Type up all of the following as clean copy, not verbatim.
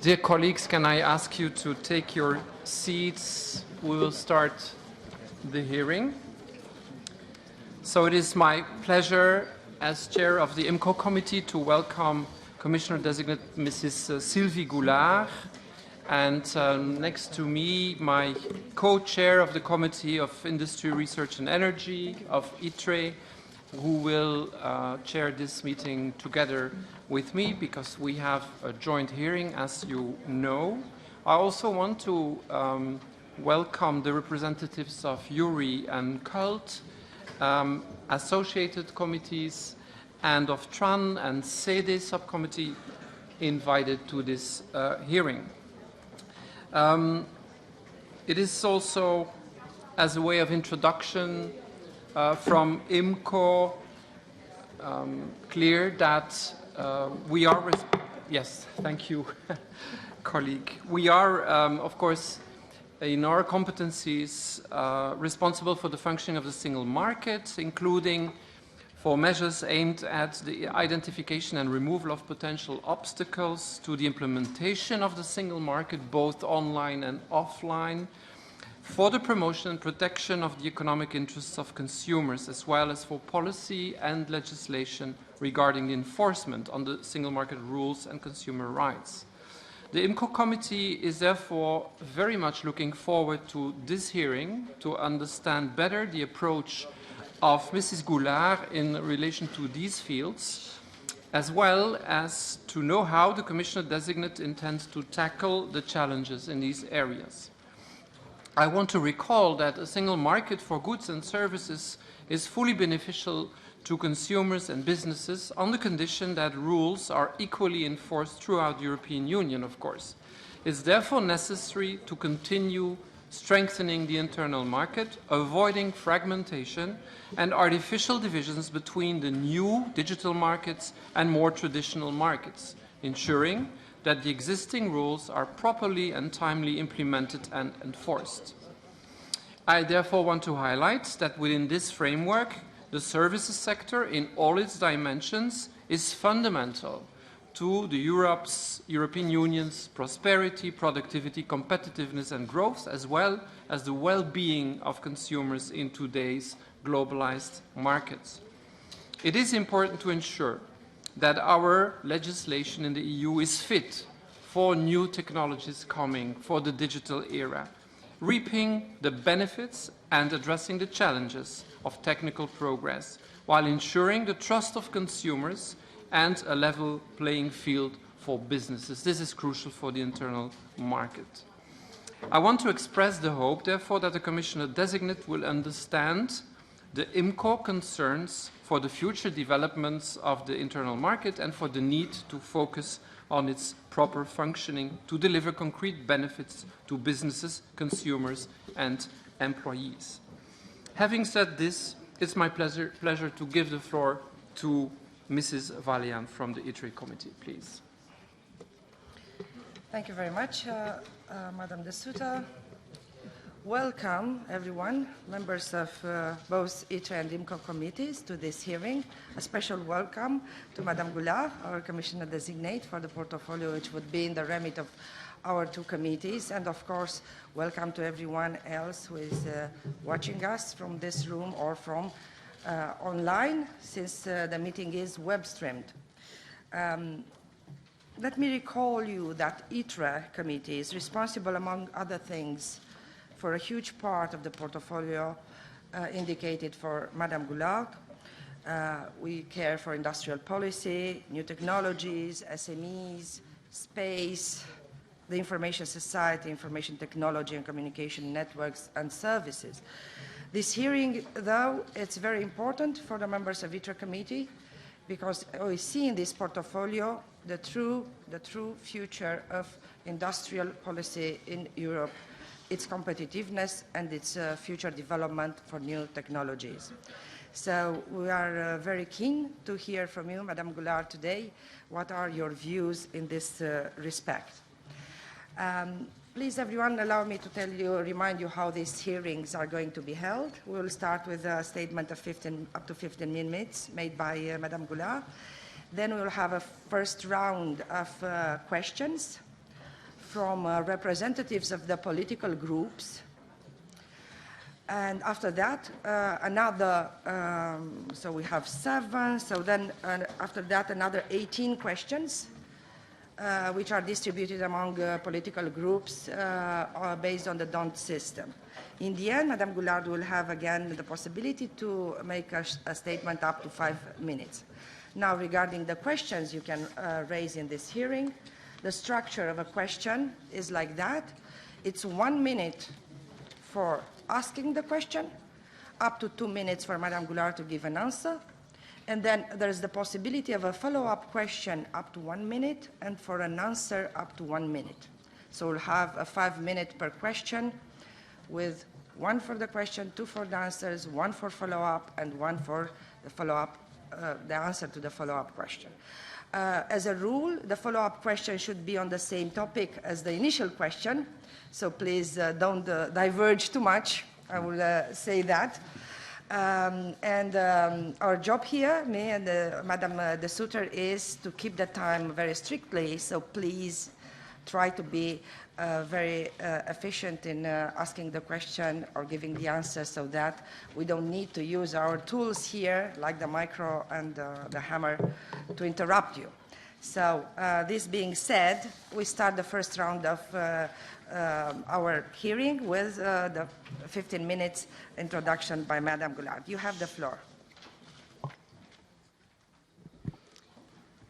Dear colleagues, can I ask you to take your seats? We will start the hearing. So it is my pleasure as chair of the IMCO committee to welcome Commissioner-designate Mrs. Sylvie Goulard, and next to me, my co-chair of the Committee of Industry, Research and Energy of ITRE, who will chair this meeting together with me because we have a joint hearing, as you know. I also want to welcome the representatives of URI and CULT, associated committees, and of TRAN and SEDE subcommittee invited to this hearing. It is also, as a way of introduction from IMCO, clear that we are, yes, thank you, colleague. We are, of course, in our competencies responsible for the functioning of the single market, including for measures aimed at the identification and removal of potential obstacles to the implementation of the single market, both online and offline, for the promotion and protection of the economic interests of consumers, as well as for policy and legislation regarding the enforcement on the single market rules and consumer rights. The IMCO committee is therefore very much looking forward to this hearing to understand better the approach of Mrs. Goulard in relation to these fields, as well as to know how the Commissioner-designate intends to tackle the challenges in these areas. I want to recall that a single market for goods and services is fully beneficial to consumers and businesses on the condition that rules are equally enforced throughout the European Union, of course. It is therefore necessary to continue strengthening the internal market, avoiding fragmentation and artificial divisions between the new digital markets and more traditional markets, ensuring that the existing rules are properly and timely implemented and enforced. I therefore want to highlight that within this framework, the services sector in all its dimensions is fundamental to the European Union's prosperity, productivity, competitiveness and growth, as well as the well-being of consumers in today's globalized markets. It is important to ensure that our legislation in the EU is fit for new technologies coming for the digital era, reaping the benefits and addressing the challenges of technical progress, while ensuring the trust of consumers and a level playing field for businesses. This is crucial for the internal market. I want to express the hope, therefore, that the Commissioner-designate will understand the IMCO concerns for the future developments of the internal market and for the need to focus on its proper functioning to deliver concrete benefits to businesses, consumers and employees. Having said this, it's my pleasure to give the floor to Mrs. Valian from the ITRE committee, please. Thank you very much, Madam de Soutter. Welcome, everyone, members of both ITRE and IMCO committees to this hearing. A special welcome to Madame Goulard, our Commissioner-designate for the portfolio which would be in the remit of our two committees. And of course, welcome to everyone else who is watching us from this room or from online, since the meeting is web-streamed. Let me recall you that ITRE committee is responsible, among other things, for a huge part of the portfolio indicated for Madame Goulard. We care for industrial policy, new technologies, SMEs, space, the information society, information technology and communication networks and services. This hearing, though, it's very important for the members of ITRE committee because we see in this portfolio the true future of industrial policy in Europe, its competitiveness and its future development for new technologies. So we are very keen to hear from you, Madame Goulard, today. What are your views in this respect? Please, everyone, allow me to remind you how these hearings are going to be held. We will start with a statement of up to 15 minutes made by Madame Goulard. Then we'll have a first round of questions from representatives of the political groups. And after that, so we have 7, so then after that another 18 questions, which are distributed among political groups based on the DONT system. In the end, Madame Goulard will have again the possibility to make a statement up to 5 minutes. Now, regarding the questions you can raise in this hearing, the structure of a question is like that. It's 1 minute for asking the question, up to 2 minutes for Madame Goulard to give an answer, and then there's the possibility of a follow-up question up to 1 minute, and for an answer up to 1 minute. So we'll have a 5 minute per question, with 1 for the question, 2 for the answers, 1 for follow-up, and 1 for the follow-up, the answer to the follow-up question. As a rule, the follow-up question should be on the same topic as the initial question, so please don't diverge too much, I will say that. Our job here, me and Madame de Sutter, is to keep the time very strictly, so please try to be very efficient in asking the question or giving the answer, so that we don't need to use our tools here, like the micro and the hammer, to interrupt you. So this being said, we start the first round of our hearing with the 15 minutes introduction by Madame Goulard. You have the floor.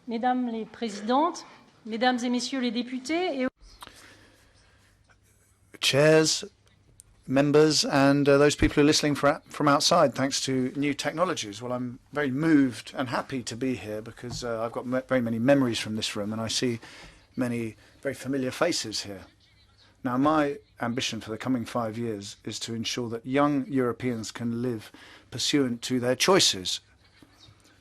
Mesdames les présidentes, Mesdames et Messieurs les députés, et chairs, members, and those people who are listening from outside, thanks to new technologies. Well, I'm very moved and happy to be here because I've got very many memories from this room, and I see many very familiar faces here. Now, my ambition for the coming 5 years is to ensure that young Europeans can live pursuant to their choices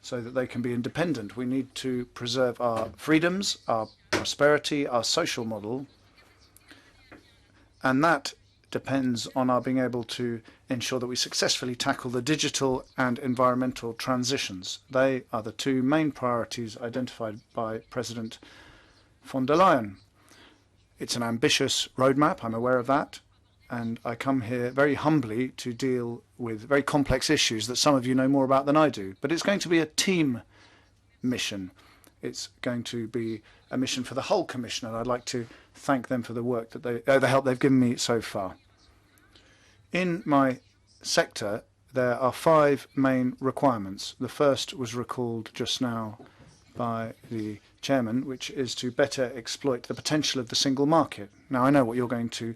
so that they can be independent. We need to preserve our freedoms, our prosperity, our social model, and that depends on our being able to ensure that we successfully tackle the digital and environmental transitions. They are the 2 main priorities identified by President von der Leyen. It's an ambitious roadmap, I'm aware of that, and I come here very humbly to deal with very complex issues that some of you know more about than I do. But it's going to be a team mission. It's going to be a mission for the whole Commission, and I'd like to thank them for the work that the help they've given me so far. In my sector, there are 5 main requirements. The first was recalled just now by the chairman, which is to better exploit the potential of the single market. Now, I know what you're going to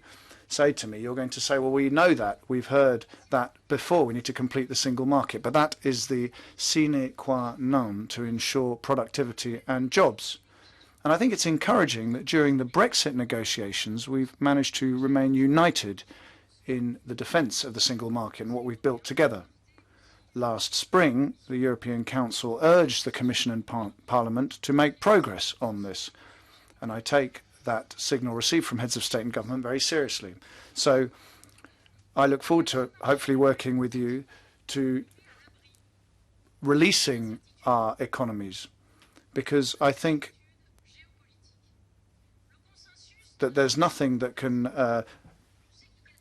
say to me. You're going to say, well, we know that. We've heard that before. We need to complete the single market. But that is the sine qua non to ensure productivity and jobs. And I think it's encouraging that during the Brexit negotiations, we've managed to remain united in the defence of the single market and what we've built together. Last spring, the European Council urged the Commission and Parliament to make progress on this. And I take that signal received from heads of state and government very seriously. So I look forward to hopefully working with you to releasing our economies, because I think that there's nothing that can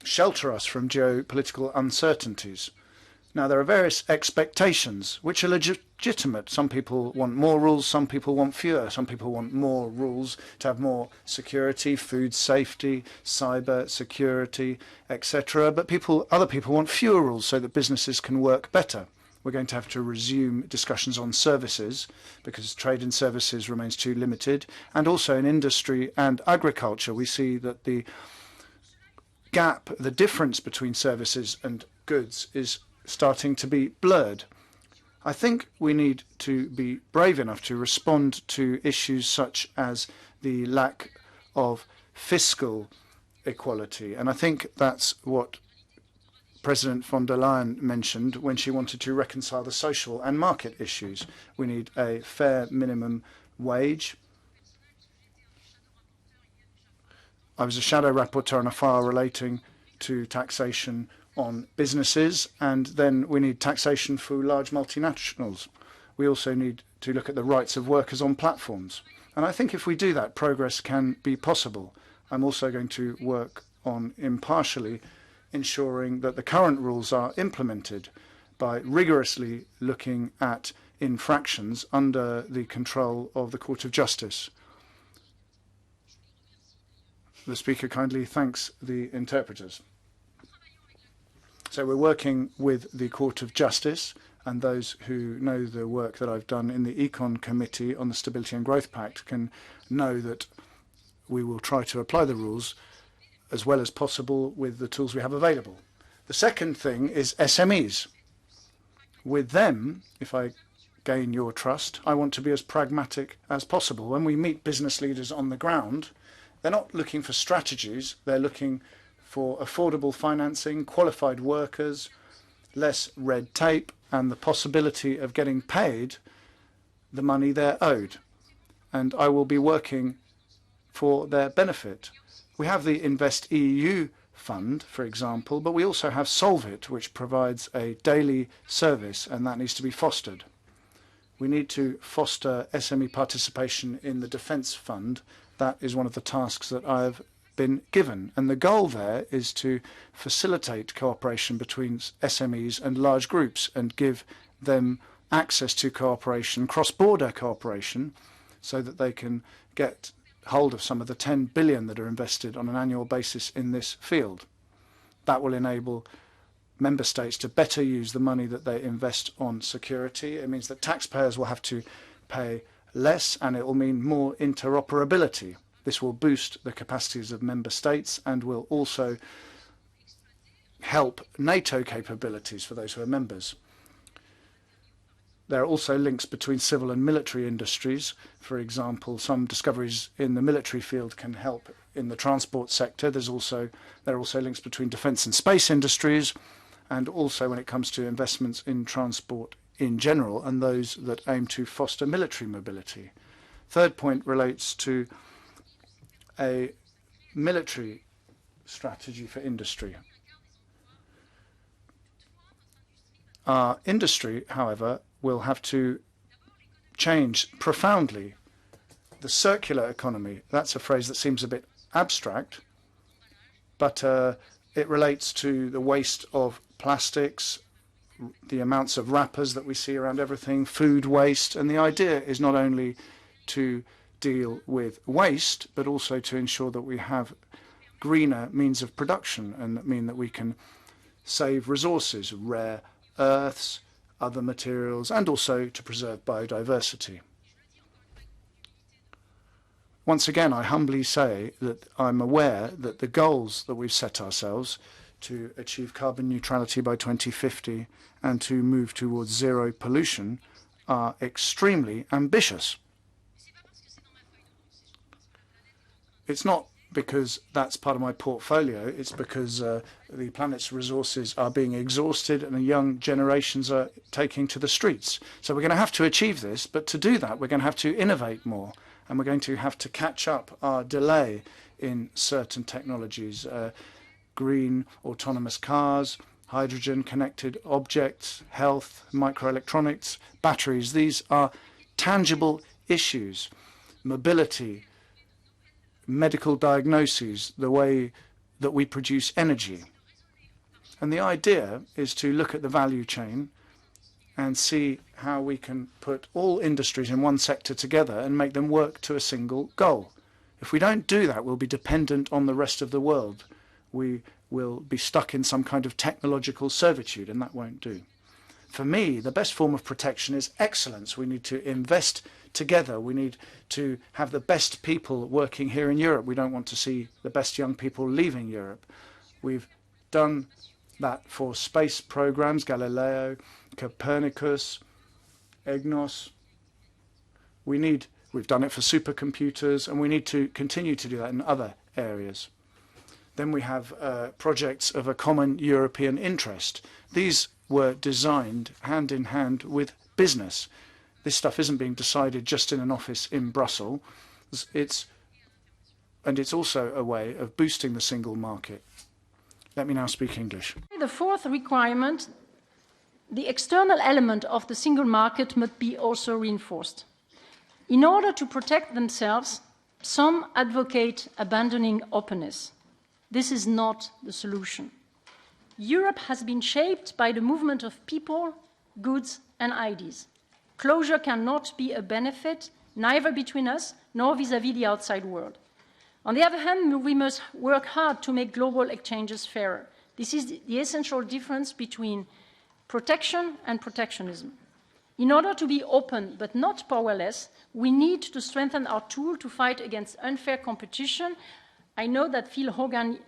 shelter us from geopolitical uncertainties. Now, there are various expectations which are legitimate. Some people want more rules, some people want fewer, some people want more rules to have more security, food safety, cyber security, etc. But other people want fewer rules so that businesses can work better. We're going to have to resume discussions on services because trade in services remains too limited. And also in industry and agriculture, we see that the gap, the difference between services and goods is starting to be blurred. I think we need to be brave enough to respond to issues such as the lack of fiscal equality. And I think that's what President von der Leyen mentioned when she wanted to reconcile the social and market issues. We need a fair minimum wage. I was a shadow rapporteur on a file relating to taxation on businesses, and then we need taxation for large multinationals. we also need to look at the rights of workers on platforms. And I think if we do that, progress can be possible. I'm also going to work on impartially ensuring that the current rules are implemented by rigorously looking at infractions under the control of the Court of Justice. The Speaker kindly thanks the interpreters. So we're working with the Court of Justice, and those who know the work that I've done in the Econ Committee on the Stability and Growth Pact can know that we will try to apply the rules as well as possible with the tools we have available. The second thing is SMEs. With them, if I gain your trust, I want to be as pragmatic as possible. When we meet business leaders on the ground, they're not looking for strategies, they're looking for affordable financing, qualified workers, less red tape, and the possibility of getting paid the money they're owed. And I will be working for their benefit. We have the Invest EU fund, for example, but we also have Solvit, which provides a daily service, and that needs to be fostered. We need to foster SME participation in the Defence Fund. That is one of the tasks that I have been given. And the goal there is to facilitate cooperation between SMEs and large groups and give them access to cooperation, cross-border cooperation, so that they can get hold of some of the 10 billion that are invested on an annual basis in this field. That will enable member states to better use the money that they invest on security. It means that taxpayers will have to pay less, and it will mean more interoperability. This will boost the capacities of member states and will also help NATO capabilities for those who are members. There are also links between civil and military industries. For example, some discoveries in the military field can help in the transport sector. There are also links between defence and space industries, and also when it comes to investments in transport in general and those that aim to foster military mobility. Third point relates to a military strategy for industry. Our industry, however, will have to change profoundly. The circular economy, that's a phrase that seems a bit abstract, but it relates to the waste of plastics, the amounts of wrappers that we see around everything, food waste, and the idea is not only to deal with waste, but also to ensure that we have greener means of production and that mean that we can save resources, rare earths, other materials, and also to preserve biodiversity. Once again, I humbly say that I'm aware that the goals that we've set ourselves to achieve carbon neutrality by 2050 and to move towards zero pollution are extremely ambitious. It's not because that's part of my portfolio, it's because the planet's resources are being exhausted and the young generations are taking to the streets. So we're going to have to achieve this, but to do that we're going to have to innovate more, and we're going to have to catch up our delay in certain technologies, green autonomous cars, hydrogen connected objects, health, microelectronics, batteries. These are tangible issues. Mobility, medical diagnoses, the way that we produce energy. And the idea is to look at the value chain and see how we can put all industries in one sector together and make them work to a single goal. If we don't do that, we'll be dependent on the rest of the world. We will be stuck in some kind of technological servitude, and that won't do. For me, the best form of protection is excellence. We need to invest together. We need to have the best people working here in Europe. We don't want to see the best young people leaving Europe. We've done that for space programs, Galileo, Copernicus, EGNOS. We've done it for supercomputers, and we need to continue to do that in other areas. Then we have projects of a common European interest. These were designed hand in hand with business. This stuff isn't being decided just in an office in Brussels. It's also a way of boosting the single market. Let me now speak English. The fourth requirement the external element of the single market must be also reinforced. In order to protect themselves, some advocate abandoning openness. This is not the solution. Europe has been shaped by the movement of people, goods, and ideas. Closure cannot be a benefit, neither between us nor vis-à-vis the outside world. On the other hand, we must work hard to make global exchanges fairer. This is the essential difference between protection and protectionism. In order to be open but not powerless, we need to strengthen our tool to fight against unfair competition. I know that Phil Hogan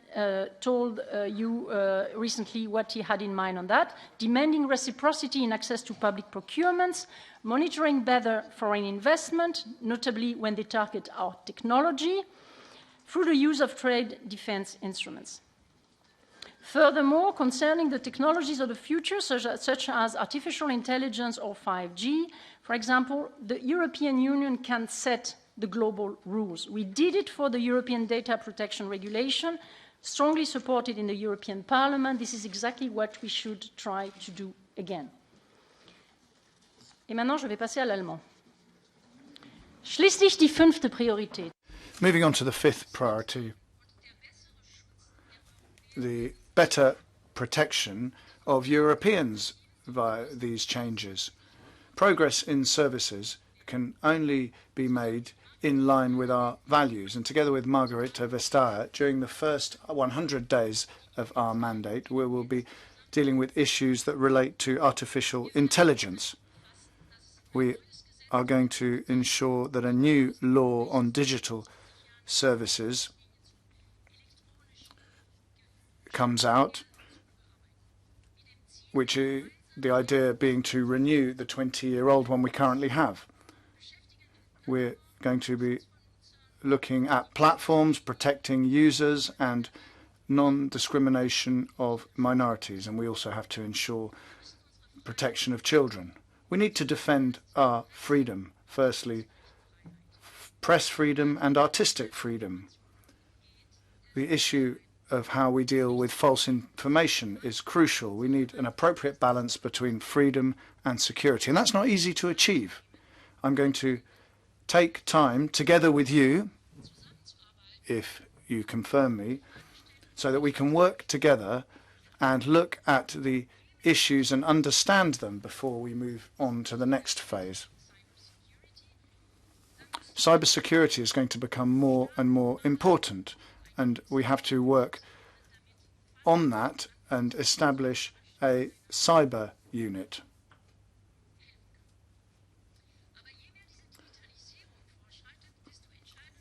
told you recently what he had in mind on that, demanding reciprocity in access to public procurements, monitoring better foreign investment, notably when they target our technology, through the use of trade defense instruments. Furthermore, concerning the technologies of the future, such as artificial intelligence or 5G, for example, the European Union can set the global rules. We did it for the European Data Protection Regulation, strongly supported in the European Parliament. This is exactly what we should try to do again. Et maintenant, je vais passer à l'allemand. Schließlich die 5. Priorität. Moving on to the 5th priority, the better protection of Europeans via these changes. Progress in services can only be made in line with our values, and together with Margrethe Vestager, during the first 100 days of our mandate, we will be dealing with issues that relate to artificial intelligence. We are going to ensure that a new law on digital services comes out, which is the idea being to renew the 20-year-old one we currently have. We're going to be looking at platforms, protecting users, and non-discrimination of minorities, and we also have to ensure protection of children. We need to defend our freedom, firstly, press freedom and artistic freedom. The issue of how we deal with false information is crucial. We need an appropriate balance between freedom and security, and that's not easy to achieve. I'm going to take time together with you, if you confirm me, so that we can work together and look at the issues and understand them before we move on to the next phase. Cybersecurity is going to become more and more important, and we have to work on that and establish a cyber unit.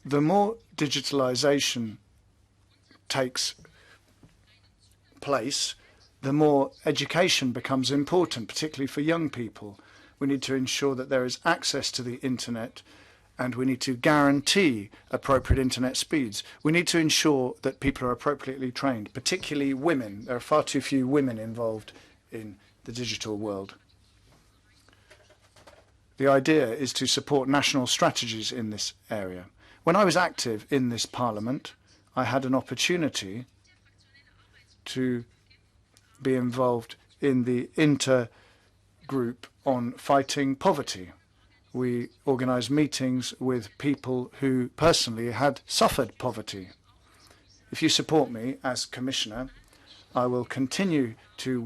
The more digitalization takes place, the more education becomes important, particularly for young people. We need to ensure that there is access to the internet, and we need to guarantee appropriate internet speeds. We need to ensure that people are appropriately trained, particularly women. There are far too few women involved in the digital world. The idea is to support national strategies in this area. When I was active in this Parliament, I had an opportunity to be involved in the intergroup on fighting poverty. We organised meetings with people who personally had suffered poverty. If you support me as Commissioner, I will continue to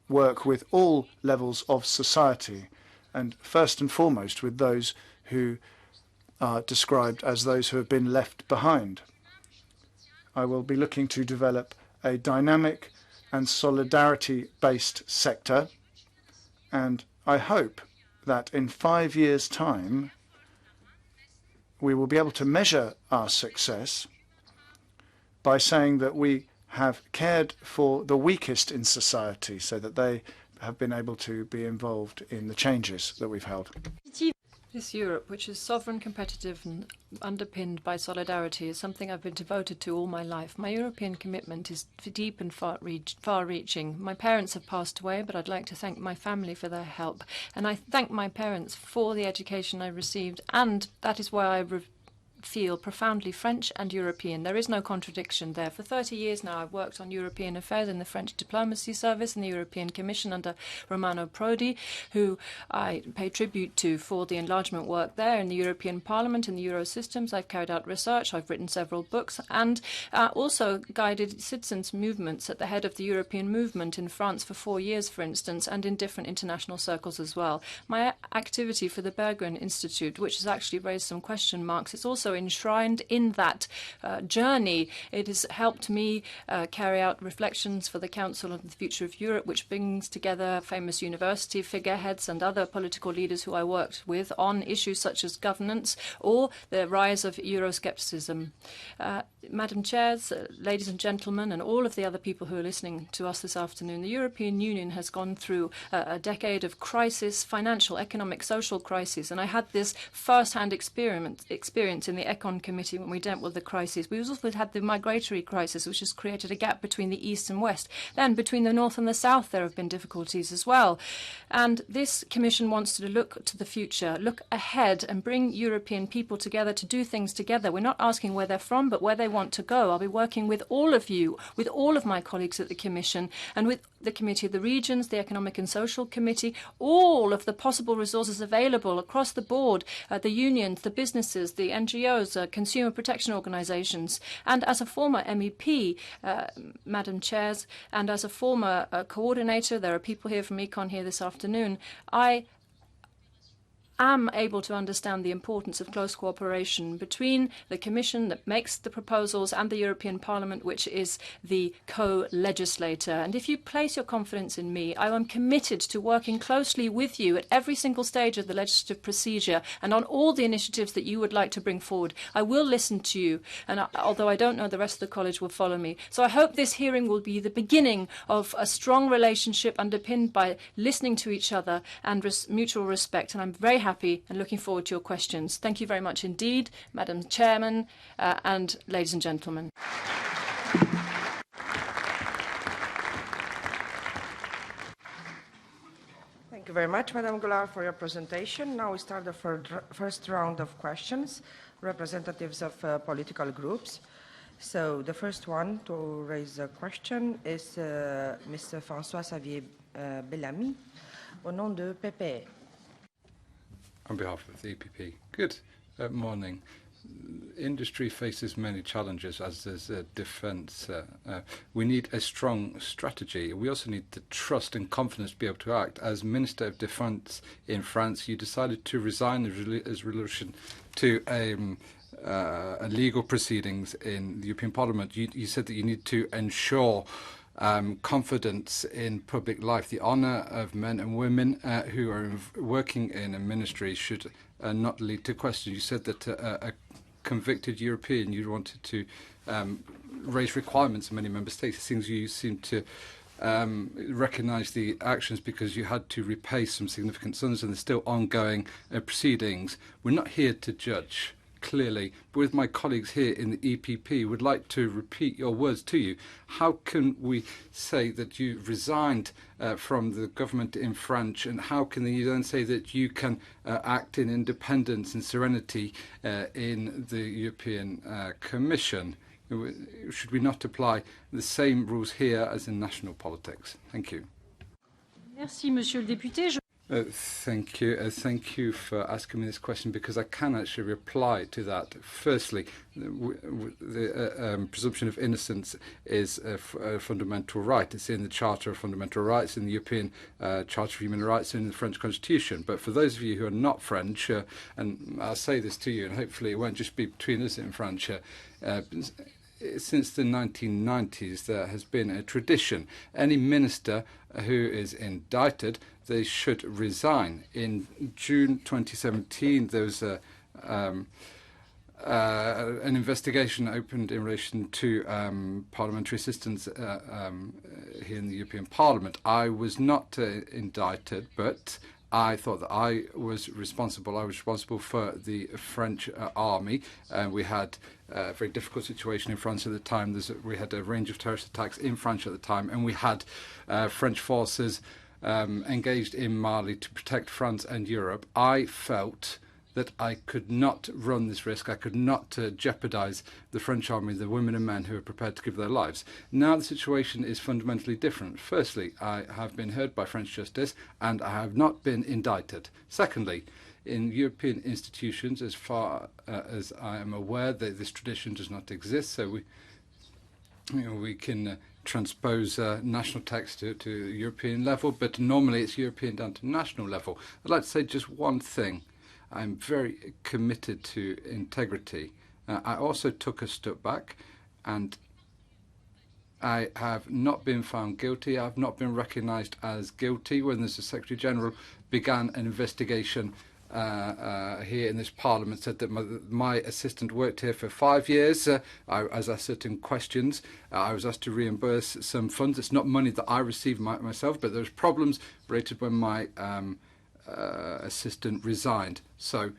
work with all levels of society, and first and foremost with those who are described as those who have been left behind. I will be looking to develop a dynamic and solidarity-based sector, and I hope that in 5 years' time we will be able to measure our success by saying that we have cared for the weakest in society so that they have been able to be involved in the changes that we've held. This Europe, which is sovereign, competitive and underpinned by solidarity, is something I've been devoted to all my life. My European commitment is deep and far-reaching. My parents have passed away, but I'd like to thank my family for their help. And I thank my parents for the education I received, and that is why I feel profoundly French and European. There is no contradiction there. For 30 years now, I've worked on European affairs in the French Diplomacy Service and the European Commission under Romano Prodi, who I pay tribute to for the enlargement work there. In the European Parliament, in the Euro systems, I've carried out research, I've written several books, and also guided citizens' movements at the head of the European movement in France for 4 years, for instance, and in different international circles as well. My activity for the Berggruen Institute, which has actually raised some question marks, it's also enshrined in that journey. It has helped me carry out reflections for the Council on the Future of Europe, which brings together famous university figureheads and other political leaders who I worked with on issues such as governance or the rise of Euroscepticism. Madam Chairs, ladies and gentlemen, and all of the other people who are listening to us this afternoon, the European Union has gone through a decade of crisis, financial, economic, social crisis, and I had this first-hand experience in the Econ Committee when we dealt with the crisis. We also had the migratory crisis, which has created a gap between the East and West. Then between the North and the South, there have been difficulties as well. And this Commission wants to look to the future, look ahead, and bring European people together to do things together. We're not asking where they're from, but where they want to go. I'll be working with all of you, with all of my colleagues at the Commission, and with the Committee of the Regions, the Economic and Social Committee, all of the possible resources available across the board, the unions, the businesses, the NGOs, consumer protection organisations. And as a former MEP, Madam Chairs, and as a former coordinator, there are people here from Econ here this afternoon, I am able to understand the importance of close cooperation between the Commission that makes the proposals and the European Parliament, which is the co-legislator. And if you place your confidence in me, I am committed to working closely with you at every single stage of the legislative procedure and on all the initiatives that you would like to bring forward. I will listen to you, and although I don't know, the rest of the college will follow me. So I hope this hearing will be the beginning of a strong relationship underpinned by listening to each other and mutual respect. And I'm very happy and looking forward to your questions. Thank you very much indeed, Madam Chairman and ladies and gentlemen. Thank you very much, Madam Goulard, for your presentation. Now we start the first round of questions, representatives of political groups. So the first one to raise a question is Mr. François-Xavier Bellamy, au nom de PPE. On behalf of the EPP. Good morning. Industry faces many challenges, as does defence. We need a strong strategy. We also need the trust and confidence to be able to act. As Minister of Defence in France, you decided to resign as relation to legal proceedings in the European Parliament. You said that you need to ensure confidence in public life. The honour of men and women who are working in a ministry should not lead to questions. You said that a convicted European, you wanted to raise requirements in many member states. It seems you seem to recognise the actions because you had to repay some significant sums and there's still ongoing proceedings. We're not here to judge, clearly, but with my colleagues here in the EPP, would like to repeat your words to you. How can we say that you resigned from the government in France, and how can you then say that you can act in independence and serenity in the European Commission? Should we not apply the same rules here as in national politics? Thank you. Merci, Monsieur le Député. Thank you. Thank you for asking me this question because I can actually reply to that. Firstly, the presumption of innocence is a fundamental right. It's in the Charter of Fundamental Rights, in the European Charter of Human Rights, and in the French Constitution. But for those of you who are not French, and I'll say this to you, and hopefully it won't just be between us in France, since the 1990s, there has been a tradition. Any minister who is indicted, they should resign. In June 2017, there was an investigation opened in relation to parliamentary assistants here in the European Parliament. I was not indicted, but I thought that I was responsible. I was responsible for the French army. We had a very difficult situation in France at the time. We had a range of terrorist attacks in France at the time, and we had French forces engaged in Mali to protect France and Europe. I felt that I could not run this risk. I could not jeopardize the French army, the women and men who are prepared to give their lives. Now the situation is fundamentally different. Firstly, I have been heard by French justice and I have not been indicted. Secondly, in European institutions, as far as I am aware, this tradition does not exist. So we can transpose national text to European level, but normally it's European down to national level. I'd like to say just one thing. I'm very committed to integrity. I also took a step back, and I have not been found guilty. I've not been recognised as guilty when the Secretary General began an investigation here in this Parliament, said that my assistant worked here for 5 years. I was asked certain questions. I was asked to reimburse some funds. It's not money that I received myself, but there's problems related when my assistant resigned. So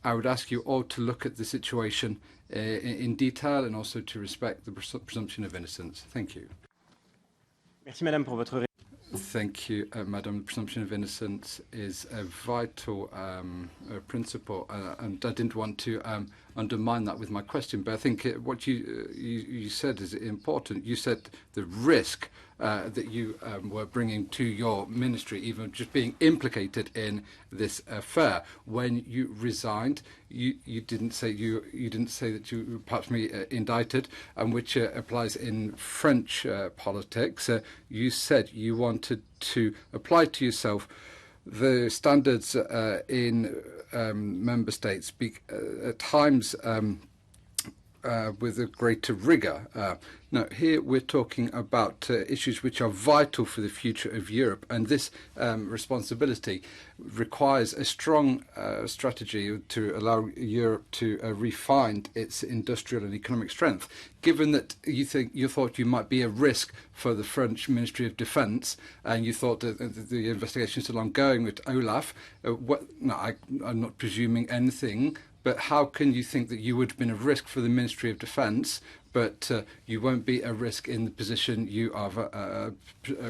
I would ask you all to look at the situation in detail and also to respect the presumption of innocence. Thank you. Merci, Madame, pour votre Thank you, Madam. The presumption of innocence is a vital principle, and I didn't want to undermine that with my question. But I think what you said is important. You said the risk that you were bringing to your ministry, even just being implicated in this affair. When you resigned, you didn't say that you were perhaps indicted, and which applies in French politics. You said you wanted to apply to yourself the standards in member states at times with a greater rigour. Now, here we're talking about issues which are vital for the future of Europe, and this responsibility requires a strong strategy to allow Europe to refine its industrial and economic strength. Given that you thought you might be a risk for the French Ministry of Defence, and you thought that the investigation is still ongoing with Olaf, I'm not presuming anything, but how can you think that you would have been a risk for the Ministry of Defence, but you won't be a risk in the position you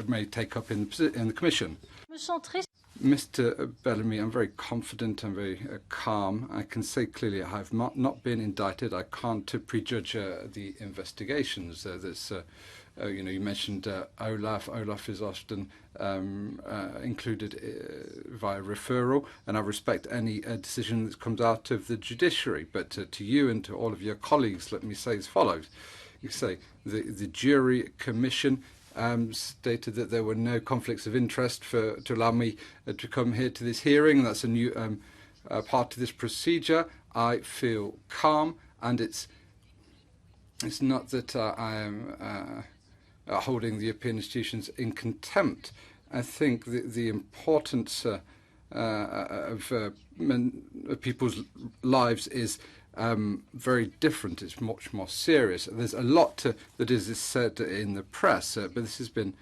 may take up in the Commission? Mr. Bellamy, I'm very confident, I'm very calm. I can say clearly I have not been indicted. I can't prejudge the investigations. You mentioned Olaf. Olaf is often included via referral, and I respect any decision that comes out of the judiciary. But to you and to all of your colleagues, let me say as follows. You say the jury commission stated that there were no conflicts of interest to allow me to come here to this hearing. That's a new part of this procedure. I feel calm, and it's not that I am holding the European institutions in contempt. I think the importance of people's lives is very different. It's much more serious. There's a lot that is said in the press, but this has been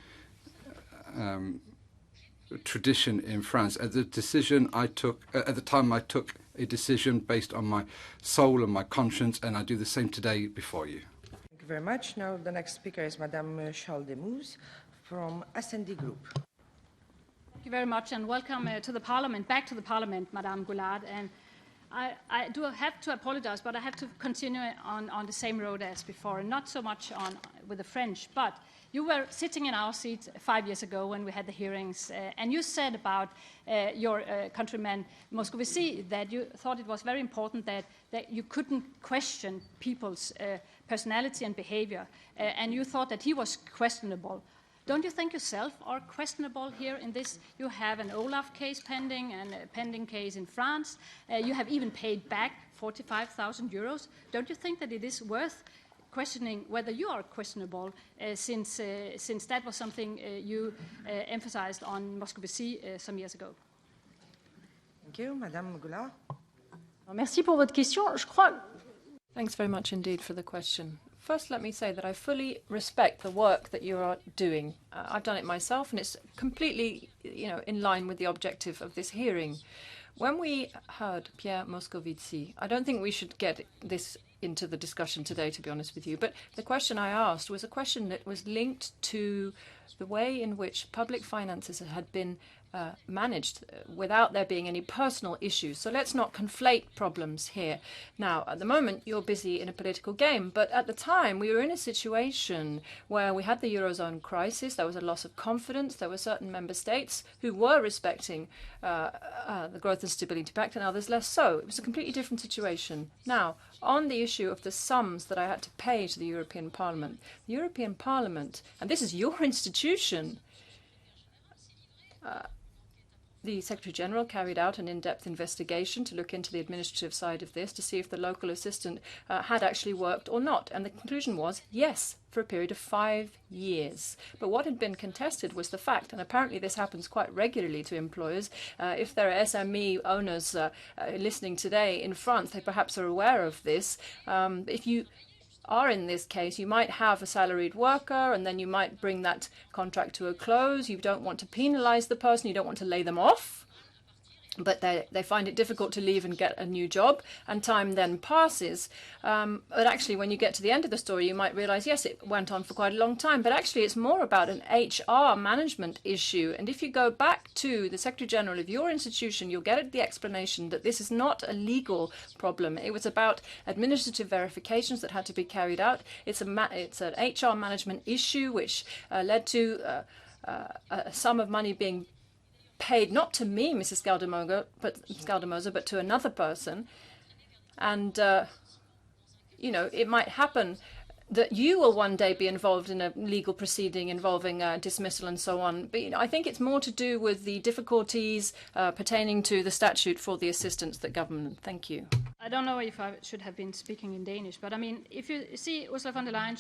tradition in France. At the time I took a decision based on my soul and my conscience, and I do the same today before you. Thank you very much. Now the next speaker is Madame Chaldemus from S&D Group. Thank you very much, and welcome to the Parliament, back to the Parliament, Madame Goulard. And I do have to apologize, but I have to continue on the same road as before, and not so much with the French. But you were sitting in our seat 5 years ago when we had the hearings, and you said about your countryman Moscovici that you thought it was very important that you couldn't question people's personality and behavior, and you thought that he was questionable. Don't you think yourself are questionable here in this? You have an Olaf case pending and a pending case in France. You have even paid back 45,000 euros. Don't you think that it is worth questioning whether you are questionable, since that was something you emphasized on Moscovici some years ago? Thank you. Madame Goulard. Merci pour votre question. Je crois... Thanks very much indeed for the question. First, let me say that I fully respect the work that you are doing. I've done it myself, and it's completely, in line with the objective of this hearing. When we heard Pierre Moscovici, I don't think we should get this into the discussion today, to be honest with you, but the question I asked was a question that was linked to the way in which public finances had been managed without there being any personal issues. So let's not conflate problems here. Now, at the moment, you're busy in a political game, but at the time, we were in a situation where we had the Eurozone crisis. There was a loss of confidence. There were certain member states who were respecting the Growth and Stability Pact, and others less so. It was a completely different situation. Now, on the issue of the sums that I had to pay to the European Parliament, and this is your institution, the Secretary-General carried out an in-depth investigation to look into the administrative side of this to see if the local assistant had actually worked or not. And the conclusion was yes, for a period of 5 years. But what had been contested was the fact, and apparently this happens quite regularly to employers, if there are SME owners listening today in France, they perhaps are aware of this. If you are in this case, you might have a salaried worker and then you might bring that contract to a close. You don't want to penalize the person, you don't want to lay them off, but they find it difficult to leave and get a new job, and time then passes. But actually, when you get to the end of the story, you might realize, yes, it went on for quite a long time, but actually it's more about an HR management issue. And if you go back to the Secretary-General of your institution, you'll get the explanation that this is not a legal problem. It was about administrative verifications that had to be carried out. It's an HR management issue which led to a sum of money being paid not to me, Mrs. Scaldemoser, but to another person. And, you know, it might happen that you will one day be involved in a legal proceeding involving dismissal and so on. But you know, I think it's more to do with the difficulties pertaining to the statute for the assistance that government. Thank you. I don't know if I should have been speaking in Danish, but I mean, if you see Ursula von der Leyen,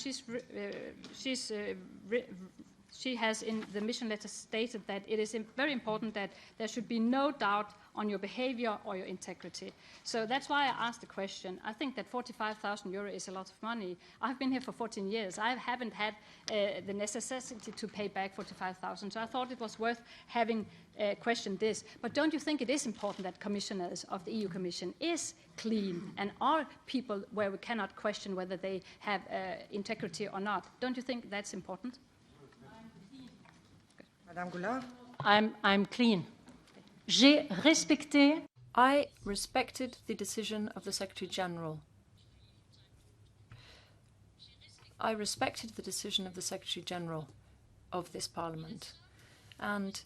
she has in the mission letter stated that it is very important that there should be no doubt on your behavior or your integrity. So that's why I asked the question. I think that 45,000 euro is a lot of money. I've been here for 14 years. I haven't had the necessity to pay back 45,000. So I thought it was worth having questioned this. But don't you think it is important that commissioners of the EU Commission is clean and are people where we cannot question whether they have integrity or not? Don't you think that's important? Madame Goulard? I'm clean. J'ai respecté. I respected the decision of the Secretary-General. I respected the decision of the Secretary-General of this Parliament. And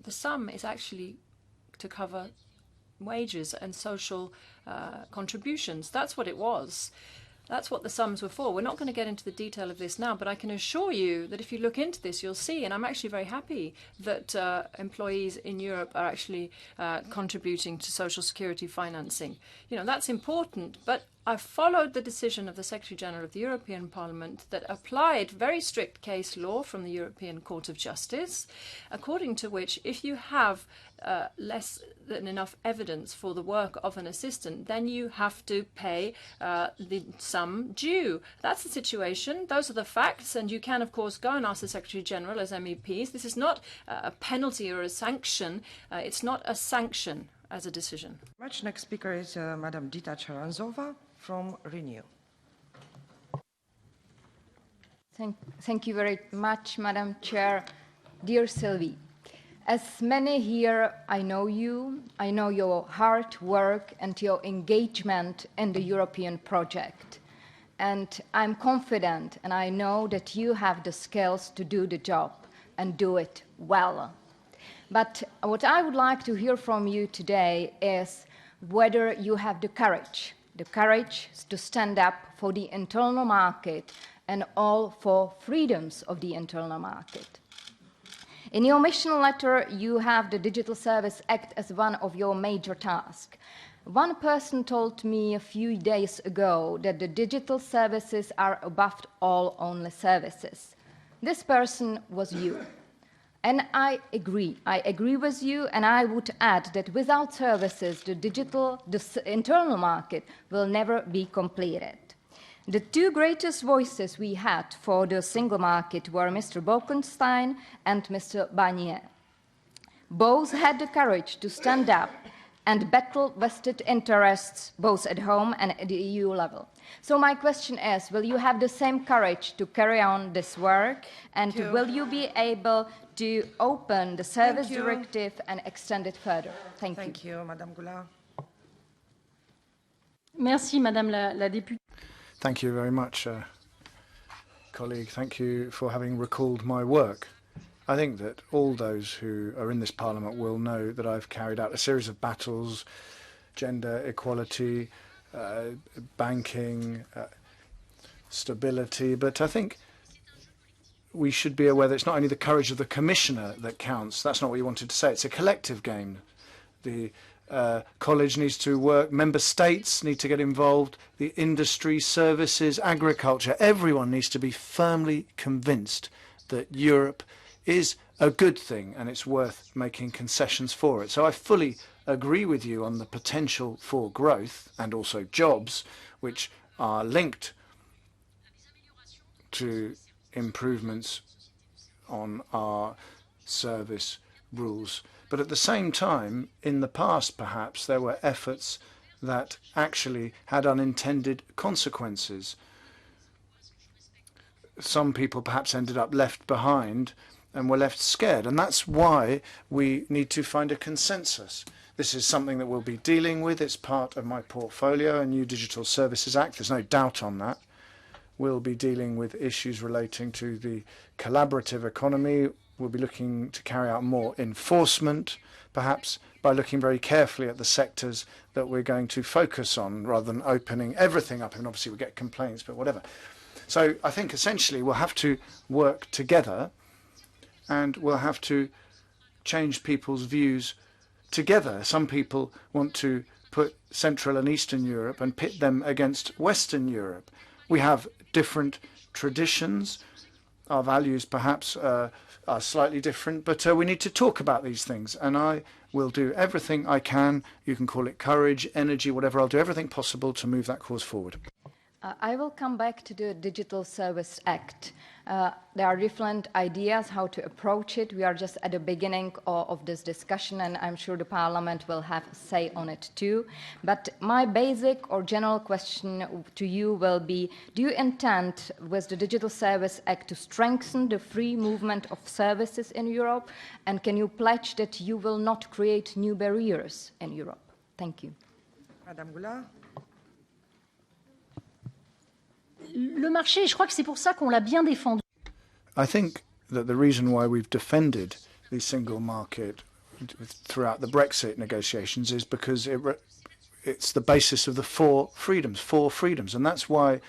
the sum is actually to cover wages and social contributions. That's what it was. That's what the sums were for. We're not going to get into the detail of this now, but I can assure you that if you look into this, you'll see, and I'm actually very happy that employees in Europe are actually contributing to social security financing. You know, that's important, but I followed the decision of the Secretary-General of the European Parliament that applied very strict case law from the European Court of Justice, according to which if you have less than enough evidence for the work of an assistant, then you have to pay the sum due. That's the situation. Those are the facts, and you can, of course, go and ask the Secretary-General as MEPs. This is not a penalty or a sanction. It's not a sanction as a decision. Next speaker is Madam Dita Charanzova from Renew. Thank you very much, Madam Chair. Dear Sylvie, as many here, I know you. I know your hard work and your engagement in the European project. And I'm confident, and I know that you have the skills to do the job and do it well. But what I would like to hear from you today is whether you have the courage to stand up for the internal market and all for freedoms of the internal market. In your mission letter, you have the Digital Service Act as one of your major tasks. One person told me a few days ago that the digital services are above all only services. This person was you. And I agree with you, and I would add that without services, the internal market will never be completed. The two greatest voices we had for the single market were Mr. Bolkestein and Mr. Barnier. Both had the courage to stand up and battle vested interests both at home and at the EU level. So my question is, will you have the same courage to carry on this work, and will you be able to open the service Thank you. directive and extend it further. Thank you. Thank you, Madame Goulard. Merci, Madame la députée. Thank you very much, colleague. Thank you for having recalled my work. I think that all those who are in this Parliament will know that I've carried out a series of battles, gender equality, banking, stability, but I think we should be aware that it's not only the courage of the Commissioner that counts. That's not what you wanted to say. It's a collective game. The college needs to work, member states need to get involved, the industry, services, agriculture, everyone needs to be firmly convinced that Europe is a good thing and it's worth making concessions for it. So I fully agree with you on the potential for growth and also jobs, which are linked to improvements on our service rules. But at the same time, in the past, perhaps, there were efforts that actually had unintended consequences. Some people perhaps ended up left behind and were left scared. And that's why we need to find a consensus. This is something that we'll be dealing with. It's part of my portfolio, a new Digital Services Act. There's no doubt on that. We'll be dealing with issues relating to the collaborative economy. We'll be looking to carry out more enforcement, perhaps by looking very carefully at the sectors that we're going to focus on rather than opening everything up. And obviously we get complaints, but whatever. So I think essentially we'll have to work together and we'll have to change people's views together. Some people want to put Central and Eastern Europe and pit them against Western Europe. We have different traditions. Our values perhaps are slightly different, but we need to talk about these things. And I will do everything I can. You can call it courage, energy, whatever. I'll do everything possible to move that cause forward. I will come back to the Digital Service Act. There are different ideas how to approach it. We are just at the beginning of this discussion, and I'm sure the Parliament will have a say on it too. But my basic or general question to you will be, do you intend with the Digital Service Act to strengthen the free movement of services in Europe? And can you pledge that you will not create new barriers in Europe? Thank you. Madame Goulard. Le marché, je crois que c'est pour ça qu'on l'a bien défendu. I think that the reason why we've defended the single market throughout the Brexit negotiations is because it's the basis of the four freedoms. And that's why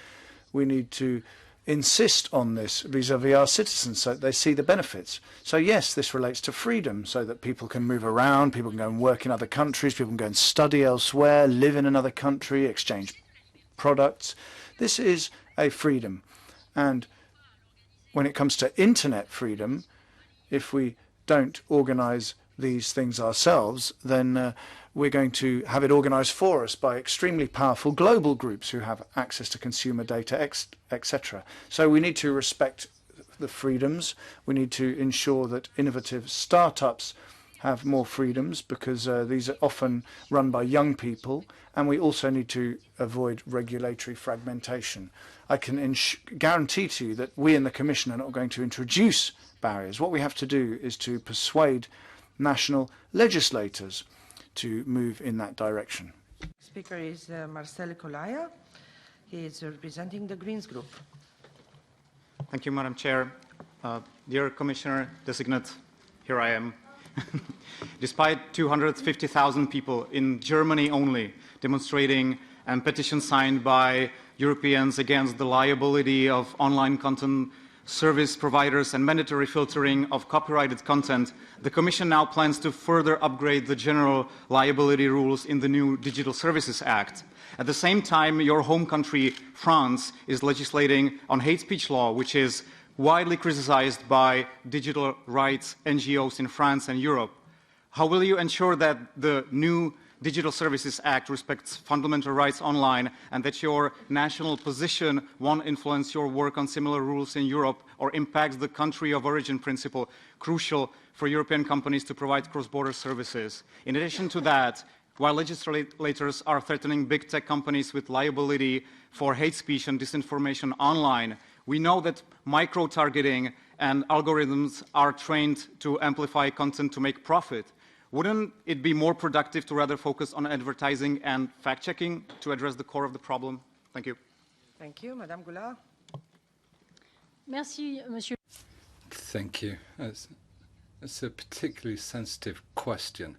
we need to insist on this vis-à-vis our citizens so that they see the benefits. So yes, this relates to freedom so that people can move around, people can go and work in other countries, people can go and study elsewhere, live in another country, exchange products. This is a freedom. And when it comes to internet freedom, if we don't organize these things ourselves, then we're going to have it organized for us by extremely powerful global groups who have access to consumer data, etc. So we need to respect the freedoms. We need to ensure that innovative startups have more freedoms because these are often run by young people, and we also need to avoid regulatory fragmentation. I can guarantee to you that we in the Commission are not going to introduce barriers. What we have to do is to persuade national legislators to move in that direction. Speaker is Marcel Colaya. He is representing the Greens Group. Thank you, Madam Chair. Dear Commissioner Designate, here I am. Despite 250,000 people in Germany only demonstrating and petitions signed by Europeans against the liability of online content service providers and mandatory filtering of copyrighted content, the Commission now plans to further upgrade the general liability rules in the new Digital Services Act. At the same time, your home country, France, is legislating on hate speech law, which is widely criticized by digital rights NGOs in France and Europe. How will you ensure that the new Digital Services Act respects fundamental rights online and that your national position won't influence your work on similar rules in Europe or impacts the country of origin principle, crucial for European companies to provide cross-border services? In addition to that, while legislators are threatening big tech companies with liability for hate speech and disinformation online, we know that micro-targeting and algorithms are trained to amplify content to make profit. Wouldn't it be more productive to rather focus on advertising and fact-checking to address the core of the problem? Thank you. Thank you. Madame Goulard. Merci, Monsieur. Thank you. It's a particularly sensitive question.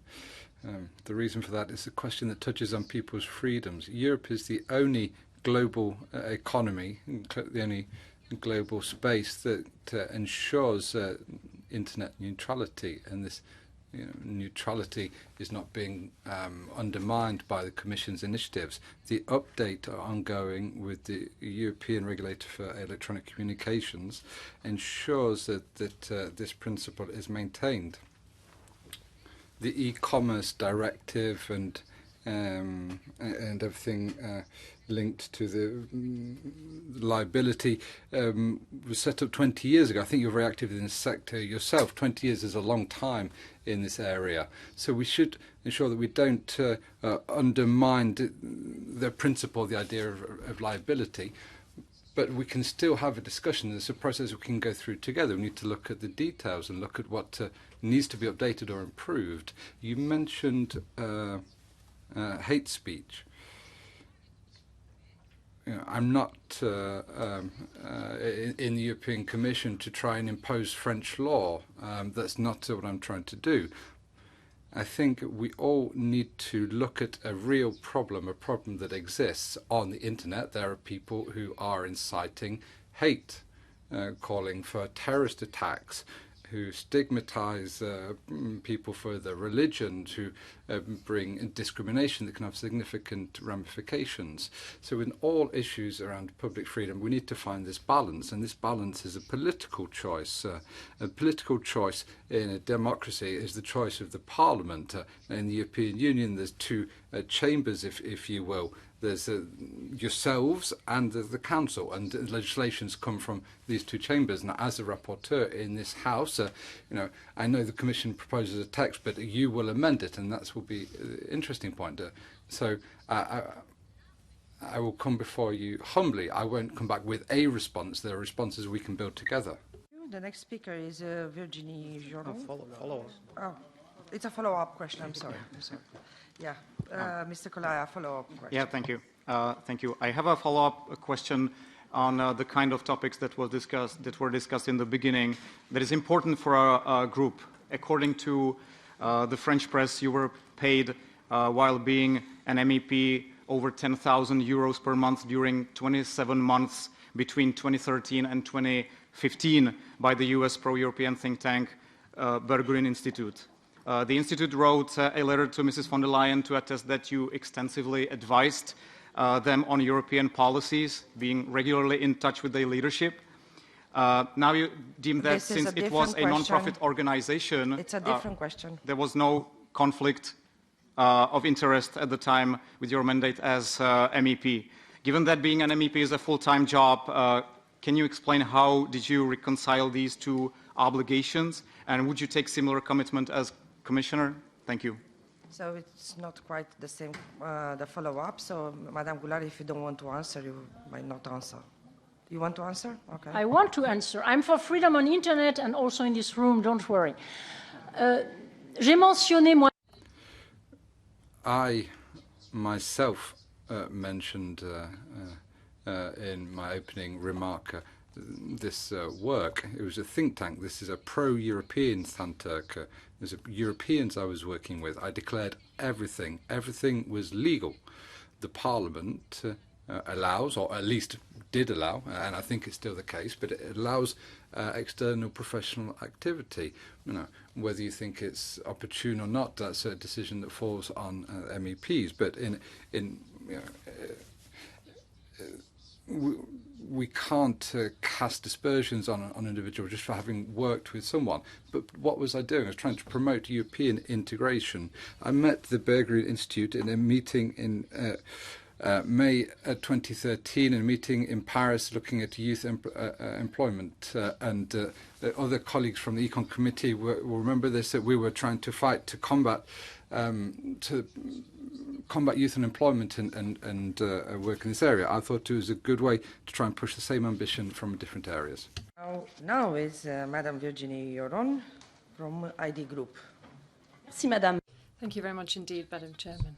The reason for that is a question that touches on people's freedoms. Europe is the only global economy, the only global space that ensures internet neutrality, and this neutrality is not being undermined by the Commission's initiatives. The update ongoing with the European Regulator for Electronic Communications ensures that this principle is maintained. The e-commerce directive and everything linked to the liability was set up 20 years ago. I think you're very active in this sector yourself. 20 years is a long time in this area. So we should ensure that we don't undermine the principle, the idea of liability. But we can still have a discussion. It's a process we can go through together. We need to look at the details and look at what needs to be updated or improved. You mentioned hate speech. I'm not in the European Commission to try and impose French law. That's not what I'm trying to do. I think we all need to look at a real problem, a problem that exists on the internet. There are people who are inciting hate, calling for terrorist attacks, who stigmatize people for their religion, to bring discrimination that can have significant ramifications. So in all issues around public freedom, we need to find this balance, and this balance is a political choice. A political choice in a democracy is the choice of the Parliament. In the European Union, there's two chambers, if you will. There's yourselves and the Council, and legislations come from these two chambers. And as a rapporteur in this House, I know the Commission proposes a text, but you will amend it, and that will be an interesting point. So I will come before you humbly. I won't come back with a response. There are responses we can build together. The next speaker is Virginie Joron. Follow. Oh, it's a follow-up question. I'm sorry. Yeah, Mr. Colaya, follow-up question. Yeah, thank you. Thank you. I have a follow-up question on the kind of topics that were discussed in the beginning that is important for our group. According to the French press, you were paid while being an MEP over 10,000 euros per month during 27 months between 2013 and 2015 by the US pro-European think tank Berggruen Institute. The Institute wrote a letter to Mrs. von der Leyen to attest that you extensively advised them on European policies, being regularly in touch with their leadership. Now you deem that since it was a non-profit organization, it's a different question. There was no conflict of interest at the time with your mandate as MEP. Given that being an MEP is a full-time job, can you explain how did you reconcile these two obligations, and would you take similar commitment as Commissioner? Thank you. So it's not quite the same, the follow-up. So, Madame Goulard, if you don't want to answer, you might not answer. You want to answer? Okay. I want to answer. I'm for freedom on internet and also in this room, don't worry. J'ai mentionné moi. I myself mentioned in my opening remark this work. It was a think tank. This is a pro-European think tank. There's Europeans I was working with. I declared everything. Everything was legal. The Parliament allows, or at least did allow, and I think it's still the case, but it allows external professional activity. Whether you think it's opportune or not, that's a decision that falls on MEPs. But we can't cast aspersions on an individual just for having worked with someone. But what was I doing? I was trying to promote European integration. I met the Berggruen Institute in a meeting in May 2013, a meeting in Paris looking at youth employment. And other colleagues from the Econ Committee will remember this, that we were trying to fight to combat to combat youth unemployment and work in this area. I thought it was a good way to try and push the same ambition from different areas. Now is Madame Virginie Yoron from ID Group. Merci, Madame. Thank you very much indeed, Madam Chairman.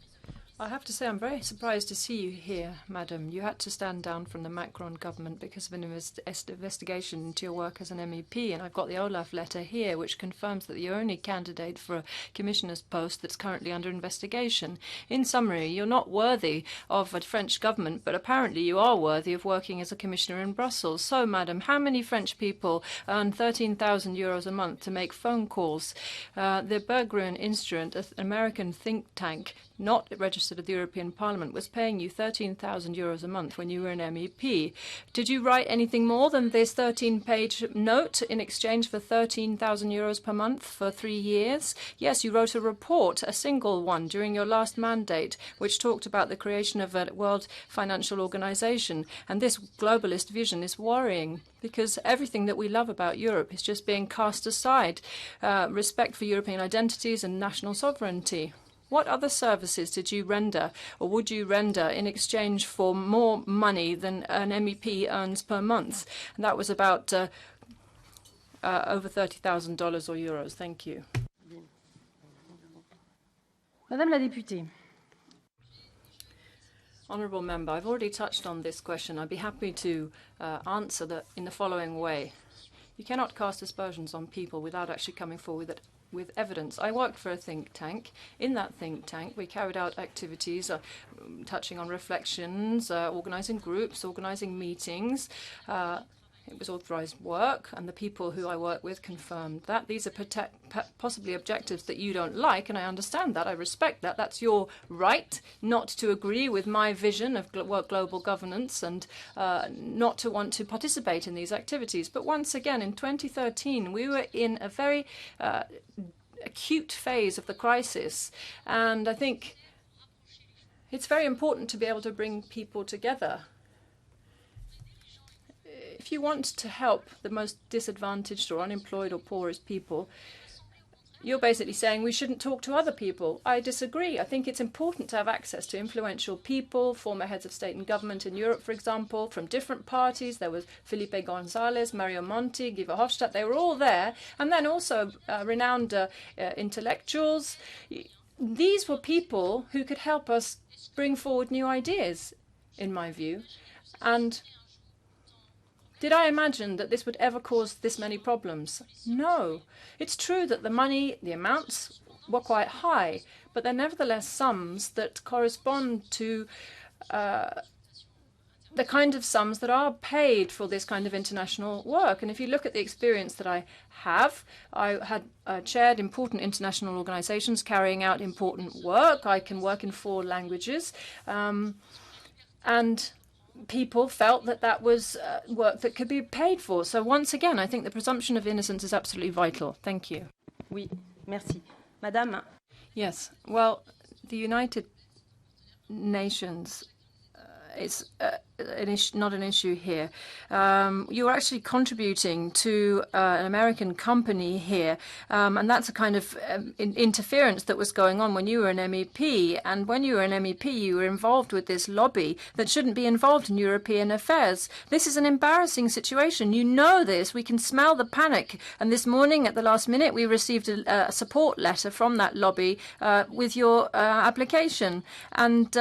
I have to say I'm very surprised to see you here, Madam. You had to stand down from the Macron government because of an investigation into your work as an MEP, and I've got the Olaf letter here which confirms that you're only candidate for a commissioner's post that's currently under investigation. In summary, you're not worthy of a French government, but apparently you are worthy of working as a commissioner in Brussels. So, Madam, how many French people earn 13,000 euros a month to make phone calls? The Berggruen Institute, an American think tank, not registered at the European Parliament, was paying you 13,000 euros a month when you were an MEP. Did you write anything more than this 13-page note in exchange for 13,000 euros per month for 3 years? Yes, you wrote a report, a single one, during your last mandate, which talked about the creation of a World Financial Organization. And this globalist vision is worrying, because everything that we love about Europe is just being cast aside. Respect for European identities and national sovereignty. What other services did you render, or would you render, in exchange for more money than an MEP earns per month? And that was about over $30,000 or euros. Thank you. Madame la députée. Honourable Member, I've already touched on this question. I'd be happy to answer that in the following way. You cannot cast aspersions on people without actually coming forward with evidence. I worked for a think tank. In that think tank, we carried out activities touching on reflections, organising groups, organising meetings. It was authorised work, and the people who I work with confirmed that. These are possibly objectives that you don't like, and I understand that. I respect that. That's your right not to agree with my vision of global governance and not to want to participate in these activities. But once again, in 2013, we were in a very acute phase of the crisis, and I think it's very important to be able to bring people together. If you want to help the most disadvantaged or unemployed or poorest people, you're basically saying we shouldn't talk to other people. I disagree. I think it's important to have access to influential people, former heads of state and government in Europe, for example, from different parties. There was Felipe González, Mario Monti, Guy Verhofstadt. They were all there. And then also renowned intellectuals. These were people who could help us bring forward new ideas, in my view. And did I imagine that this would ever cause this many problems? No. It's true that the money, the amounts were quite high, but they're nevertheless sums that correspond to the kind of sums that are paid for this kind of international work. And if you look at the experience that I had chaired important international organizations carrying out important work. I can work in 4 languages. And people felt that that was work that could be paid for. So once again, I think the presumption of innocence is absolutely vital. Thank you. Oui, merci. Madame. Yes, well, the United Nations is not an issue here. You're actually contributing to an American company here, and that's a kind of interference that was going on when you were an MEP. And when you were an MEP, you were involved with this lobby that shouldn't be involved in European affairs. This is an embarrassing situation. You know this. We can smell the panic. And this morning, at the last minute, we received a support letter from that lobby with your application. And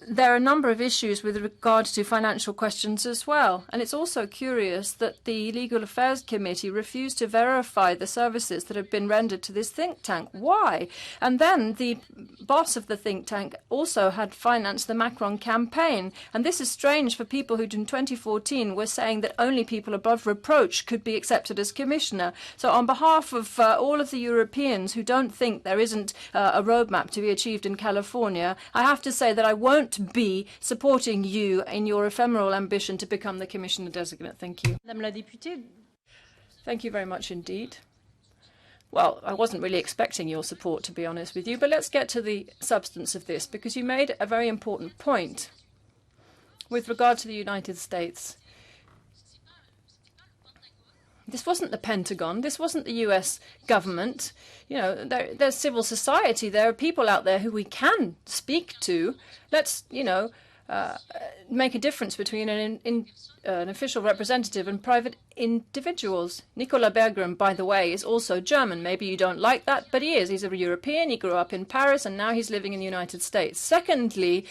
there are a number of issues with regard to financial questions as well. And it's also curious that the Legal Affairs Committee refused to verify the services that have been rendered to this think tank. Why? And then the boss of the think tank also had financed the Macron campaign. And this is strange for people who in 2014 were saying that only people above reproach could be accepted as commissioner. So on behalf of all of the Europeans who don't think there isn't a roadmap to be achieved in California, I have to say that I won't be supporting you in your ephemeral ambition to become the Commissioner designate. Thank you. Madame la députée. Thank you very much indeed. Well, I wasn't really expecting your support, to be honest with you, but let's get to the substance of this, because you made a very important point with regard to the United States. This wasn't the Pentagon. This wasn't the US government. You know, there's civil society. There are people out there who we can speak to. Let's, you know, make a difference between an official representative and private individuals. Nicolas Berggren, by the way, is also German. Maybe you don't like that, but he is. He's a European. He grew up in Paris, and now he's living in the United States. Secondly,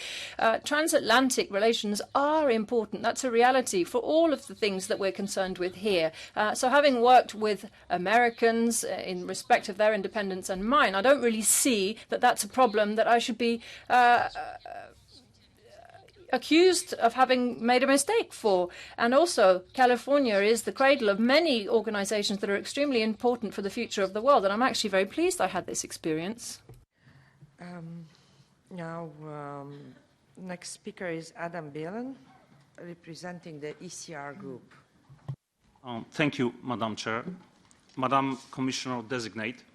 transatlantic relations are important. That's a reality for all of the things that we're concerned with here. So having worked with Americans in respect of their independence and mine, I don't really see that that's a problem that I should be accused of having made a mistake for. And also, California is the cradle of many organizations that are extremely important for the future of the world, and I'm actually very pleased I had this experience. Next speaker is Adam Beelen, representing the ECR group. Thank you, Madam Chair. Madam Commissioner-designate,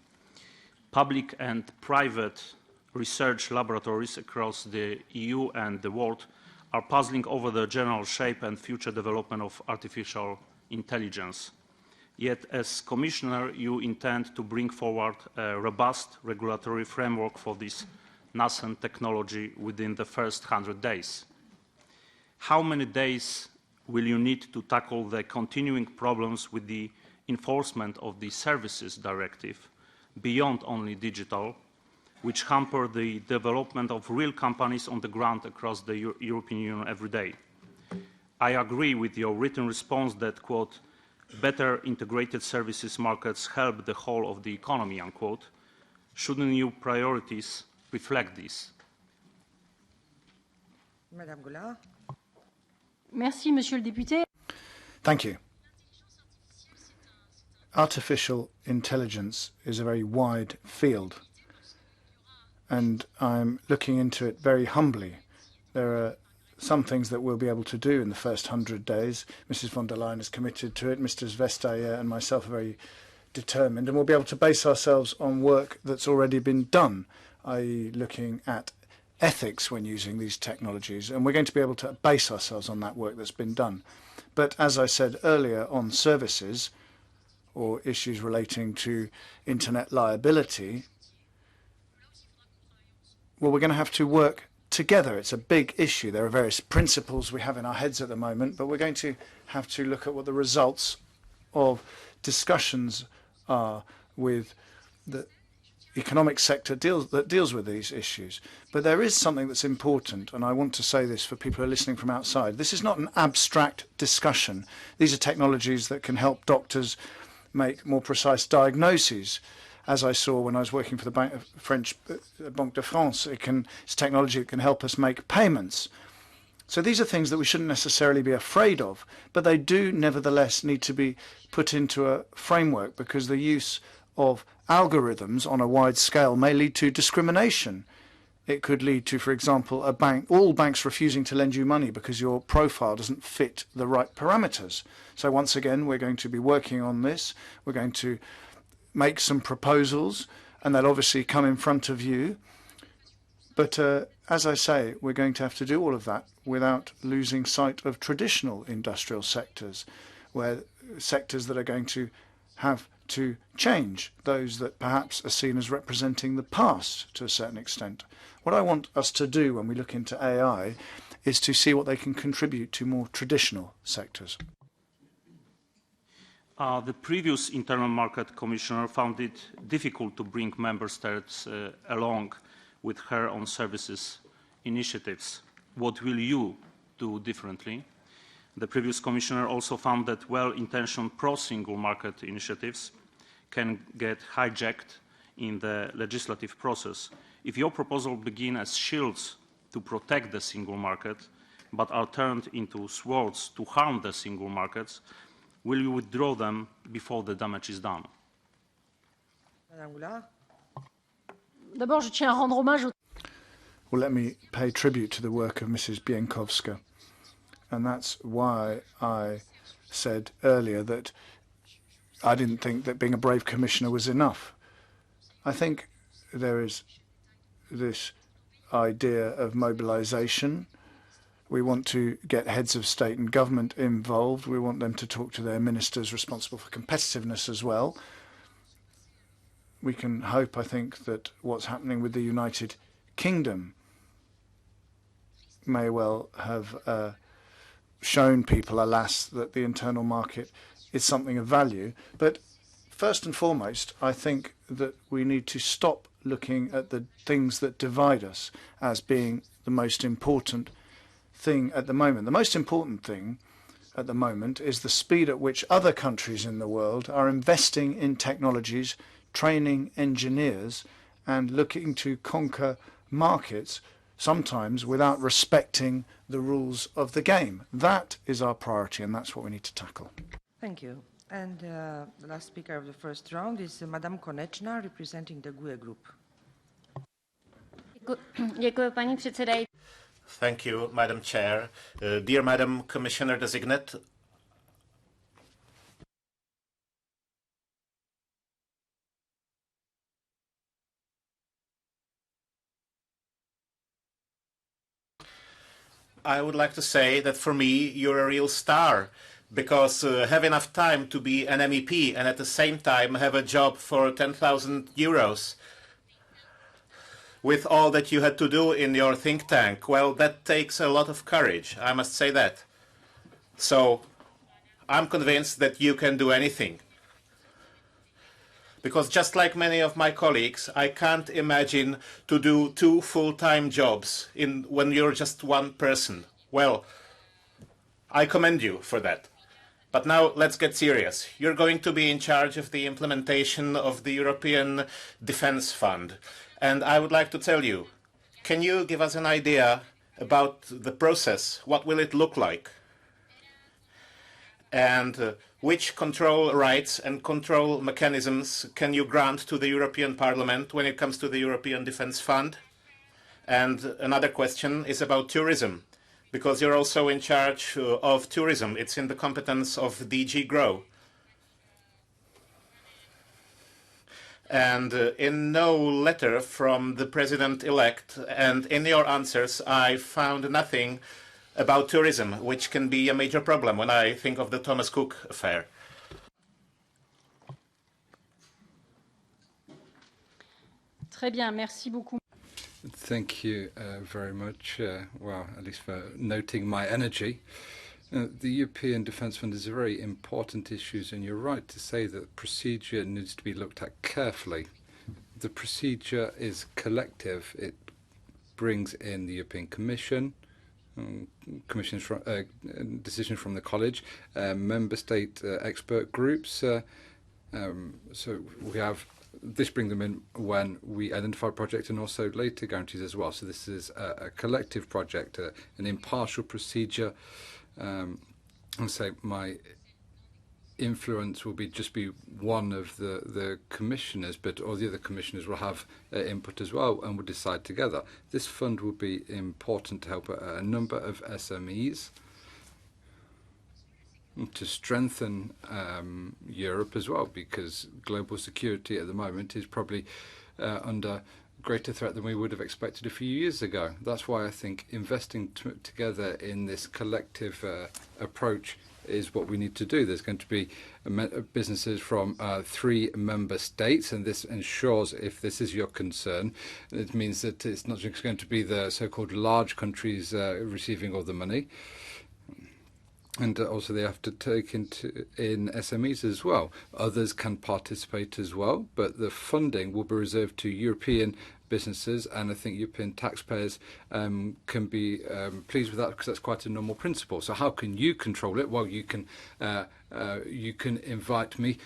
public and private research laboratories across the EU and the world are puzzling over the general shape and future development of artificial intelligence. Yet, as Commissioner, you intend to bring forward a robust regulatory framework for this nascent technology within the first 100 days. How many days will you need to tackle the continuing problems with the enforcement of the Services Directive, beyond only digital, which hamper the development of real companies on the ground across the European Union every day? I agree with your written response that, quote, better integrated services markets help the whole of the economy, unquote. Shouldn't your priorities reflect this? Madame Goulard. Merci, Monsieur le Député. Thank you. Artificial intelligence is a very wide field, and I'm looking into it very humbly. There are some things that we'll be able to do in the first 100 days. Mrs. von der Leyen is committed to it. Mr. Vestager and myself are very determined, and we'll be able to base ourselves on work that's already been done, i.e. looking at ethics when using these technologies, and we're going to be able to base ourselves on that work that's been done. But as I said earlier, on services or issues relating to internet liability, well, we're going to have to work together. It's a big issue. There are various principles we have in our heads at the moment, but we're going to have to look at what the results of discussions are with the economic sector that deals with these issues. But there is something that's important, and I want to say this for people who are listening from outside. This is not an abstract discussion. These are technologies that can help doctors make more precise diagnoses. As I saw when I was working for the French Banque de France, it's technology that can help us make payments. So these are things that we shouldn't necessarily be afraid of, but they do nevertheless need to be put into a framework, because the use of algorithms on a wide scale may lead to discrimination. It could lead to, for example, all banks refusing to lend you money because your profile doesn't fit the right parameters. So once again, we're going to be working on this. We're going to make some proposals, and they'll obviously come in front of you. But as I say, we're going to have to do all of that without losing sight of traditional industrial sectors, where sectors that are going to have to change, those that perhaps are seen as representing the past to a certain extent. What I want us to do when we look into AI is to see what they can contribute to more traditional sectors. The previous Internal Market Commissioner found it difficult to bring member states along with her on services initiatives. What will you do differently? The previous Commissioner also found that well-intentioned pro-single market initiatives can get hijacked in the legislative process. If your proposals begin as shields to protect the single market, but are turned into swords to harm the single markets, will you withdraw them before the damage is done? Madame Goulard. D'abord, je tiens à rendre hommage au... Well, let me pay tribute to the work of Mrs. Bienkowska. And that's why I said earlier that I didn't think that being a brave commissioner was enough. I think there is this idea of mobilization We want to get heads of state and government involved. We want them to talk to their ministers responsible for competitiveness as well. We can hope, I think, that what's happening with the United Kingdom may well have shown people, alas, that the internal market is something of value. But first and foremost, I think that we need to stop looking at the things that divide us as being the most important thing at the moment. The most important thing at the moment is the speed at which other countries in the world are investing in technologies, training engineers, and looking to conquer markets, sometimes without respecting the rules of the game. That is our priority, and that's what we need to tackle. Thank you. And the last speaker of the first round is Madame Konečná, representing the GUE group. Děkuji, paní předsedající. Thank you, Madam Chair. Dear Madam Commissioner Designate, I would like to say that for me, you're a real star, because have enough time to be an MEP and at the same time have a job for 10,000 euros. With all that you had to do in your think tank, well, that takes a lot of courage, I must say that. So I'm convinced that you can do anything. Because just like many of my colleagues, I can't imagine to do 2 full-time jobs when you're just one person. Well, I commend you for that. But now let's get serious. You're going to be in charge of the implementation of the European Defence Fund. And I would like to tell you, can you give us an idea about the process? What will it look like? And which control rights and control mechanisms can you grant to the European Parliament when it comes to the European Defence Fund? And another question is about tourism, because you're also in charge of tourism. It's in the competence of DG GROW. And in no letter from the President-elect and in your answers, I found nothing about tourism, which can be a major problem when I think of the Thomas Cook affair. Très bien, merci beaucoup. Thank you very much, well, at least for noting my energy. The European Defence Fund is a very important issue, and you're right to say that procedure needs to be looked at carefully. The procedure is collective. It brings in the European Commission, decisions from the College, member state expert groups. So we have this brings them in when we identify a project and also later guarantees as well. So this is a collective project, an impartial procedure. And say my influence will just be one of the commissioners, but all the other commissioners will have input as well and will decide together. This fund will be important to help a number of SMEs to strengthen Europe as well, because global security at the moment is probably under greater threat than we would have expected a few years ago. That's why I think investing together in this collective approach is what we need to do. There's going to be businesses from 3 member states, and this ensures, if this is your concern, it means that it's not just going to be the so-called large countries receiving all the money. And also they have to take in SMEs as well. Others can participate as well, but the funding will be reserved to European businesses, and I think European taxpayers can be pleased with that, because that's quite a normal principle. So how can you control it? Well, you can invite me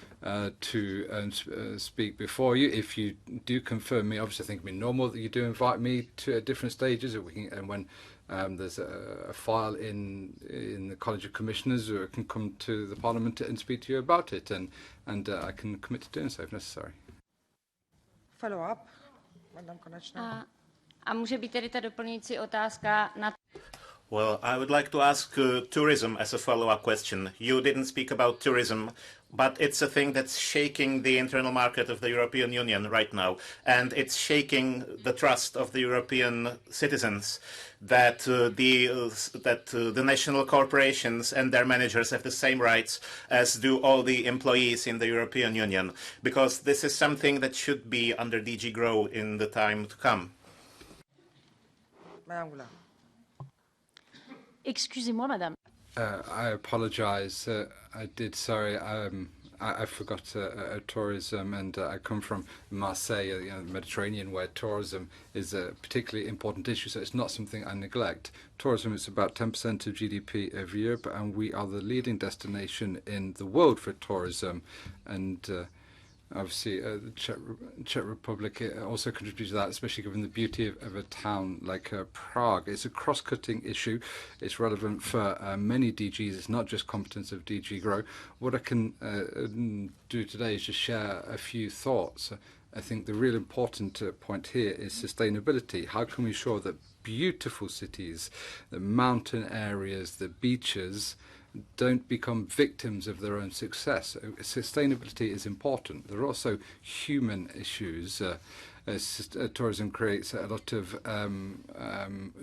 to speak before you. If you do confirm me, obviously I think it'd be normal that you do invite me to different stages, and when there's a file in the College of Commissioners, or I can come to the Parliament and speak to you about it, and I can commit to doing so if necessary. Follow up, Madam Konečná. A může být tedy ta doplňující otázka na... Well, I would like to ask tourism as a follow-up question. You didn't speak about tourism, but it's a thing that's shaking the internal market of the European Union right now, and it's shaking the trust of the European citizens that the national corporations and their managers have the same rights as do all the employees in the European Union, because this is something that should be under DG GROW in the time to come. Madame Goulard. Excusez-moi, madame. I apologize. I forgot tourism, and I come from Marseille, the Mediterranean, where tourism is a particularly important issue, so it's not something I neglect. Tourism is about 10% of GDP of Europe, and we are the leading destination in the world for tourism. And obviously, the Czech Republic also contributes to that, especially given the beauty of a town like Prague. It's a cross-cutting issue. It's relevant for many DGs. It's not just competence of DG GROW. What I can do today is just share a few thoughts. I think the real important point here is sustainability. How can we ensure that beautiful cities, the mountain areas, the beaches, don't become victims of their own success? Sustainability is important. There are also human issues. Tourism creates a lot of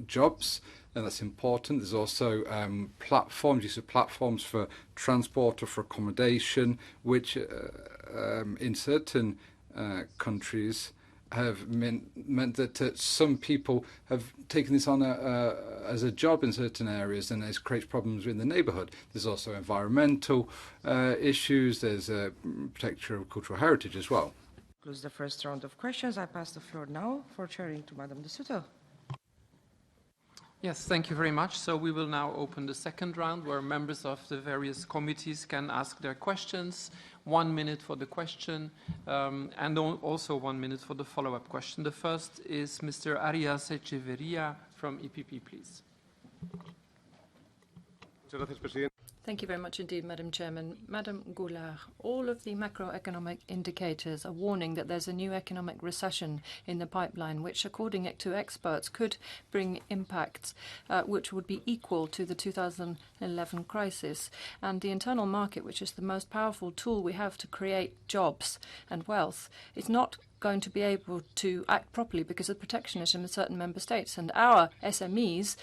jobs, and that's important. There's also use of platforms for transport or for accommodation, which in certain countries have meant that some people have taken this on as a job in certain areas, and it creates problems in the neighbourhood. There's also environmental issues. There's a protection of cultural heritage as well. Close the first round of questions. I pass the floor now for chairing to Madame de Sutter. Yes, thank you very much. So we will now open the second round where members of the various committees can ask their questions. 1 minute for the question and also 1 minute for the follow-up question. The first is Mr. Arias Echeverria from EPP, please. Thank you very much indeed, Madam Chairman. Madam Goulard, all of the macroeconomic indicators are warning that there's a new economic recession in the pipeline, which, according to experts, could bring impacts which would be equal to the 2011 crisis. And the internal market, which is the most powerful tool we have to create jobs and wealth, is not going to be able to act properly because of protectionism in certain member states. And our SMEs,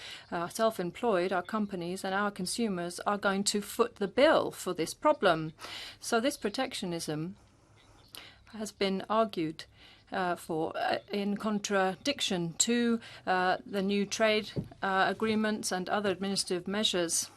self-employed, our companies and our consumers are going to foot the bill for this problem. So this protectionism has been argued for in contradiction to the new trade agreements and other administrative measures.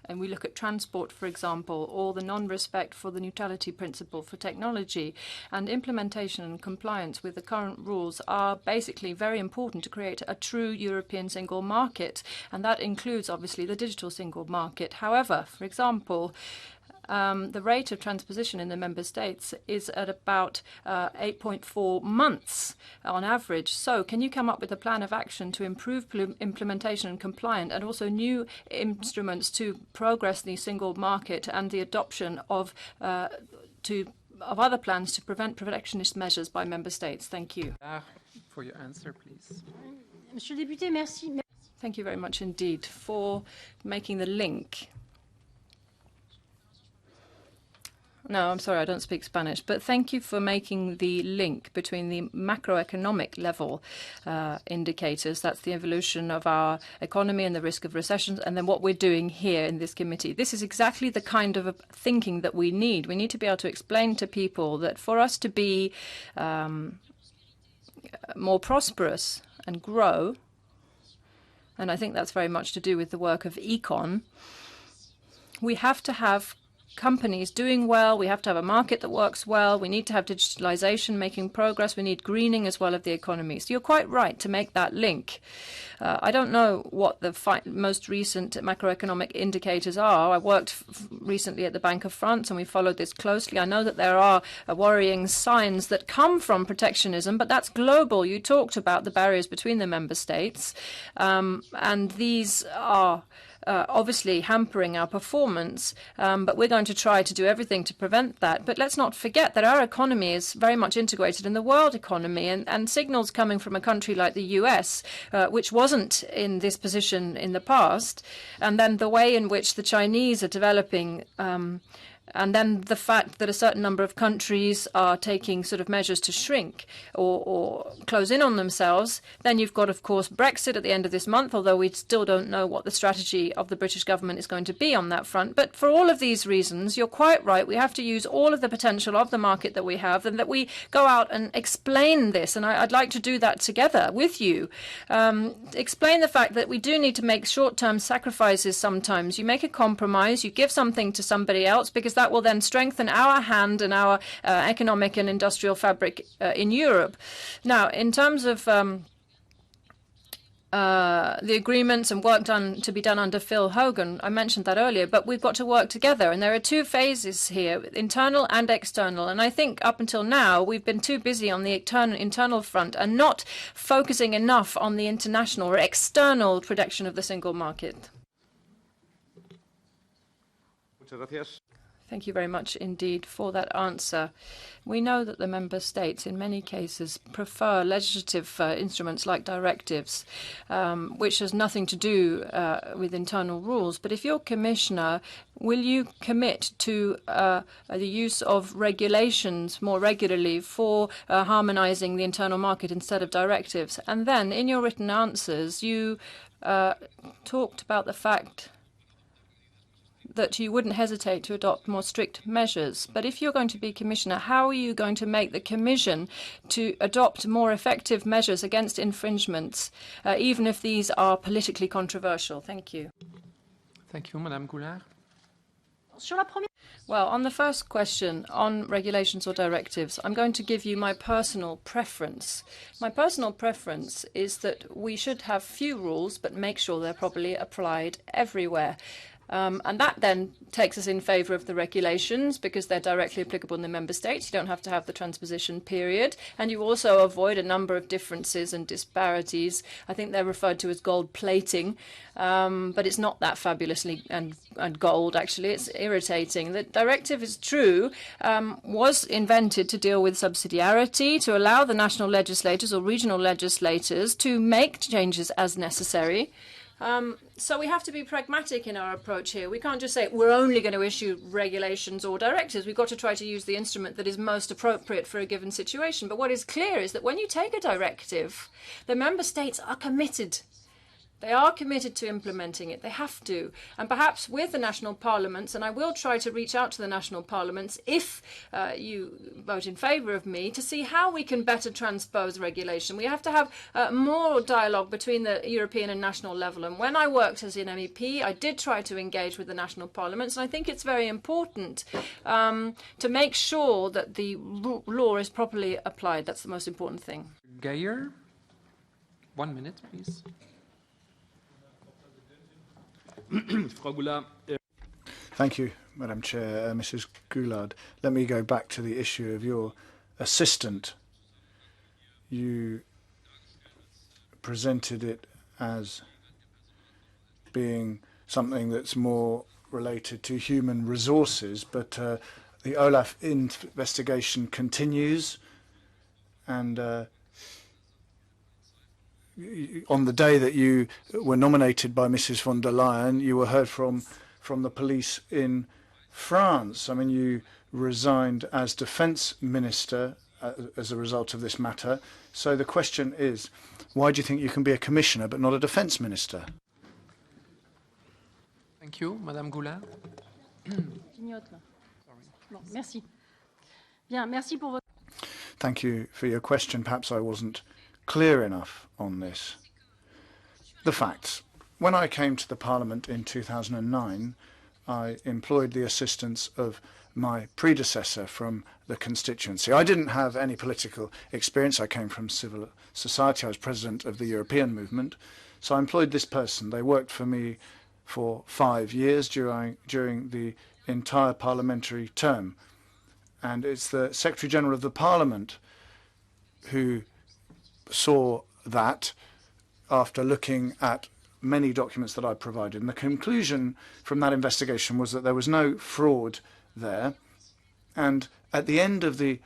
And we look at transport, for example, or the non-respect for the neutrality principle for technology. And implementation and compliance with the current rules are basically very important to create a true European single market. And that includes, obviously, the digital single market. However, for example, the rate of transposition in the member states is at about 8.4 months on average. So can you come up with a plan of action to improve implementation and compliance, and also new instruments to progress the single market and the adoption of other plans to prevent protectionist measures by member states? Thank you. For your answer, please. Monsieur le député, merci. Thank you very much indeed for making the link. No, I'm sorry, I don't speak Spanish, but thank you for making the link between the macroeconomic level indicators, that's the evolution of our economy and the risk of recessions, and then what we're doing here in this committee. This is exactly the kind of thinking that we need. We need to be able to explain to people that for us to be more prosperous and grow, and I think that's very much to do with the work of econ, we have to have companies doing well, we have to have a market that works well, we need to have digitalization making progress, we need greening as well of the economy. So you're quite right to make that link. I don't know what the most recent macroeconomic indicators are. I worked recently at the Bank of France and we followed this closely. I know that there are worrying signs that come from protectionism, but that's global. You talked about the barriers between the member states, and these are obviously hampering our performance, but we're going to try to do everything to prevent that. But let's not forget that our economy is very much integrated in the world economy, and signals coming from a country like the US, which wasn't in this position in the past, and then the way in which the Chinese are developing, and then the fact that a certain number of countries are taking sort of measures to shrink or close in on themselves. Then you've got, of course, Brexit at the end of this month, although we still don't know what the strategy of the British government is going to be on that front. But for all of these reasons, you're quite right. We have to use all of the potential of the market that we have, and that we go out and explain this. And I'd like to do that together with you. Explain the fact that we do need to make short-term sacrifices sometimes. You make a compromise, you give something to somebody else, because that will then strengthen our hand and our economic and industrial fabric in Europe. Now, in terms of the agreements and work to be done under Phil Hogan, I mentioned that earlier, but we've got to work together. And there are two phases here, internal and external. And I think up until now, we've been too busy on the internal front and not focusing enough on the international or external protection of the single market. Muchas gracias. Thank you very much indeed for that answer. We know that the member states in many cases prefer legislative instruments like directives, which has nothing to do with internal rules. But if you're commissioner, will you commit to the use of regulations more regularly for harmonizing the internal market instead of directives? And then in your written answers, you talked about the fact that you wouldn't hesitate to adopt more strict measures. But if you're going to be commissioner, how are you going to make the Commission to adopt more effective measures against infringements, even if these are politically controversial? Thank you. Thank you, Madame Goulard. Well, on the first question on regulations or directives, I'm going to give you my personal preference. My personal preference is that we should have few rules, but make sure they're properly applied everywhere. And that then takes us in favour of the regulations because they're directly applicable in the member states. You don't have to have the transposition period. And you also avoid a number of differences and disparities. I think they're referred to as gold plating, but it's not that fabulously and gold, actually. It's irritating. The directive is true, was invented to deal with subsidiarity, to allow the national legislators or regional legislators to make changes as necessary. So we have to be pragmatic in our approach here. We can't just say we're only going to issue regulations or directives. We've got to try to use the instrument that is most appropriate for a given situation. But what is clear is that when you take a directive, the member states are committed. They are committed to implementing it. They have to. And perhaps with the national parliaments, and I will try to reach out to the national parliaments if you vote in favour of me, to see how we can better transpose regulation. We have to have more dialogue between the European and national level. And when I worked as an MEP, I did try to engage with the national parliaments. And I think it's very important to make sure that the law is properly applied. That's the most important thing. Geyer, 1 minute, please. Frau Goulard. Thank you, Madam Chair. Mrs. Goulard, let me go back to the issue of your assistant. You presented it as being something that's more related to human resources, but the Olaf investigation continues, and on the day that you were nominated by Mrs. von der Leyen, you were heard from the police in France. I mean, you resigned as defence minister as a result of this matter. So the question is, why do you think you can be a commissioner but not a defence minister? Thank you, Madame Goulard. Thank you for your question. Perhaps I wasn't clear enough on this. The facts. When I came to the Parliament in 2009, I employed the assistance of my predecessor from the constituency. I didn't have any political experience. I came from civil society. I was president of the European movement. So I employed this person. They worked for me for 5 years during the entire parliamentary term. And it's the Secretary General of the Parliament who saw that after looking at many documents that I provided. And the conclusion from that investigation was that there was no fraud there. And at the end of the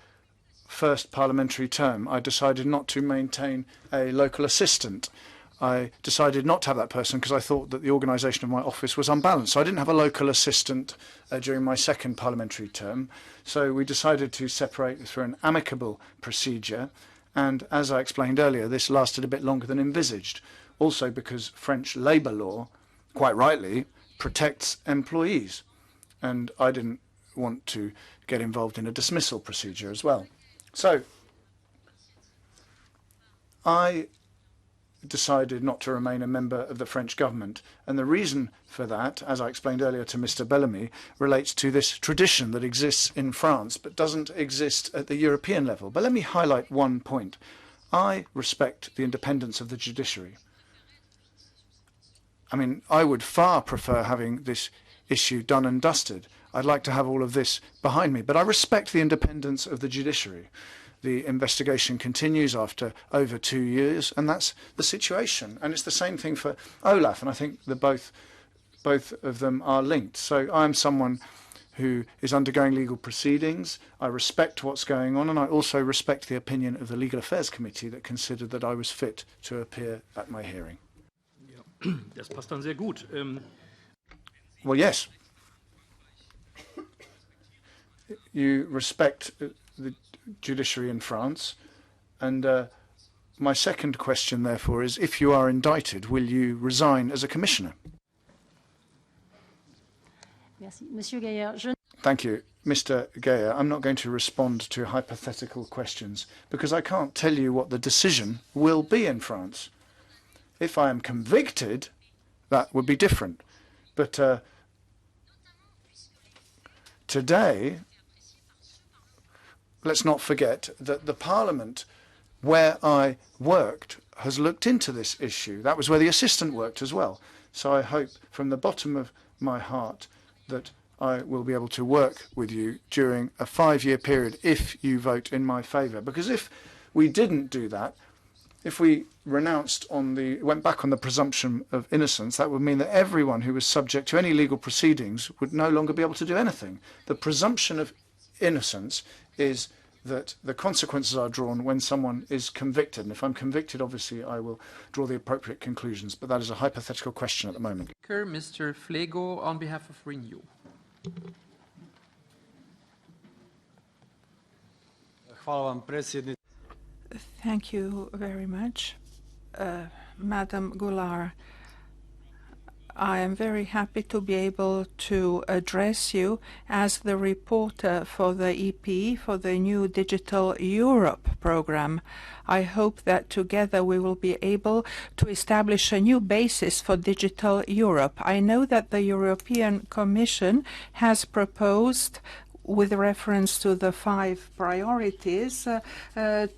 first parliamentary term, I decided not to maintain a local assistant. I decided not to have that person because I thought that the organisation of my office was unbalanced. So I didn't have a local assistant during my second parliamentary term. So we decided to separate through an amicable procedure. And as I explained earlier, this lasted a bit longer than envisaged. Also because French labour law, quite rightly, protects employees. And I didn't want to get involved in a dismissal procedure as well. So I decided not to remain a member of the French government. And the reason for that, as I explained earlier to Mr. Bellamy, relates to this tradition that exists in France but doesn't exist at the European level. But let me highlight one point. I respect the independence of the judiciary. I mean, I would far prefer having this issue done and dusted. I'd like to have all of this behind me, but I respect the independence of the judiciary. The investigation continues after over 2 years, and that's the situation. And it's the same thing for Olaf, and I think that both of them are linked. So I'm someone who is undergoing legal proceedings. I respect what's going on, and I also respect the opinion of the Legal Affairs Committee that considered that I was fit to appear at my hearing. Ja, das passt dann sehr gut. Well, yes. You respect the judiciary in France. And my second question, therefore, is if you are indicted, will you resign as a commissioner? Merci. Monsieur Gaillard, Thank you. Mr. Gaillard, I'm not going to respond to hypothetical questions because I can't tell you what the decision will be in France. If I am convicted, that would be different. But today, let's not forget that the Parliament where I worked has looked into this issue. That was where the assistant worked as well. So I hope from the bottom of my heart that I will be able to work with you during a 5-year period if you vote in my favour. Because if we didn't do that, if we went back on the presumption of innocence, that would mean that everyone who was subject to any legal proceedings would no longer be able to do anything. The presumption of innocence is that the consequences are drawn when someone is convicted. And if I'm convicted, obviously, I will draw the appropriate conclusions. But that is a hypothetical question at the moment. Mr. Flego on behalf of Renew. Thank you very much. Madam Goulard, I am very happy to be able to address you as the reporter for the EP for the new Digital Europe program. I hope that together we will be able to establish a new basis for Digital Europe. I know that the European Commission has proposed, with reference to the 5 priorities,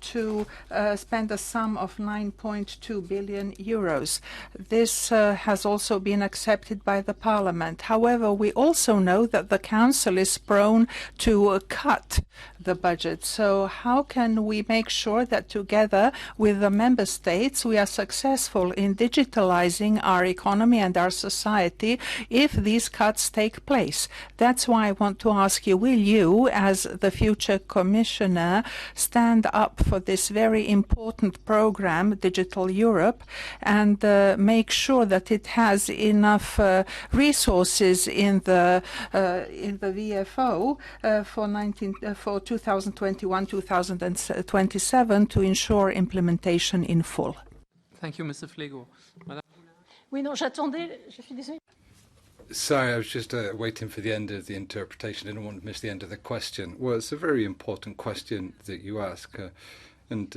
to spend a sum of 9.2 billion euros. This has also been accepted by the Parliament. However, we also know that the Council is prone to cut the budget. So how can we make sure that together with the Member States we are successful in digitalizing our economy and our society if these cuts take place? That's why I want to ask you, will you, as the future Commissioner, stand up for this very important program, Digital Europe, and make sure that it has enough resources in the VFO for 2021-2027 to ensure implementation in full? Thank you, Mr. Flego. Oui, non, j'attendais, je suis désolée. Sorry, I was just waiting for the end of the interpretation. I didn't want to miss the end of the question. Well, it's a very important question that you ask, and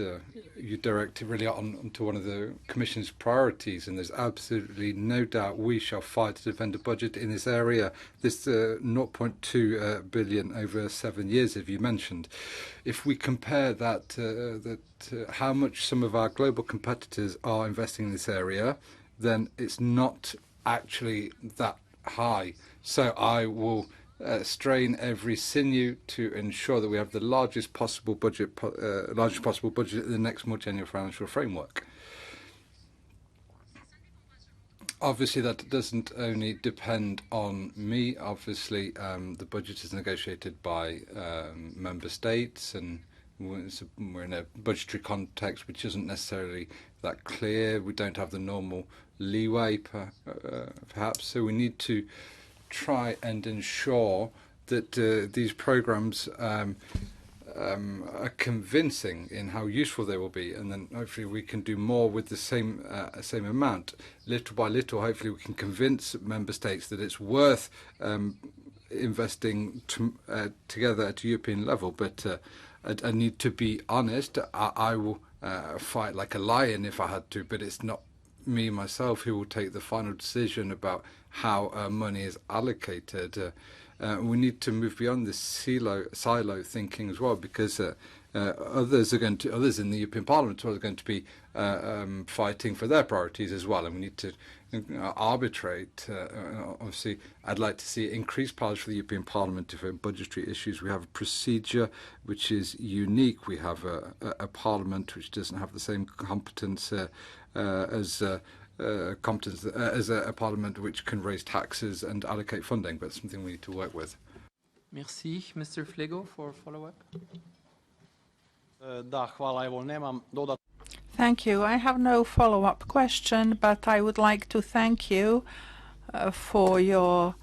you direct it really onto one of the Commission's priorities, and there's absolutely no doubt we shall fight to defend a budget in this area, this 0.2 billion over 7 years, as you mentioned. If we compare that, how much some of our global competitors are investing in this area, then it's not actually that high. So I will strain every sinew to ensure that we have the largest possible budget in the next multi-annual financial framework. Obviously, that doesn't only depend on me. Obviously, the budget is negotiated by member states, and we're in a budgetary context which isn't necessarily that clear. We don't have the normal leeway, perhaps. So we need to try and ensure that these programmes are convincing in how useful they will be, and then hopefully we can do more with the same amount. Little by little, hopefully we can convince member states that it's worth investing together at a European level. But I need to be honest. I will fight like a lion if I had to, but it's not me myself who will take the final decision about how money is allocated. We need to move beyond this silo thinking as well, because others in the European Parliament are going to be fighting for their priorities as well, and we need to arbitrate. Obviously, I'd like to see increased powers for the European Parliament for budgetary issues. We have a procedure which is unique. We have a Parliament which doesn't have the same competence as a parliament which can raise taxes and allocate funding, but it's something we need to work with. Merci. Mr. Flego for follow-up. Thank you. I have no follow-up question, but I would like to thank you for your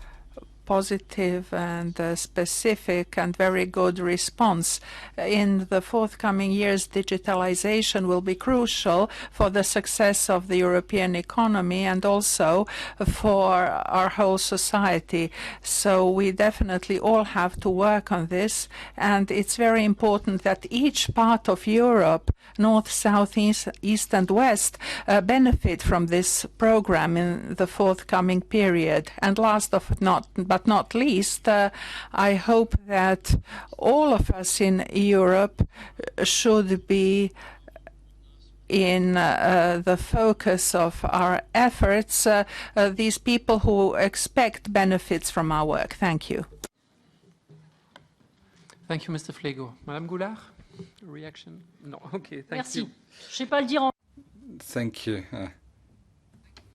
positive and specific and very good response. In the forthcoming years, digitalization will be crucial for the success of the European economy and also for our whole society. So we definitely all have to work on this, and it's very important that each part of Europe, north, south, east and west, benefit from this program in the forthcoming period. And last but not least, I hope that all of us in Europe should be in the focus of our efforts, these people who expect benefits from our work. Thank you. Thank you, Mr. Flego. Madame Goulard, reaction? No, okay, thank Merci. you. Je sais pas le dire en... Thank you.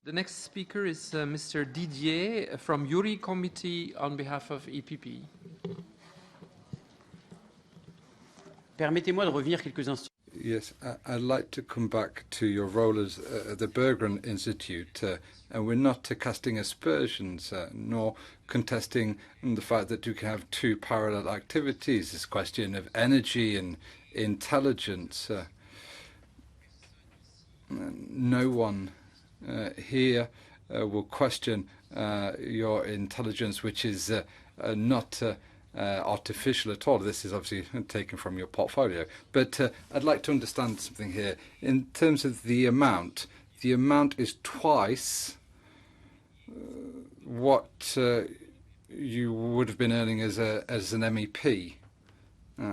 The next speaker is Mr. Didier from URI Committee on behalf of EPP. Permettez-moi de revenir quelques instants. Yes, I'd like to come back to your role as the Berggruen Institute, and we're not casting aspersions nor contesting the fact that you can have two parallel activities. This question of energy and intelligence. No one here will question your intelligence, which is not artificial at all. This is obviously taken from your portfolio. But I'd like to understand something here. In terms of the amount is twice what you would have been earning as an MEP.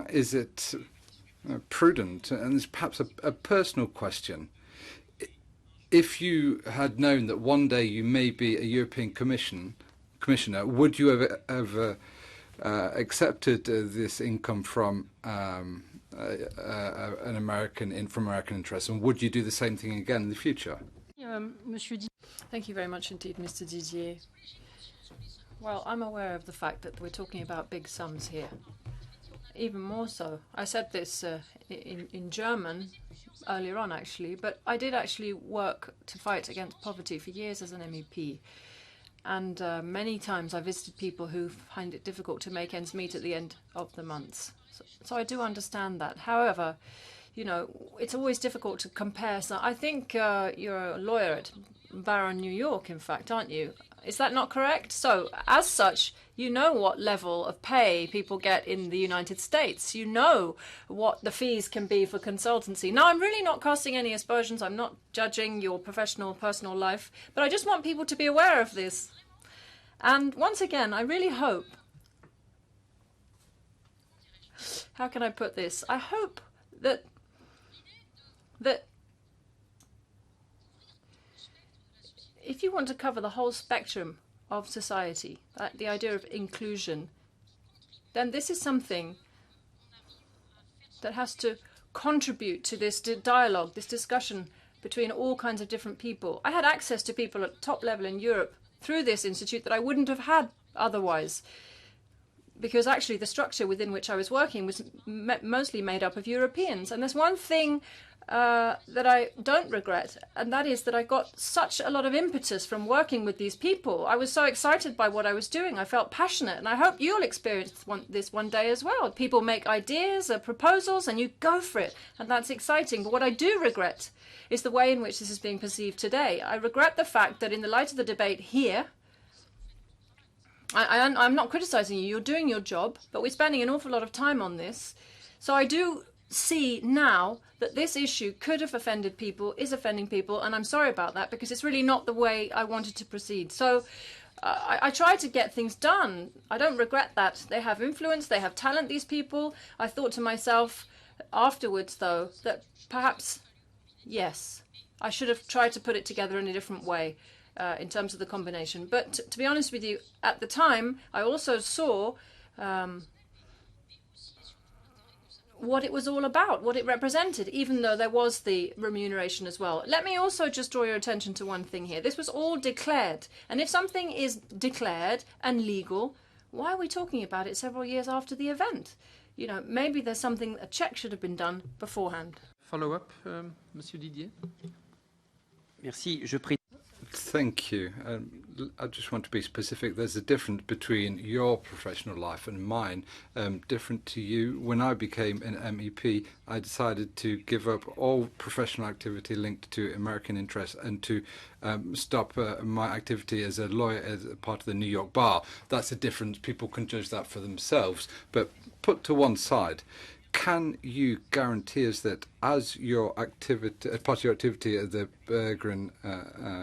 Is it prudent? And it's perhaps a personal question. If you had known that one day you may be a European Commissioner, would you have accepted this income from an American interests, and would you do the same thing again in the future? Thank you very much indeed, Mr. Didier. Well, I'm aware of the fact that we're talking about big sums here. Even more so. I said this in German earlier on, actually, but I did actually work to fight against poverty for years as an MEP. And many times I visited people who find it difficult to make ends meet at the end of the months. So I do understand that. However, you know, it's always difficult to compare. So I think you're a lawyer at Bar New York, in fact, aren't you? Is that not correct? So, as such, you know what level of pay people get in the United States. You know what the fees can be for consultancy. Now, I'm really not casting any aspersions. I'm not judging your professional, personal life. But I just want people to be aware of this. And once again, I really hope... How can I put this? I hope that if you want to cover the whole spectrum of society, the idea of inclusion, then this is something that has to contribute to this dialogue, this discussion between all kinds of different people. I had access to people at top level in Europe through this institute that I wouldn't have had otherwise, because actually the structure within which I was working was mostly made up of Europeans. And there's one thing that I don't regret, and that is that I got such a lot of impetus from working with these people. I was so excited by what I was doing. I felt passionate, and I hope you'll experience this one day as well. People make ideas, proposals, and you go for it, and that's exciting. But what I do regret is the way in which this is being perceived today. I regret the fact that in the light of the debate here, I'm not criticizing you, you're doing your job, but we're spending an awful lot of time on this. So I do see now that this issue could have offended people, is offending people, and I'm sorry about that because it's really not the way I wanted to proceed. So I tried to get things done. I don't regret that. They have influence, they have talent, these people. I thought to myself afterwards, though, that perhaps, yes, I should have tried to put it together in a different way. In terms of the combination. But to be honest with you, at the time, I also saw what it was all about, what it represented, even though there was the remuneration as well. Let me also just draw your attention to one thing here. This was all declared. And if something is declared and legal, why are we talking about it several years after the event? You know, maybe there's something, a check should have been done beforehand. Follow up, Monsieur Didier. Merci. Thank you. I just want to be specific. There's a difference between your professional life and mine. Different to you, when I became an MEP, I decided to give up all professional activity linked to American interests and to stop my activity as a lawyer as a part of the New York bar. That's a difference. People can judge that for themselves. But put to one side, can you guarantee us that as your activity, as part of your activity at the Berggren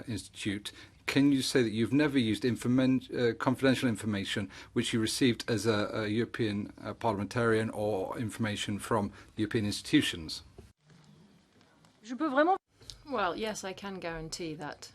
Institute, can you say that you've never used confidential information which you received as a European parliamentarian or information from European institutions? Well, yes, I can guarantee that.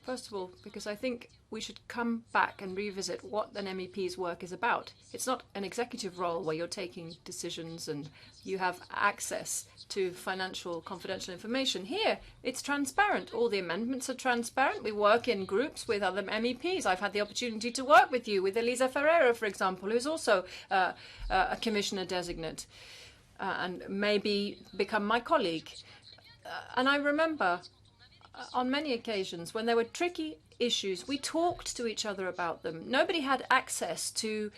First of all, because I think we should come back and revisit what an MEP's work is about. It's not an executive role where you're taking decisions and you have access to financial confidential information. Here, it's transparent. All the amendments are transparent. We work in groups with other MEPs. I've had the opportunity to work with you, with Elisa Ferreira, for example, who's also a commissioner designate and maybe become my colleague. And I remember on many occasions when there were tricky issues, we talked to each other about them. Nobody had access to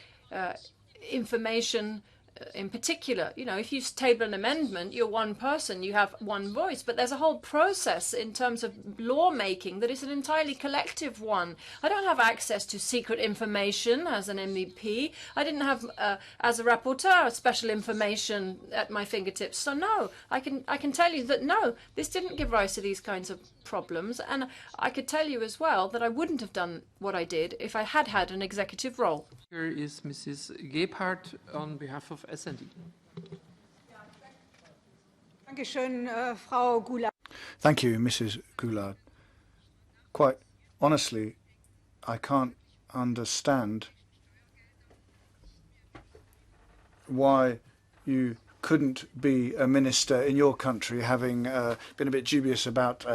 information in particular. You know, if you table an amendment, you're one person, you have one voice, but there's a whole process in terms of lawmaking that is an entirely collective one. I don't have access to secret information as an MEP. I didn't have, as a rapporteur, special information at my fingertips. So no, I can tell you that no, this didn't give rise to these kinds of problems. And I could tell you as well that I wouldn't have done what I did if I had had an executive role. Here is Mrs. Gebhardt on behalf of S&D. Thank you, Mrs. Goulard. Quite honestly, I can't understand why you couldn't be a minister in your country, having been a bit dubious about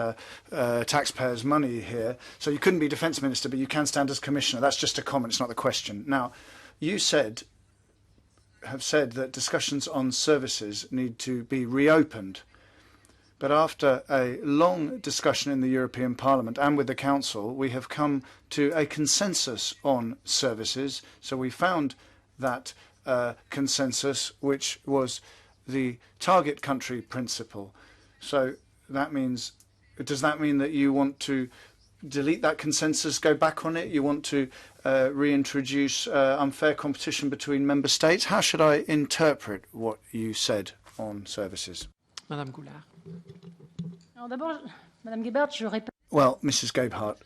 taxpayers' money here. So you couldn't be defence minister, but you can stand as commissioner. That's just a comment, it's not the question. Now, you have said that discussions on services need to be reopened. But after a long discussion in the European Parliament and with the Council, we have come to a consensus on services. So we found that consensus, which was the target country principle. So that means, does that mean that you want to delete that consensus, go back on it? You want to reintroduce unfair competition between member states? How should I interpret what you said on services? Madame Goulard. Well, Mrs. Gebhardt,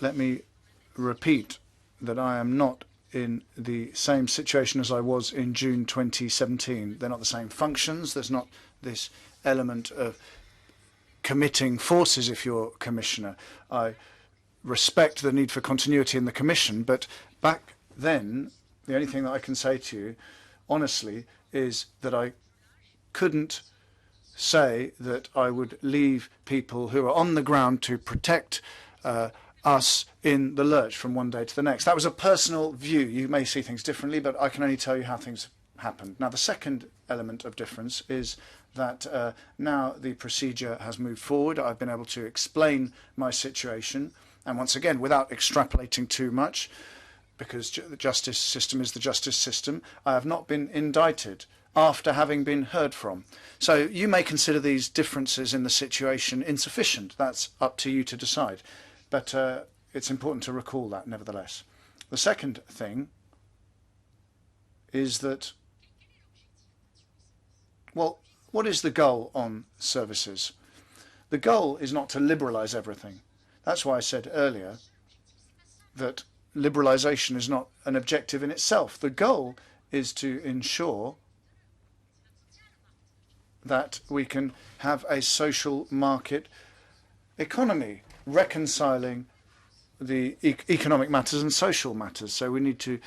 let me repeat that I am not in the same situation as I was in June 2017. They're not the same functions. There's not this element of committing forces if you're commissioner. I respect the need for continuity in the commission, but back then, the only thing that I can say to you, honestly, is that I couldn't say that I would leave people who are on the ground to protect us in the lurch from one day to the next. That was a personal view. You may see things differently, but I can only tell you how things happened. Now, the second element of difference is that now the procedure has moved forward. I've been able to explain my situation, and once again, without extrapolating too much, because the justice system is the justice system, I have not been indicted after having been heard from. So you may consider these differences in the situation insufficient. That's up to you to decide. But it's important to recall that, nevertheless. The second thing is that, well, what is the goal on services? The goal is not to liberalise everything. That's why I said earlier that liberalisation is not an objective in itself. The goal is to ensure that we can have a social market economy, reconciling the economic matters and social matters. So we need to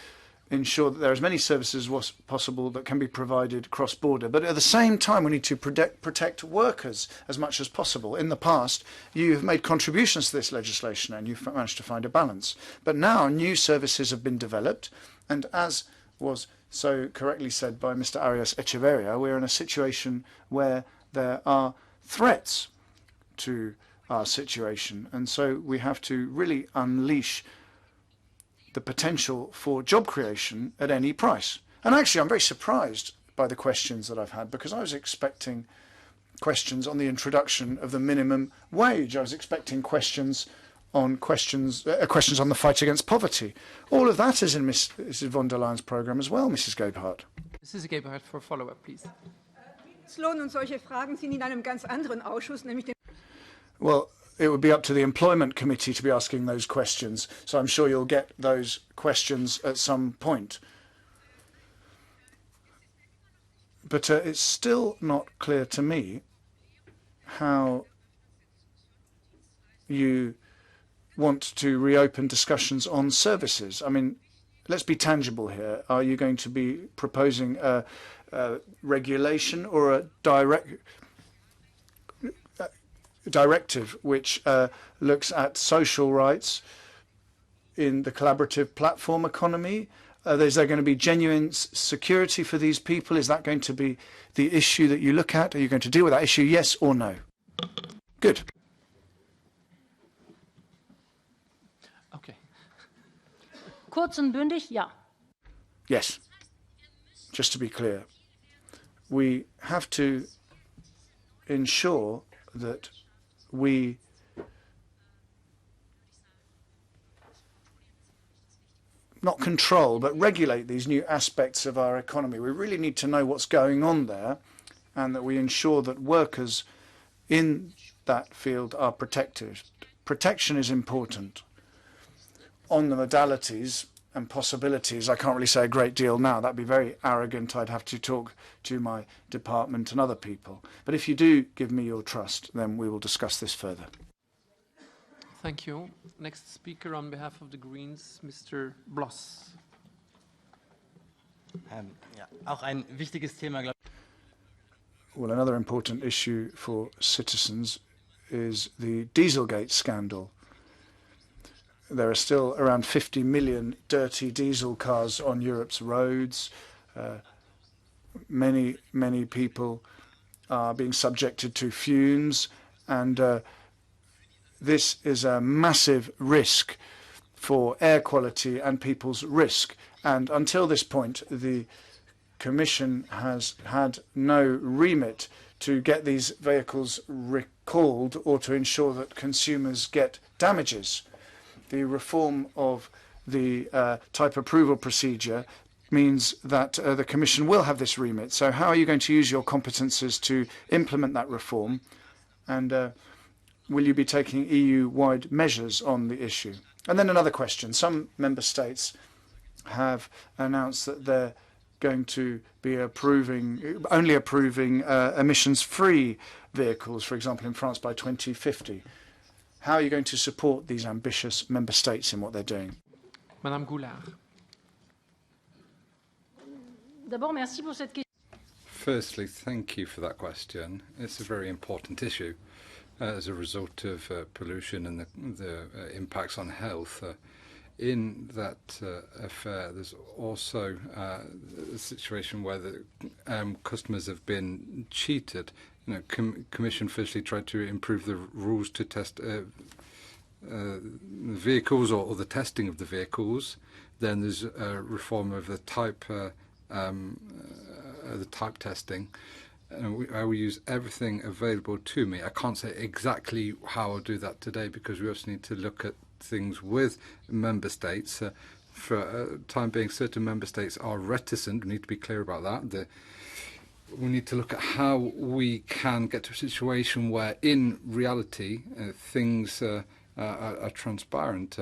ensure that there are as many services as possible that can be provided cross-border. But at the same time, we need to protect workers as much as possible. In the past, you have made contributions to this legislation and you've managed to find a balance. But now new services have been developed, and as was so correctly said by Mr. Arias Echeverria, we're in a situation where there are threats to our situation. And so we have to really unleash the potential for job creation at any price. And actually, I'm very surprised by the questions that I've had, because I was expecting questions on the introduction of the minimum wage. I was expecting questions on the fight against poverty. All of that is in Mrs. von der Leyen's programme as well, Mrs. Gebhardt. Mrs. Gebhardt for a follow-up, please. Mindestlohn und solche Fragen sind in einem ganz anderen Ausschuss, nämlich dem. Well, it would be up to the Employment Committee to be asking those questions, so I'm sure you'll get those questions at some point. But it's still not clear to me how you want to reopen discussions on services. I mean, let's be tangible here. Are you going to be proposing a regulation or a directive which looks at social rights in the collaborative platform economy? Is there going to be genuine security for these people? Is that going to be the issue that you look at? Are you going to deal with that issue, yes or no? Good. Okay. Kurz und bündig, ja. Yes. Just to be clear, we have to ensure that we not control, but regulate these new aspects of our economy. We really need to know what's going on there, and that we ensure that workers in that field are protected. Protection is important. On the modalities and possibilities, I can't really say a great deal now. That'd be very arrogant. I'd have to talk to my department and other people. But if you do give me your trust, then we will discuss this further. Thank you. Next speaker on behalf of the Greens, Mr. Bloss. Ja, auch ein wichtiges Thema, glaube ich. Well, another important issue for citizens is the Dieselgate scandal. There are still around 50 million dirty diesel cars on Europe's roads. Many people are being subjected to fumes, and this is a massive risk for air quality and people's risk. And until this point, the Commission has had no remit to get these vehicles recalled or to ensure that consumers get damages. The reform of the type approval procedure means that the Commission will have this remit. So how are you going to use your competences to implement that reform? And will you be taking EU-wide measures on the issue? And then another question. Some member states have announced that they're going to be only approving emissions-free vehicles, for example, in France by 2050. How are you going to support these ambitious member states in what they're doing? Madame Goulard. D'abord, merci pour cette question. Firstly, thank you for that question. It's a very important issue as a result of pollution and the impacts on health. In that affair, there's also a situation where the customers have been cheated. You know, Commission firstly tried to improve the rules to test vehicles or the testing of the vehicles. Then there's a reform of the type testing. I will use everything available to me. I can't say exactly how I'll do that today because we also need to look at things with member states. For time being, certain member states are reticent. We need to be clear about that. We need to look at how we can get to a situation where, in reality, things are transparent.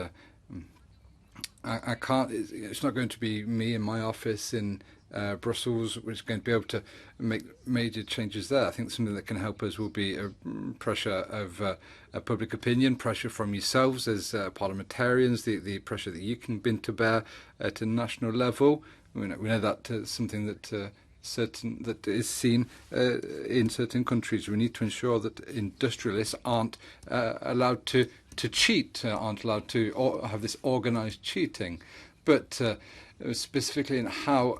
I can't. It's not going to be me in my office in Brussels, which is going to be able to make major changes there. I think something that can help us will be a pressure of public opinion, pressure from yourselves as parliamentarians, the pressure that you can bring to bear at a national level. We know that something that that is seen in certain countries. We need to ensure that industrialists aren't allowed to cheat, aren't allowed to have this organised cheating, but specifically in how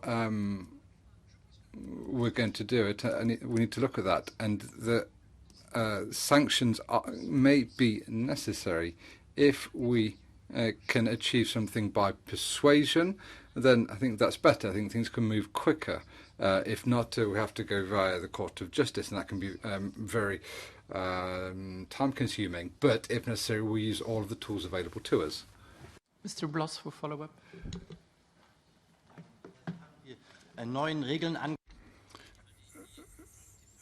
we're going to do it, we need to look at that. And the sanctions may be necessary if we can achieve something by persuasion. Then I think that's better. I think things can move quicker. If not, we have to go via the Court of Justice, and that can be very time-consuming. But if necessary, we use all of the tools available to us. Mr. Bloss for follow-up.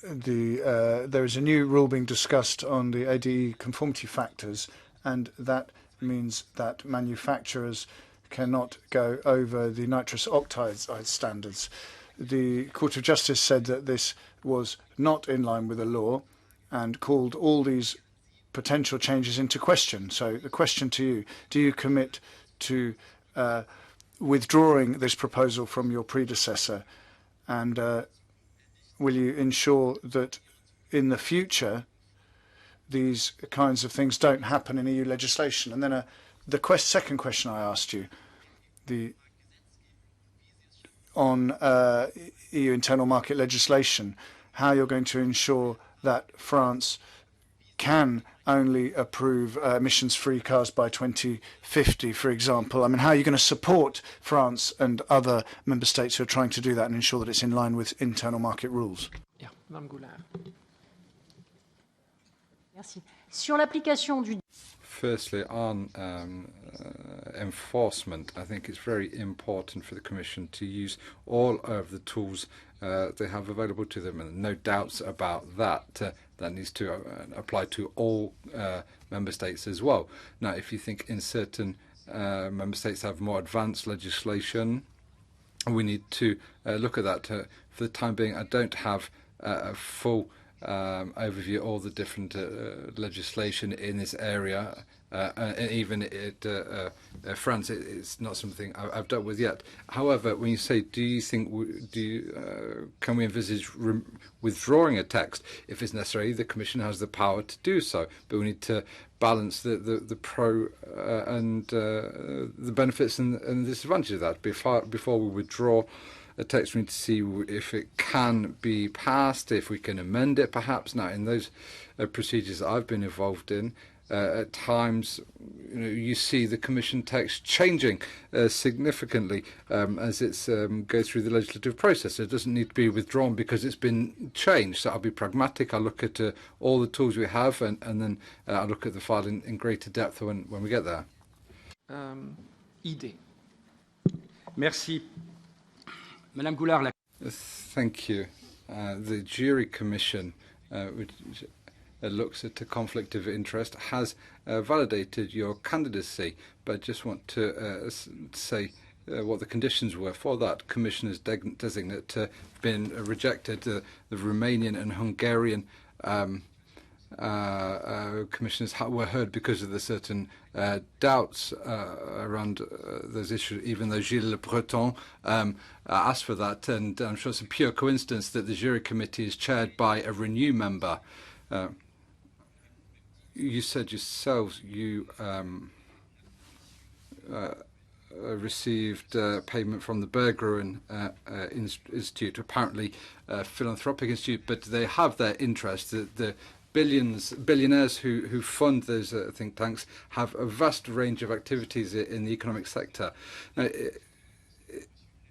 There is a new rule being discussed on the ADE conformity factors, and that means that manufacturers cannot go over the nitrous oxides standards. The Court of Justice said that this was not in line with the law and called all these potential changes into question. So the question to you, do you commit to withdrawing this proposal from your predecessor, and will you ensure that in the future these kinds of things don't happen in EU legislation? And then the second question I asked you, on EU internal market legislation, how you're going to ensure that France can only approve emissions-free cars by 2050, for example. I mean, how are you going to support France and other member states who are trying to do that and ensure that it's in line with internal market rules? Yeah, Madame Goulard. Merci. Sur l'application du... Firstly, on enforcement, I think it's very important for the Commission to use all of the tools they have available to them, and no doubts about that. That needs to apply to all member states as well. Now, if you think in certain member states have more advanced legislation, we need to look at that. For the time being, I don't have a full overview of all the different legislation in this area. And even at France, it's not something I've dealt with yet. However, when you say, can we envisage withdrawing a text? If it's necessary, the Commission has the power to do so. But we need to balance the pro and the benefits and the disadvantages of that. Before we withdraw a text, we need to see if it can be passed, if we can amend it, perhaps. Now, in those procedures that I've been involved in, at times, you see the Commission text changing significantly as it goes through the legislative process. It doesn't need to be withdrawn because it's been changed. So I'll be pragmatic. I'll look at all the tools we have, and then I'll look at the file in greater depth when we get there. Idée. Merci. Madame Goulard. Thank you. The Jury Commission, which looks at a conflict of interest, has validated your candidacy, but I just want to say what the conditions were for that. Commissioners designate have been rejected. The Romanian and Hungarian commissioners were heard because of the certain doubts around those issues, even though Gilles Le Breton asked for that. And I'm sure it's a pure coincidence that the jury committee is chaired by a Renew member. You said yourselves you received payment from the Berggruen Institute, apparently a philanthropic institute, but they have their interest. The billionaires who fund those think tanks have a vast range of activities in the economic sector. Now,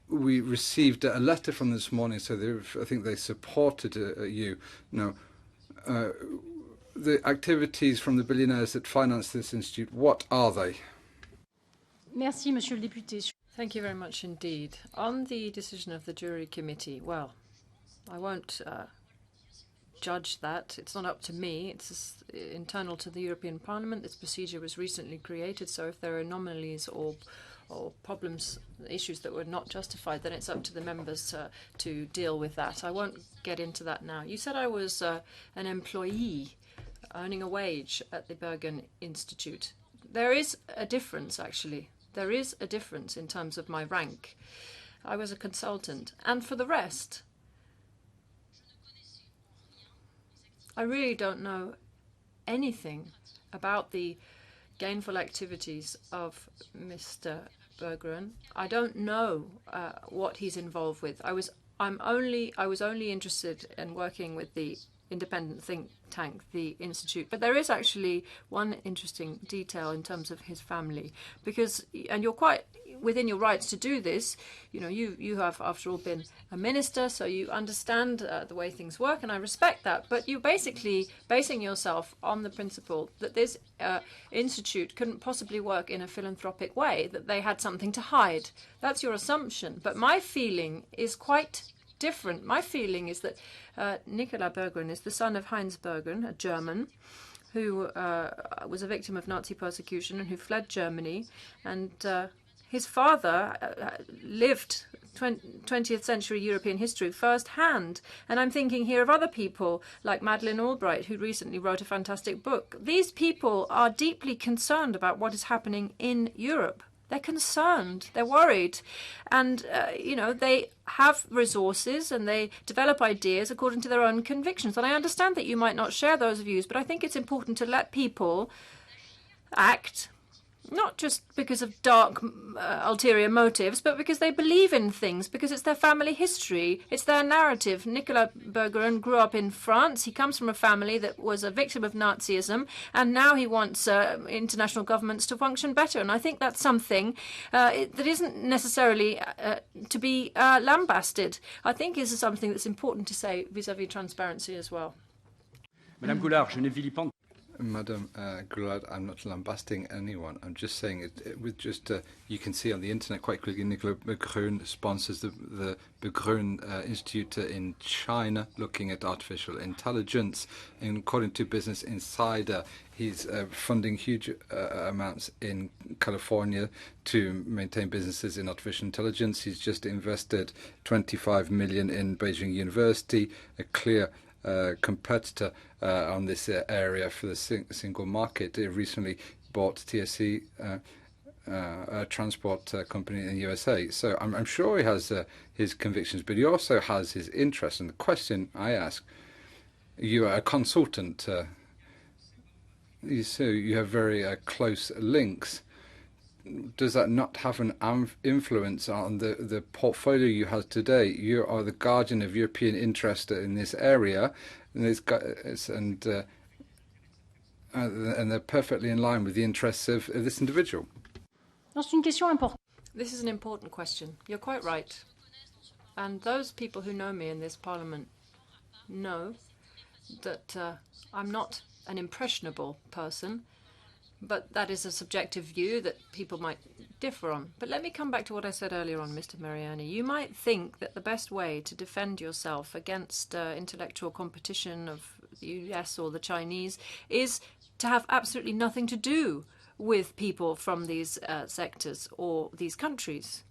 we received a letter from them this morning, so I think they supported you. No, the activities from the billionaires that finance this institute, what are they? Merci, Monsieur le Député. Thank you very much indeed. On the decision of the jury committee, well, I won't judge that. It's not up to me. It's internal to the European Parliament. This procedure was recently created, so if there are anomalies or problems, issues that were not justified, then it's up to the members to deal with that. I won't get into that now. You said I was an employee earning a wage at the Berggruen Institute. There is a difference, actually. There is a difference in terms of my rank. I was a consultant. And for the rest, I really don't know anything about the gainful activities of Mr. Berggruen. I don't know what he's involved with. I was only interested in working with the independent think tank, the Institute. But there is actually one interesting detail in terms of his family, because, and you're quite within your rights to do this, you know, you have, after all, been a minister, so you understand the way things work, and I respect that. But you're basically basing yourself on the principle that this institute couldn't possibly work in a philanthropic way, that they had something to hide. That's your assumption. But my feeling is quite different. My feeling is that Nicolas Berggruen is the son of Heinz Berggruen, a German, who was a victim of Nazi persecution and who fled Germany. And his father lived 20th century European history firsthand. And I'm thinking here of other people like Madeleine Albright, who recently wrote a fantastic book. These people are deeply concerned about what is happening in Europe. They're concerned, they're worried, and, you know, they have resources and they develop ideas according to their own convictions. And I understand that you might not share those views, but I think it's important to let people act, not just because of dark ulterior motives, but because they believe in things, because it's their family history, it's their narrative. Nicolas Berggruen grew up in France. He comes from a family that was a victim of Nazism, and now he wants international governments to function better. And I think that's something that isn't necessarily to be lambasted. I think this is something that's important to say vis-à-vis transparency as well. Madame Goulard, je ne vilipende. Madam Goulard, I'm not lambasting anyone. I'm just saying it with just, you can see on the internet quite quickly, Nicolas Berggruen sponsors the Berggruen Institute in China, looking at artificial intelligence. And according to Business Insider, he's funding huge amounts in California to maintain businesses in artificial intelligence. He's just invested 25 million in Beijing University, a clear competitor on this area for the single market. It recently bought TSC, a transport company in the USA. So I'm sure he has his convictions, but he also has his interests. And the question I ask, you are a consultant, so you have very close links. Does that not have an influence on the portfolio you have today? You are the guardian of European interest in this area, and they're perfectly in line with the interests of this individual. This is an important question. You're quite right. And those people who know me in this parliament know that I'm not an impressionable person. But that is a subjective view that people might differ on. But let me come back to what I said earlier on, Mr. Mariani. You might think that the best way to defend yourself against intellectual competition of the US or the Chinese is to have absolutely nothing to do with people from these sectors or these countries.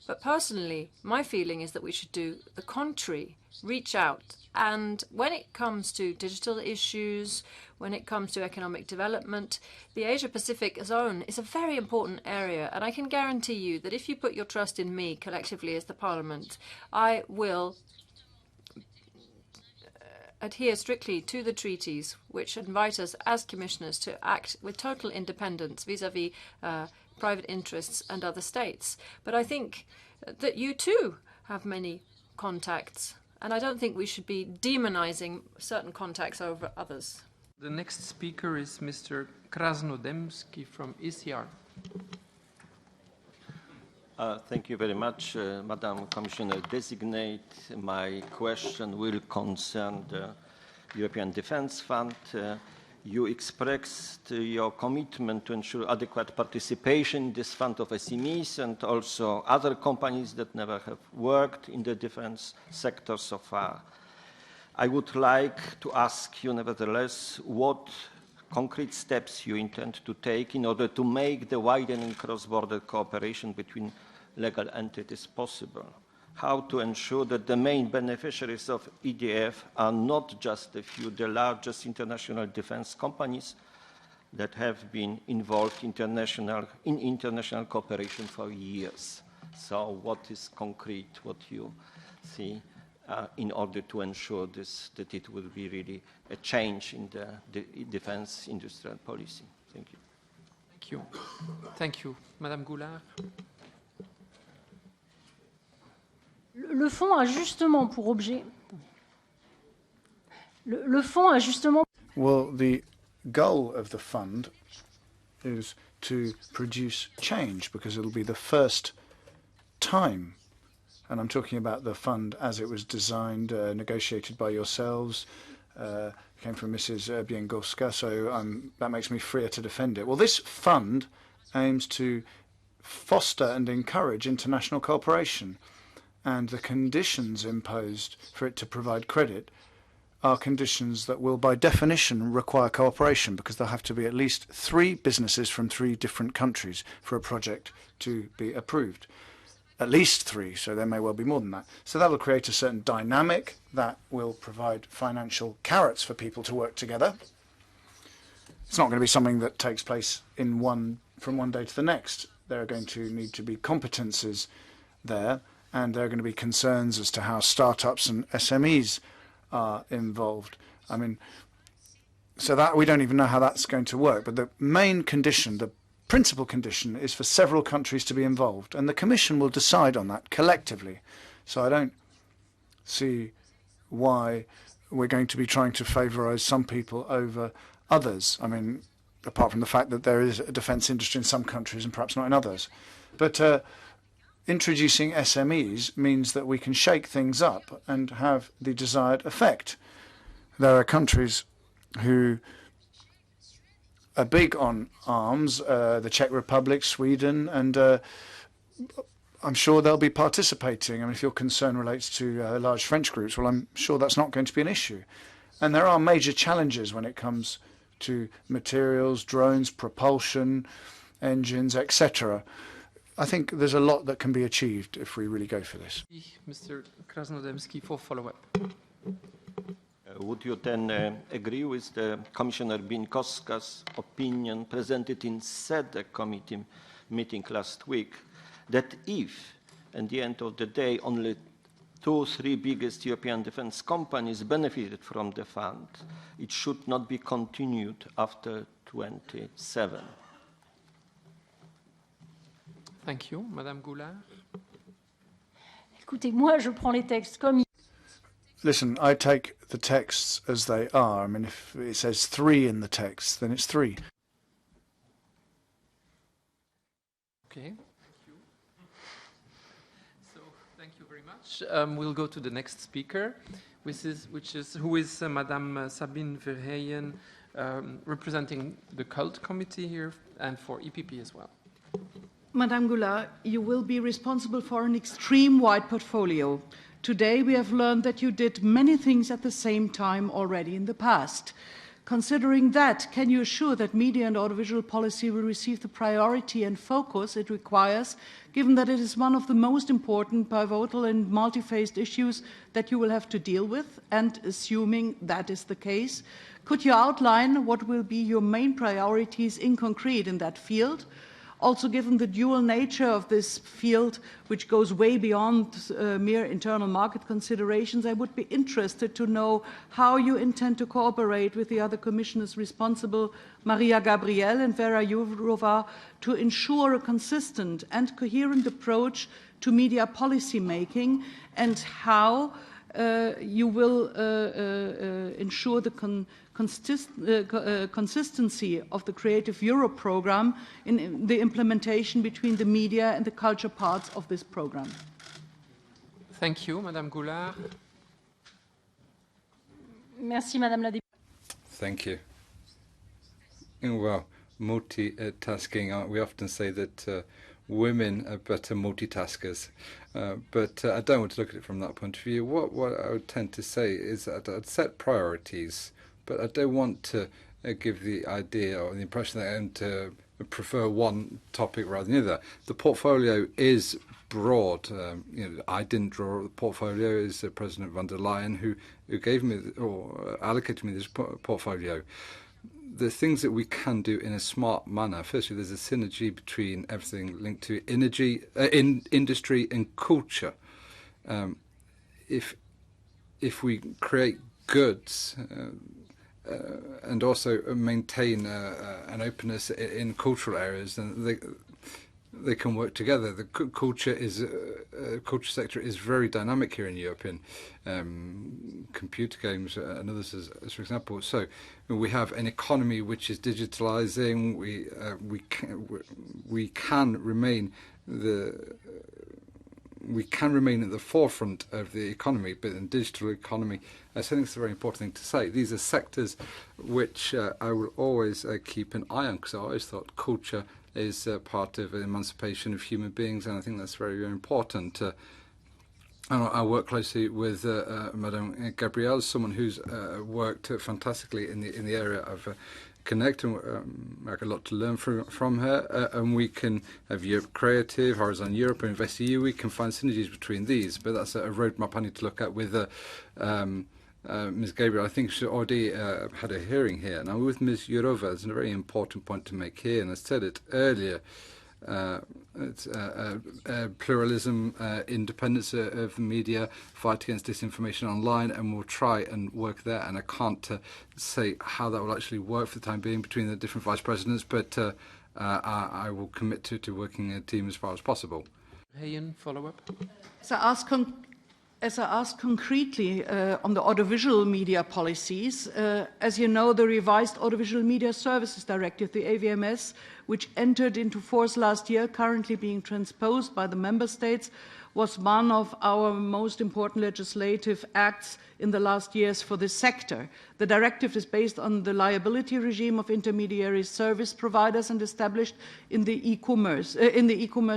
But personally, my feeling is that we should do the contrary, reach out. And when it comes to digital issues, when it comes to economic development. The Asia-Pacific zone is a very important area, and I can guarantee you that if you put your trust in me collectively as the Parliament, I will adhere strictly to the treaties which invite us as commissioners to act with total independence vis-à-vis private interests and other states. But I think that you too have many contacts, and I don't think we should be demonizing certain contacts over others. The next speaker is Mr. Krasnodemski from ECR. Thank you very much, Madam Commissioner Designate. My question will concern the European Defence Fund. You expressed your commitment to ensure adequate participation in this fund of SMEs and also other companies that never have worked in the defence sector so far. I would like to ask you, nevertheless, what concrete steps you intend to take in order to make the widening cross-border cooperation between legal entities possible. How to ensure that the main beneficiaries of EDF are not just a few, the largest international defense companies that have been involved in international cooperation for years. So what is concrete, what you see in order to ensure this, that it will be really a change in the defense industrial policy? Thank you. Thank you. Thank you. Madame Goulard. Le fonds a justement pour objet... Le fonds a justement... Well, the goal of the fund is to produce change because it'll be the first time, and I'm talking about the fund as it was designed, negotiated by yourselves, came from Mrs. Biengowska, so that makes me freer to defend it. Well, this fund aims to foster and encourage international cooperation, and the conditions imposed for it to provide credit are conditions that will by definition require cooperation, because there'll have to be at least 3 businesses from 3 different countries for a project to be approved. At least 3, so there may well be more than that. So that will create a certain dynamic that will provide financial carrots for people to work together. It's not going to be something that takes place from one day to the next. There are going to need to be competences there, and there are going to be concerns as to how startups and SMEs are involved. I mean, so that we don't even know how that's going to work. But the main condition, the principal condition, is for several countries to be involved, and the Commission will decide on that collectively. So I don't see why we're going to be trying to favorise some people over others. I mean, apart from the fact that there is a defence industry in some countries and perhaps not in others. But introducing SMEs means that we can shake things up and have the desired effect. There are countries who are big on arms, the Czech Republic, Sweden, and I'm sure they'll be participating. I mean, if your concern relates to large French groups, well, I'm sure that's not going to be an issue. And there are major challenges when it comes to materials, drones, propulsion, engines, etc. I think there's a lot that can be achieved if we really go for this. Mr. Krasnodemski for follow-up. Would you then agree with the Commissioner Bieńkowska's opinion presented in SEDE committee meeting last week that if, at the end of the day, only 2 or 3 biggest European defence companies benefited from the fund, it should not be continued after 27? Thank you. Madame Goulard. Écoutez, moi, je prends les textes comme... Listen, I take the texts as they are. I mean, if it says 3 in the text, then it's 3. Okay. Thank you. So, thank you very much. We'll go to the next speaker, who is Madame Sabine Verheyen, representing the CULT committee here and for EPP as well. Madame Goulard, you will be responsible for an extreme wide portfolio. Today we have learned that you did many things at the same time already in the past. Considering that, can you assure that media and audiovisual policy will receive the priority and focus it requires, given that it is one of the most important, pivotal and multi-faced issues that you will have to deal with? And assuming that is the case, could you outline what will be your main priorities in concrete in that field? Also, given the dual nature of this field, which goes way beyond mere internal market considerations, I would be interested to know how you intend to cooperate with the other commissioners responsible, Maria Gabriel and Vera Jourova, to ensure a consistent and coherent approach to media policy making, and how you will ensure the consistency of the Creative Europe program in the implementation between the media and the culture parts of this program. Thank you, Madame Goulard. Merci, Madame la Thank you. Well, multitasking, we often say that women are better multitaskers, but I don't want to look at it from that point of view. What I would tend to say is that I'd set priorities, but I don't want to give the idea or the impression that I'm to prefer one topic rather than the other. The portfolio is broad. I didn't draw the portfolio. It's President von der Leyen who gave me or allocated me this portfolio. The things that we can do in a smart manner. Firstly, there's a synergy between everything linked to energy, industry, and culture. If we create goods and also maintain an openness in cultural areas, then they can work together. The culture sector is very dynamic here in Europe, in computer games and others, as for example. So we have an economy which is digitalizing. We can remain at the forefront of the economy, but in digital economy, I think it's a very important thing to say. These are sectors which I will always keep an eye on, because I always thought culture is part of emancipation of human beings, and I think that's very, very important. I work closely with Madame Gabrielle, someone who's worked fantastically in the area of Connect, and I have a lot to learn from her. And we can have Europe Creative, Horizon Europe, and InvestEU. We can find synergies between these, but that's a roadmap I need to look at with Ms. Gabriel. I think she already had a hearing here. Now, with Ms. Jourova, there's a very important point to make here, and I said it earlier. It's pluralism, independence of the media, fight against disinformation online, and we'll try and work there. And I can't say how that will actually work for the time being between the different vice presidents, but I will commit to working a team as far as possible. Hayen, follow-up. As I asked concretely on the audiovisual media policies, as you know, the revised Audiovisual Media Services Directive, the AVMS, which entered into force last year, currently being transposed by the member states, was one of our most important legislative acts in the last years for this sector. The directive is based on the liability regime of intermediary service providers and established in the e-commerce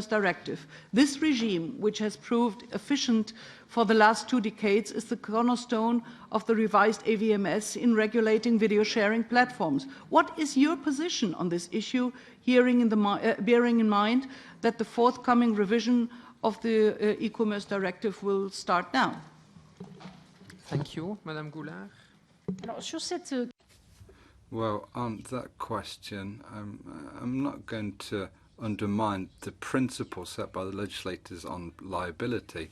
directive. This regime, which has proved efficient for the last 2 decades, is the cornerstone of the revised AVMS in regulating video sharing platforms. What is your position on this issue, bearing in mind that the forthcoming revision of the e-commerce directive will start now? Thank you, Madame Goulard. Well, on that question, I'm not going to undermine the principle set by the legislators on liability.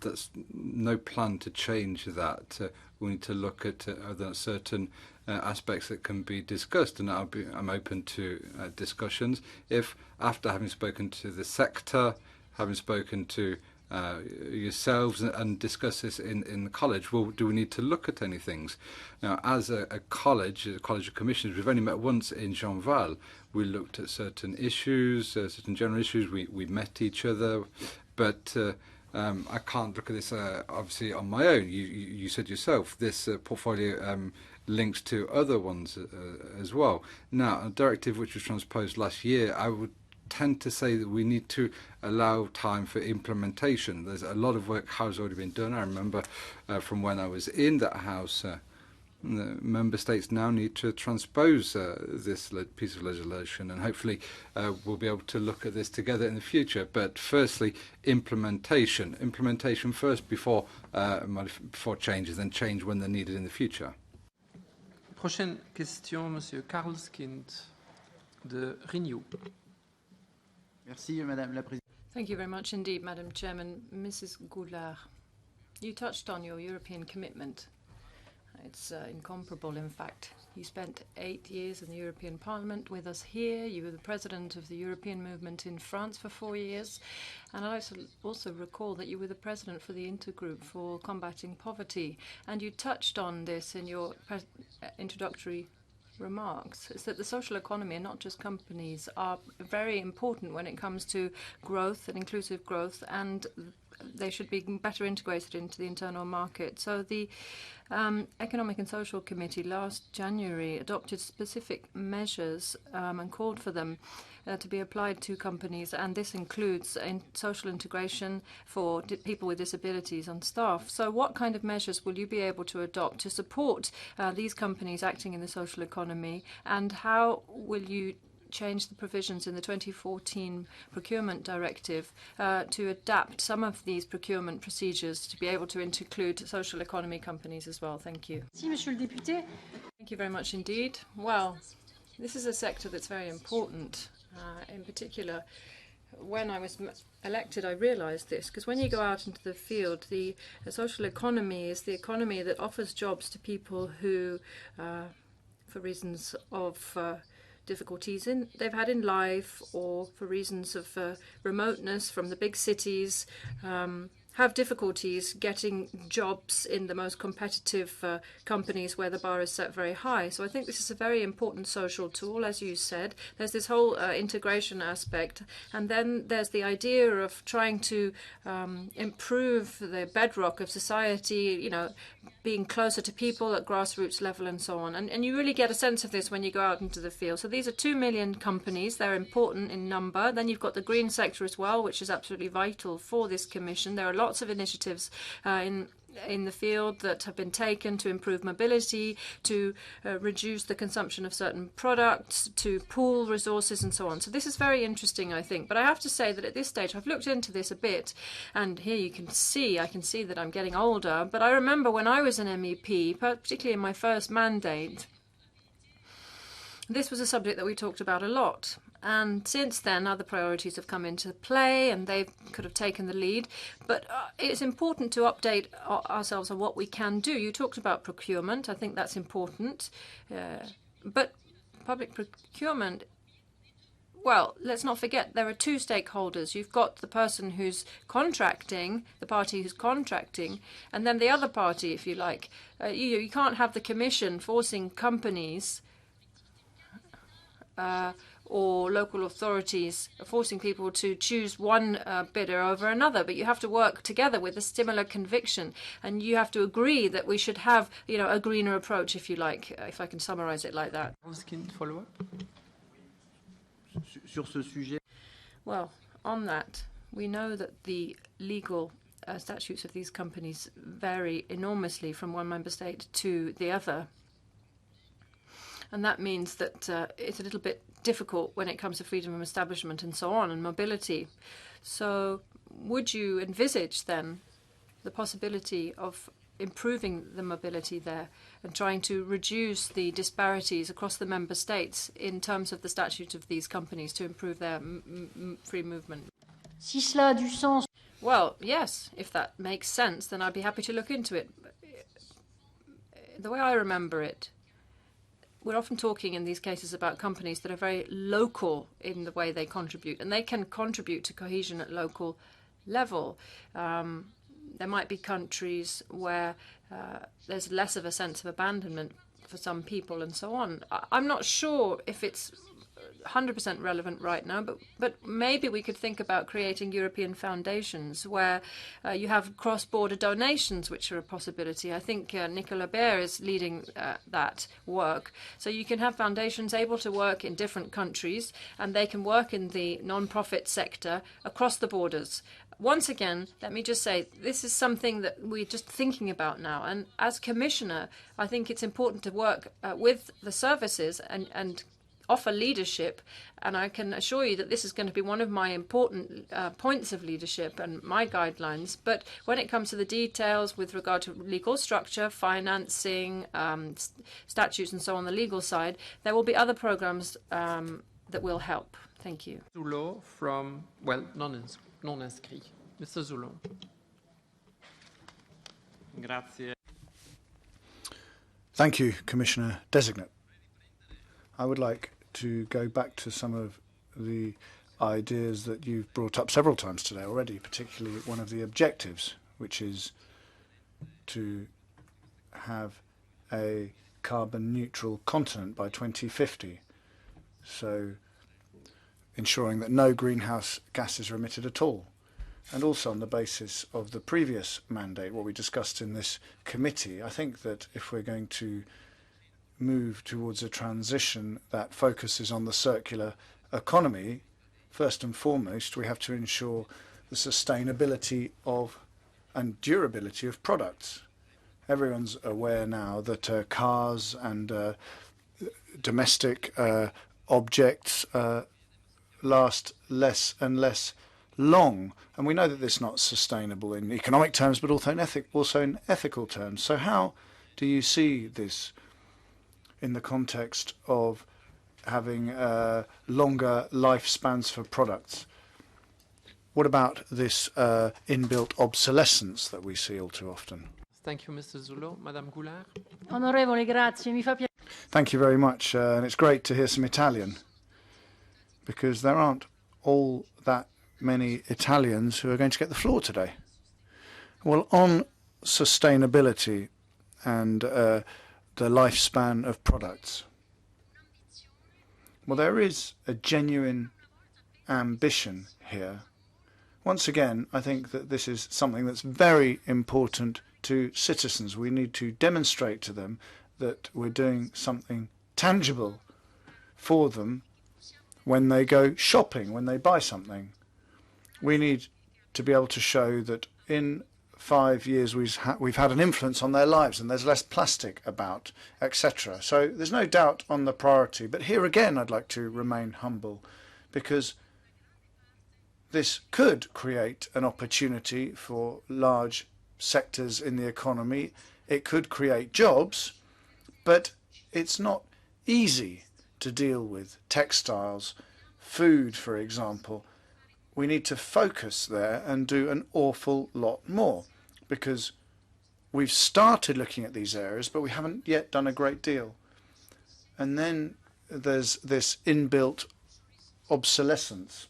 There's no plan to change that. We need to look at certain aspects that can be discussed, and I'm open to discussions. If, after having spoken to the sector, having spoken to yourselves and discuss this in the college, well, do we need to look at any things? Now, as a college of commissioners, we've only met once in Jean Val. We looked at certain issues, certain general issues. We met each other, but I can't look at this obviously on my own. You said yourself, this portfolio links to other ones as well. Now, a directive which was transposed last year, I would tend to say that we need to allow time for implementation. There's a lot of work has already been done. I remember from when I was in that house The member states now need to transpose this piece of legislation, and hopefully we'll be able to look at this together in the future. But firstly, implementation. Implementation first before changes, then change when they're needed in the future. Prochaine question, Monsieur Karlskind de Renew. Merci, Madame la Présidente. Thank you very much indeed, Madam Chairman. Mrs. Goulard, you touched on your European commitment. It's incomparable, in fact. You spent 8 years in the European Parliament with us here. You were the president of the European movement in France for 4 years. And I also recall that you were the president for the Intergroup for Combating Poverty. And you touched on this in your introductory remarks, is that the social economy and not just companies are very important when it comes to growth and inclusive growth, and they should be better integrated into the internal market. So the Economic and Social Committee last January adopted specific measures and called for them to be applied to companies, and this includes social integration for people with disabilities on staff. So what kind of measures will you be able to adopt to support these companies acting in the social economy, and how will you change the provisions in the 2014 procurement directive to adapt some of these procurement procedures to be able to include social economy companies as well? Thank you. Thank you very much indeed. Well, this is a sector that's very important. In particular, when I was elected, I realized this, because when you go out into the field, the social economy is the economy that offers jobs to people who, for reasons of difficulties they've had in life, or for reasons of remoteness from the big cities, have difficulties getting jobs in the most competitive companies where the bar is set very high. So I think this is a very important social tool, as you said. There's this whole integration aspect, and then there's the idea of trying to improve the bedrock of society, you know, being closer to people at grassroots level and so on. And you really get a sense of this when you go out into the field. So these are 2 million companies. They're important in number. Then you've got the green sector as well, which is absolutely vital for this commission. There are lots of initiatives in the field that have been taken to improve mobility, to reduce the consumption of certain products, to pool resources and so on. So this is very interesting, I think. But I have to say that at this stage, I've looked into this a bit, and here I can see that I'm getting older. But I remember when I was an MEP, particularly in my first mandate, this was a subject that we talked about a lot. And since then, other priorities have come into play, and they could have taken the lead. But it's important to update ourselves on what we can do. You talked about procurement. I think that's important. But public procurement, well, let's not forget there are 2 stakeholders. You've got the person who's contracting, the party who's contracting, and then the other party, if you like. You can't have the Commission forcing companies or local authorities forcing people to choose one bidder over another, but you have to work together with a similar conviction, and you have to agree that we should have, you know, a greener approach, if you like, if I can summarize it like that. Follow-up? Well, on that, we know that the legal statutes of these companies vary enormously from one member state to the other. And that means that it's a little bit difficult when it comes to freedom of establishment and so on, and mobility. So would you envisage then the possibility of improving the mobility there and trying to reduce the disparities across the member states in terms of the statute of these companies to improve their free movement? Si cela a du sens. Well, yes, if that makes sense, then I'd be happy to look into it. The way I remember it, we're often talking in these cases about companies that are very local in the way they contribute, and they can contribute to cohesion at local level. There might be countries where there's less of a sense of abandonment for some people and so on. I'm not sure if it's 100% relevant right now, but maybe we could think about creating European foundations where you have cross-border donations, which are a possibility. I think Nicolas Baer is leading that work. So you can have foundations able to work in different countries, and they can work in the non-profit sector across the borders. once again, let me just say, this is something that we're just thinking about now. And as Commissioner, I think it's important to work with the services and offer leadership. And I can assure you that this is going to be one of my important points of leadership and my guidelines. But when it comes to the details with regard to legal structure, financing, statutes and so on the legal side, there will be other programs that will help. Thank you. Zullo from, well, non-inscrit. Mr. Zullo. Grazie. Thank you, Commissioner Designate. I would like to go back to some of the ideas that you've brought up several times today already, particularly one of the objectives, which is to have a carbon neutral continent by 2050. So ensuring that no greenhouse gases are emitted at all. And also on the basis of the previous mandate, what we discussed in this committee, I think that if we're going to move towards a transition that focuses on the circular economy, first and foremost, we have to ensure the sustainability of and durability of products. Everyone's aware now that cars and domestic objects last less and less long, and we know that this is not sustainable in economic terms, but also in ethical terms. So how do you see this in the context of having longer lifespans for products? What about this inbuilt obsolescence that we see all too often? Thank you, Mr. Zullo. Madame Goulard. Onorevole, grazie. Mi fa piacere. Thank you very much, and it's great to hear some Italian, because there aren't all that many Italians who are going to get the floor today. Well, on sustainability and the lifespan of products, well, there is a genuine ambition here. Once again, I think that this is something that's very important to citizens. We need to demonstrate to them that we're doing something tangible for them when they go shopping, when they buy something. We need to be able to show that in 5 years we've had an influence on their lives and there's less plastic about, etc. So there's no doubt on the priority. But here again, I'd like to remain humble, because this could create an opportunity for large sectors in the economy. It could create jobs, but it's not easy to deal with textiles, food, for example. We need to focus there and do an awful lot more, because we've started looking at these areas, but we haven't yet done a great deal. And then there's this inbuilt obsolescence.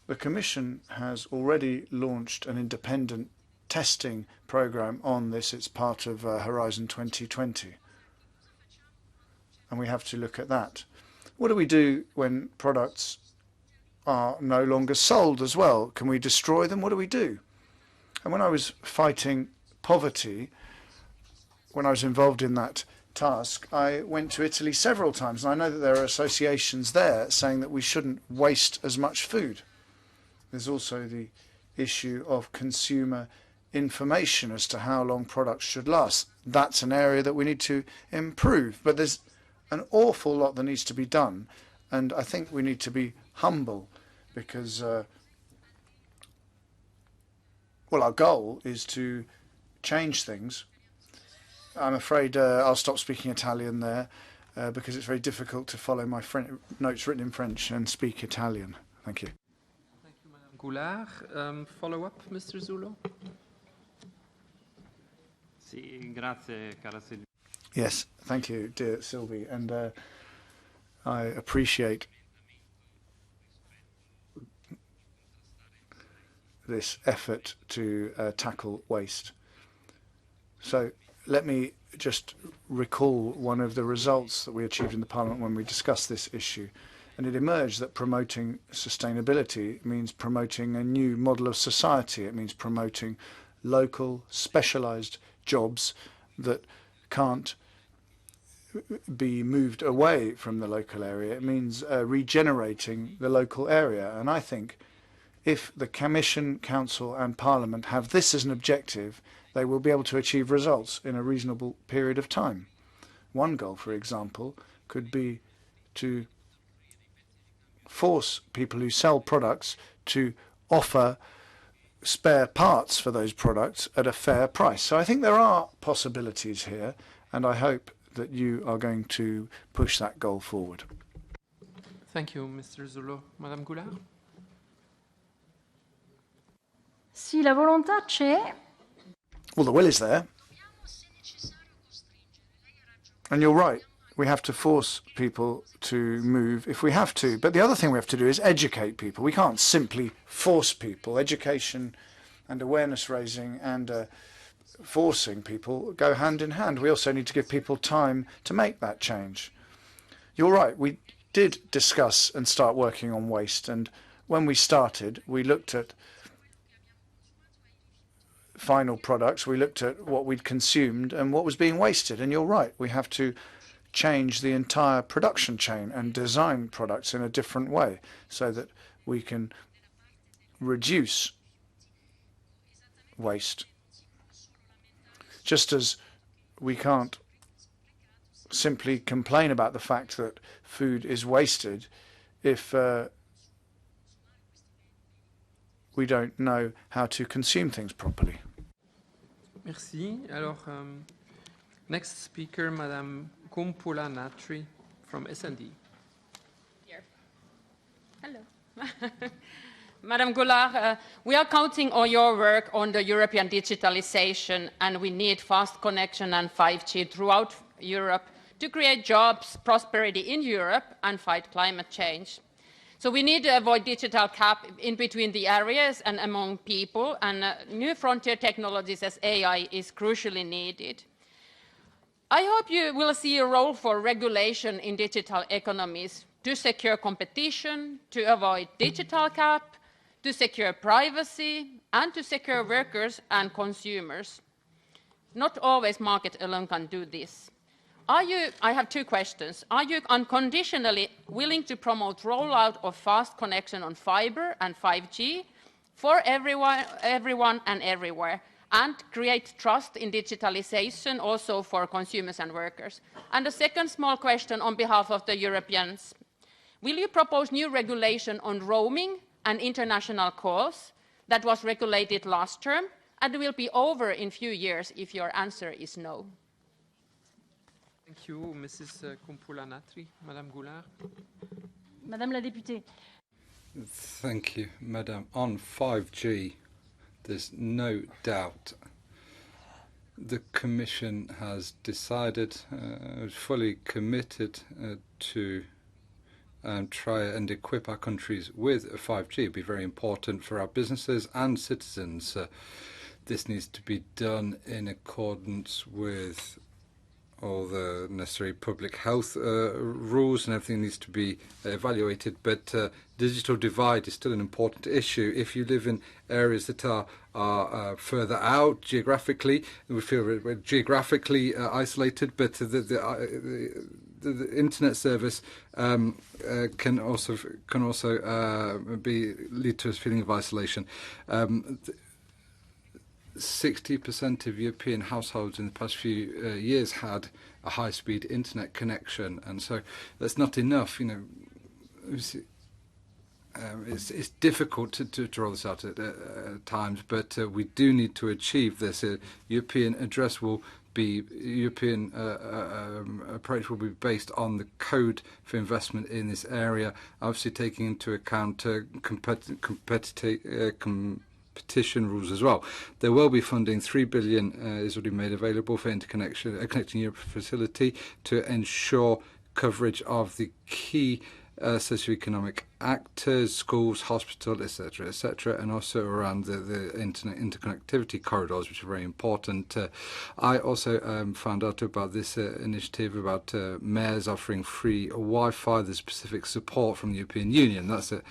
The Commission has already launched an independent testing program on this. It's part of Horizon 2020. And we have to look at that. What do we do when products are no longer sold as well? Can we destroy them? What do we do? And when I was fighting poverty, when I was involved in that task, I went to Italy several times, and I know that there are associations there saying that we shouldn't waste as much food. There's also the issue of consumer information as to how long products should last. That's an area that we need to improve, but there's an awful lot that needs to be done, and I think we need to be humble, because well, our goal is to change things. I'm afraid I'll stop speaking Italian there, because it's very difficult to follow my notes written in French and speak Italian. Thank you. Thank you, Madame Goulard. Follow up, Mr. Zullo. Sì, grazie, cara Sylvie. Yes, thank you, dear Sylvie, and I appreciate this effort to tackle waste. So let me just recall one of the results that we achieved in the Parliament when we discussed this issue. And it emerged that promoting sustainability means promoting a new model of society. It means promoting local, specialized jobs that can't be moved away from the local area. It means regenerating the local area. And I think if the Commission, Council and Parliament have this as an objective, they will be able to achieve results in a reasonable period of time. One goal, for example, could be to force people who sell products to offer spare parts for those products at a fair price. So I think there are possibilities here, and I hope that you are going to push that goal forward. Thank you, Mr. Zullo. Madame Goulard? Si la volontà c'è. Well, the will is there. And you're right. We have to force people to move if we have to. But the other thing we have to do is educate people. We can't simply force people. Education and awareness raising and forcing people go hand in hand. We also need to give people time to make that change. You're right. We did discuss and start working on waste. And when we started, we looked at final products. We looked at what we'd consumed and what was being wasted. And you're right. We have to change the entire production chain and design products in a different way so that we can reduce waste. Just as we can't simply complain about the fact that food is wasted if we don't know how to consume things properly. Merci. Alors, next speaker, Madame Kumpula-Natri from S&D. Here. Hello. Madame Goulard, we are counting on your work on the European digitalization, and we need fast connection and 5G throughout Europe to create jobs, prosperity in Europe, and fight climate change. So we need to avoid digital gap in between the areas and among people, and new frontier technologies as AI is crucially needed. I hope you will see a role for regulation in digital economies to secure competition, to avoid digital gap, to secure privacy, and to secure workers and consumers. Not always market alone can do this. I have two questions. Are you unconditionally willing to promote rollout of fast connection on fiber and 5G for everyone and everywhere, and create trust in digitalization also for consumers and workers? And the second small question on behalf of the Europeans. Will you propose new regulation on roaming and international calls that was regulated last term and will be over in a few years if your answer is no? Thank you, Mrs. Kumpula-Natri. Madame Goulard. Madame la députée. Thank you, Madame. On 5G, there's no doubt the Commission has decided, fully committed to try and equip our countries with 5G. It'd be very important for our businesses and citizens. This needs to be done in accordance with all the necessary public health rules, and everything needs to be evaluated. But digital divide is still an important issue. If you live in areas that are further out geographically, we feel we're geographically isolated, but the internet service can also lead to a feeling of isolation. 60% of European households in the past few years had a high-speed internet connection, and so that's not enough. You know, it's difficult to roll this out at times, but we do need to achieve this. European approach will be based on the code for investment in this area, obviously taking into account competition rules as well. There will be funding. 3 billion is already made available for Connecting Europe facility to ensure coverage of the key socioeconomic actors, schools, hospitals, etc., and also around the internet interconnectivity corridors, which are very important. I also found out about this initiative about mayors offering free Wi-Fi. There's specific support from the European Union. That's a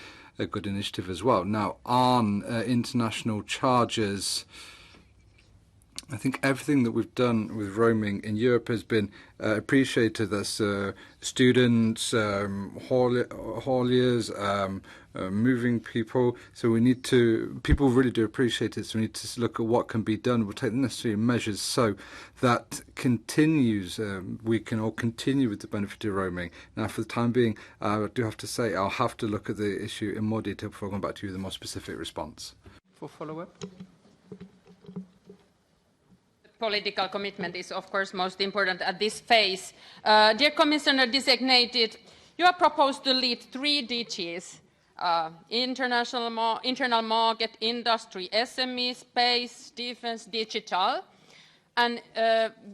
good initiative as well. Now, on international charges, I think everything that we've done with roaming in Europe has been appreciated as students, hauliers, moving people. So we need to, people really do appreciate it, so we need to look at what can be done. We'll take the necessary measures so that continues, we can all continue with the benefit of roaming. Now, for the time being, I do have to say I'll have to look at the issue in more detail before going back to you with a more specific response. For follow-up? Political commitment is, of course, most important at this phase. Dear Commissioner designated, you are proposed to lead 3 DGs, internal market, industry, SME, space, defense, digital. And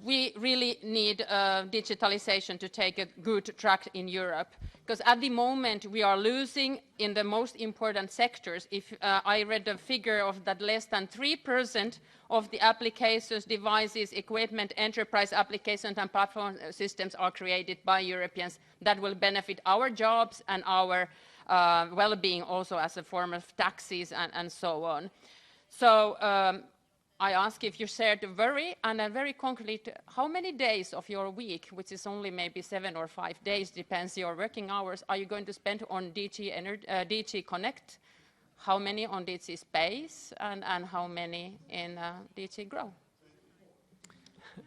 we really need digitalization to take a good track in Europe. Because at the moment, we are losing in the most important sectors. If I read a figure of that less than 3% of the applications, devices, equipment, enterprise applications and platform systems are created by Europeans, that will benefit our jobs and our well-being also as a form of taxes and so on. So I ask if you share the worry and a very concrete, how many days of your week, which is only maybe 7 or 5 days, depends your working hours, are you going to spend on DG Connect? How many on DG Space and how many in DG Grow?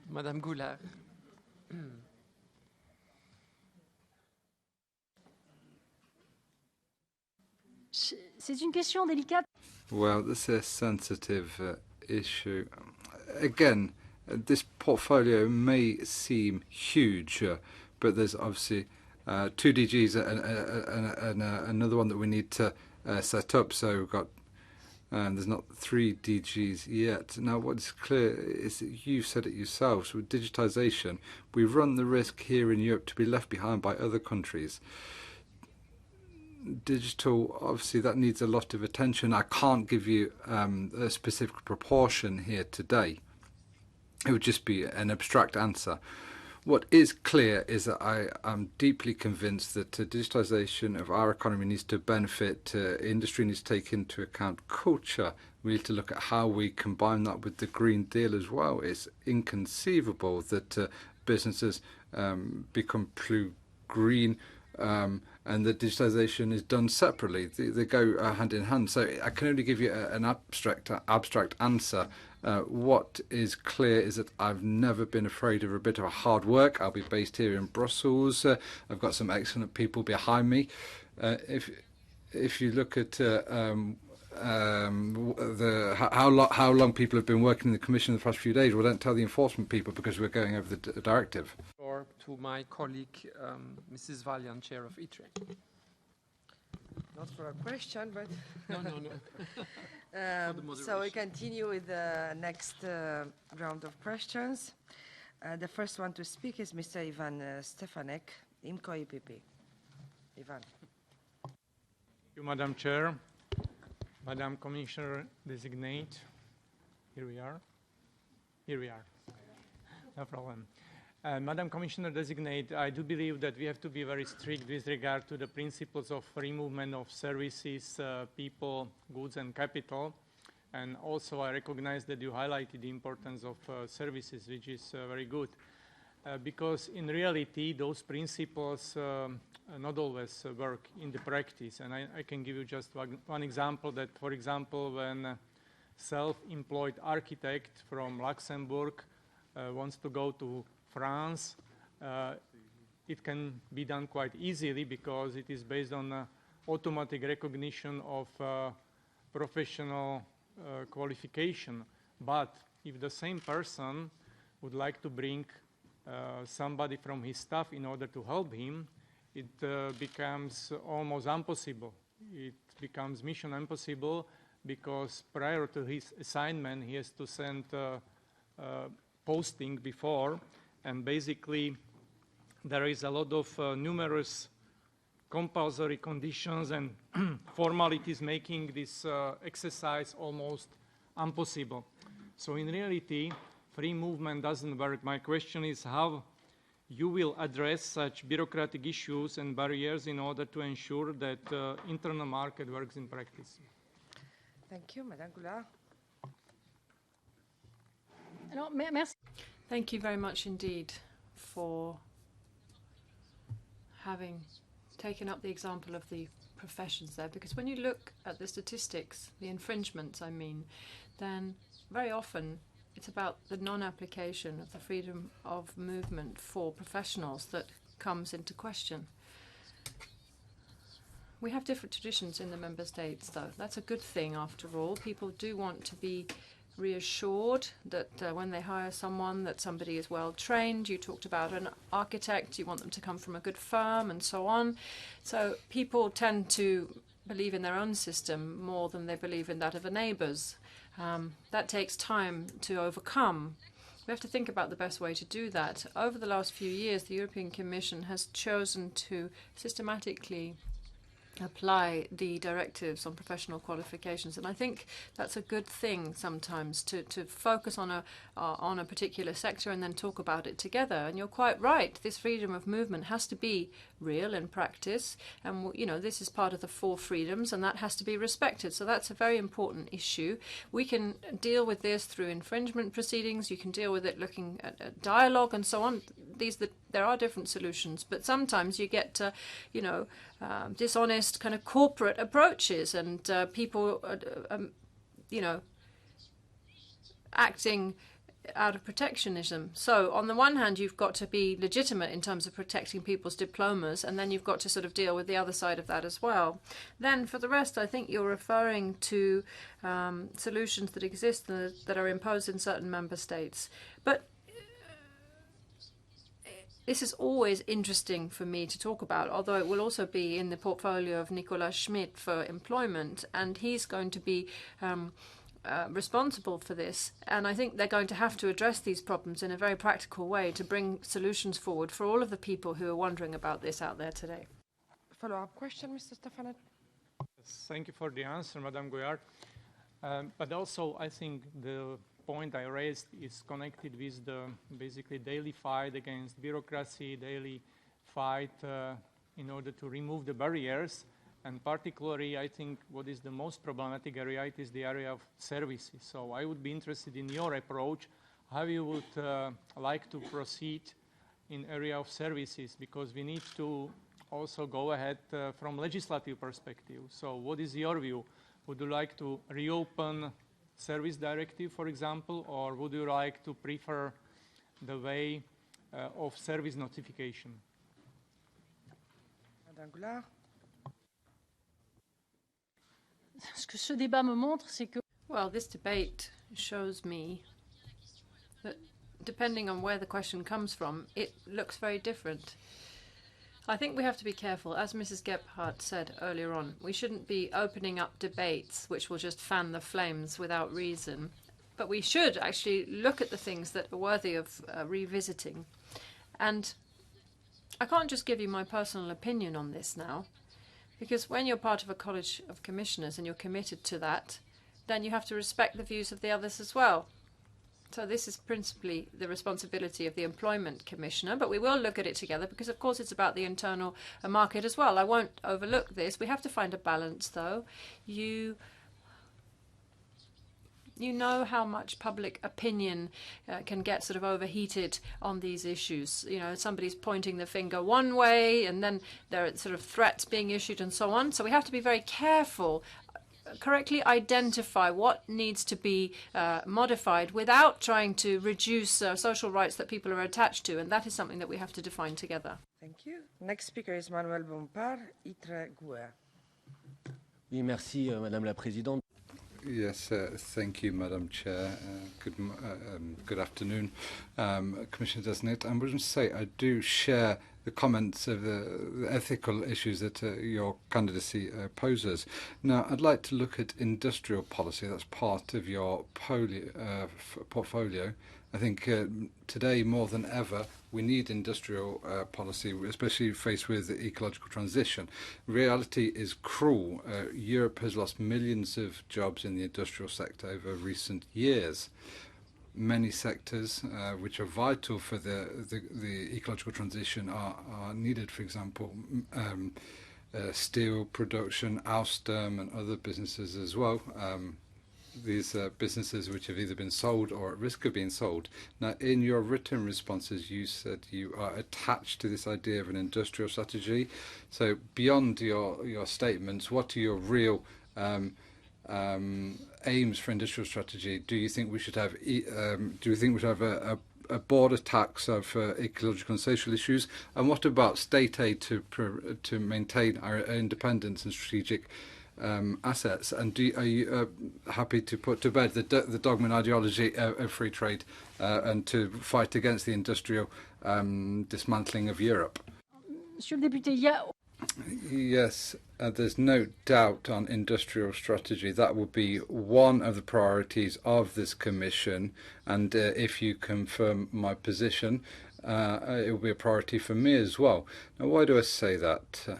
Madame Goulard. C'est une question délicate. Well, this is a sensitive issue. Again, this portfolio may seem huge, but there's obviously 2 DGs and another one that we need to set up. So we've got, there's not 3 DGs yet. Now, what's clear is that you've said it yourselves. With digitization, we run the risk here in Europe to be left behind by other countries. Digital, obviously, that needs a lot of attention. I can't give you a specific proportion here today. It would just be an abstract answer. What is clear is that I am deeply convinced that digitalization of our economy needs to benefit, industry needs to take into account culture. We need to look at how we combine that with the Green Deal as well. It's inconceivable that businesses become green and the digitalization is done separately. They go hand in hand. So I can only give you an abstract answer. What is clear is that I've never been afraid of a bit of hard work. I'll be based here in Brussels. I've got some excellent people behind me. If you look at how long people have been working in the Commission in the past few days, well, don't tell the enforcement people because we're going over the directive. Or to my colleague, Mrs. Valian, Chair of ITRE. Not for a question, but... No. So we continue with the next round of questions. The first one to speak is Mr. Ivan Stefanek, IMCO EPP. Ivan. Thank you, Madam Chair. Madam Commissioner Designate, here we are. No problem. Madam Commissioner Designate, I do believe that we have to be very strict with regard to the principles of free movement of services, people, goods and capital. And also I recognize that you highlighted the importance of services, which is very good. Because in reality, those principles not always work in the practice. And I can give you just one example that, for example, when a self-employed architect from Luxembourg wants to go to France, it can be done quite easily because it is based on automatic recognition of professional qualification. But if the same person would like to bring somebody from his staff in order to help him, it becomes almost impossible. It becomes mission impossible because prior to his assignment, he has to send posting before, and basically there is a lot of numerous compulsory conditions and formalities making this exercise almost impossible. So in reality, free movement doesn't work. My question is how you will address such bureaucratic issues and barriers in order to ensure that internal market works in practice. Thank you, Madame Goulard. Thank you very much indeed for having taken up the example of the professions there, because when you look at the statistics, the infringements I mean, then very often it's about the non-application of the freedom of movement for professionals that comes into question. We have different traditions in the member states, though. That's a good thing, after all. People do want to be reassured that when they hire someone, that somebody is well trained. You talked about an architect. You want them to come from a good firm and so on. So people tend to believe in their own system more than they believe in that of a neighbour's. That takes time to overcome. We have to think about the best way to do that. Over the last few years, the European Commission has chosen to systematically apply the directives on professional qualifications, and I think that's a good thing sometimes to focus on a particular sector and then talk about it together. And you're quite right, this freedom of movement has to be real in practice, and you know, this is part of the 4 freedoms, and that has to be respected. So that's a very important issue. We can deal with this through infringement proceedings. You can deal with it looking at dialogue and so on. There are different solutions, but sometimes you get dishonest kind of corporate approaches, and people acting out of protectionism. So on the one hand, you've got to be legitimate in terms of protecting people's diplomas, and then you've got to sort of deal with the other side of that as well. Then for the rest, I think you're referring to solutions that exist that are imposed in certain member states. But this is always interesting for me to talk about, although it will also be in the portfolio of Nicolas Schmidt for employment, and he's going to be responsible for this. And I think they're going to have to address these problems in a very practical way to bring solutions forward for all of the people who are wondering about this out there today. Follow-up question, Mr. Stefanet? Thank you for the answer, Madame Goulard. But also, I think the point I raised is connected with the basically daily fight against bureaucracy, daily fight in order to remove the barriers. And particularly, I think what is the most problematic area is the area of services. So I would be interested in your approach, how you would like to proceed in area of services, because we need to also go ahead from legislative perspective. So what is your view? Would you like to reopen service directive, for example, or would you like to prefer the way of service notification? Madame Goulard. Ce que ce débat me montre, c'est que well, this debate shows me that depending on where the question comes from, it looks very different. I think we have to be careful. As Mrs. Gebhardt said earlier on, we shouldn't be opening up debates which will just fan the flames without reason. But we should actually look at the things that are worthy of revisiting. And I can't just give you my personal opinion on this now, because when you're part of a college of commissioners and you're committed to that, then you have to respect the views of the others as well. So this is principally the responsibility of the employment commissioner, but we will look at it together because, of course, it's about the internal market as well. I won't overlook this. We have to find a balance, though. You know how much public opinion can get sort of overheated on these issues. You know, somebody's pointing the finger one way, and then there are sort of threats being issued and so on. So we have to be very careful, correctly identify what needs to be modified without trying to reduce social rights that people are attached to, and that is something that we have to define together. Thank you. Next speaker is Manuel Bompard, ITRE GUE. Oui, merci, Madame la Présidente. Yes, thank you, Madam Chair. Good afternoon, Commissioner Designate. I'm going to say I do share the comments of the ethical issues that your candidacy poses. Now, I'd like to look at industrial policy. That's part of your portfolio. I think today, more than ever, we need industrial policy, especially faced with the ecological transition. Reality is cruel. Europe has lost millions of jobs in the industrial sector over recent years. Many sectors which are vital for the ecological transition are needed. For example, steel production, Alstom and other businesses as well. these businesses which have either been sold or at risk of being sold. Now, in your written responses, you said you are attached to this idea of an industrial strategy. So beyond your statements, what are your real aims for industrial strategy? Do you think we should have a border tax of ecological and social issues? And what about state aid to maintain our independence and strategic assets? And are you happy to put to bed the dogma and ideology of free trade and to fight against the industrial dismantling of Europe? Monsieur le député, il y a... Yes, there's no doubt on industrial strategy. That will be one of the priorities of this Commission, and if you confirm my position, it will be a priority for me as well. Now, why do I say that?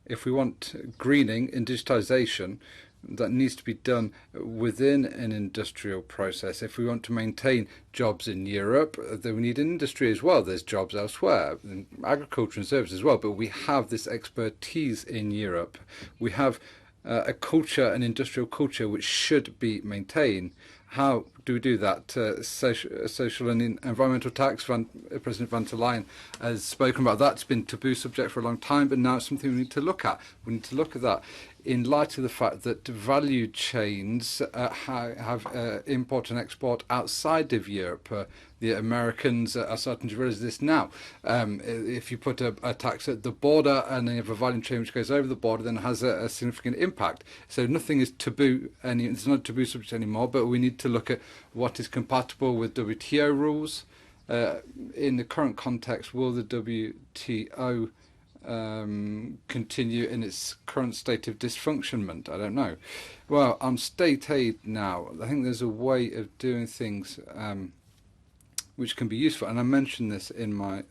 If we want greening and digitisation, that needs to be done within an industrial process. If we want to maintain jobs in Europe, then we need an industry as well. There's jobs elsewhere, in agriculture and services as well, but we have this expertise in Europe. We have a culture, an industrial culture, which should be maintained. How do we do that? Social and environmental tax, President van der Leyen has spoken about that. It's been a taboo subject for a long time, but now it's something we need to look at. We need to look at that in light of the fact that value chains have import and export outside of Europe. The Americans are starting to realize this now. If you put a tax at the border and then you have a value chain which goes over the border, then it has a significant impact. So nothing is taboo, it's not a taboo subject anymore, but we need to look at what is compatible with WTO rules. In the current context, will the WTO continue in its current state of dysfunctionment? I don't know. Well, on state aid now, I think there's a way of doing things which can be useful, and I mentioned this in my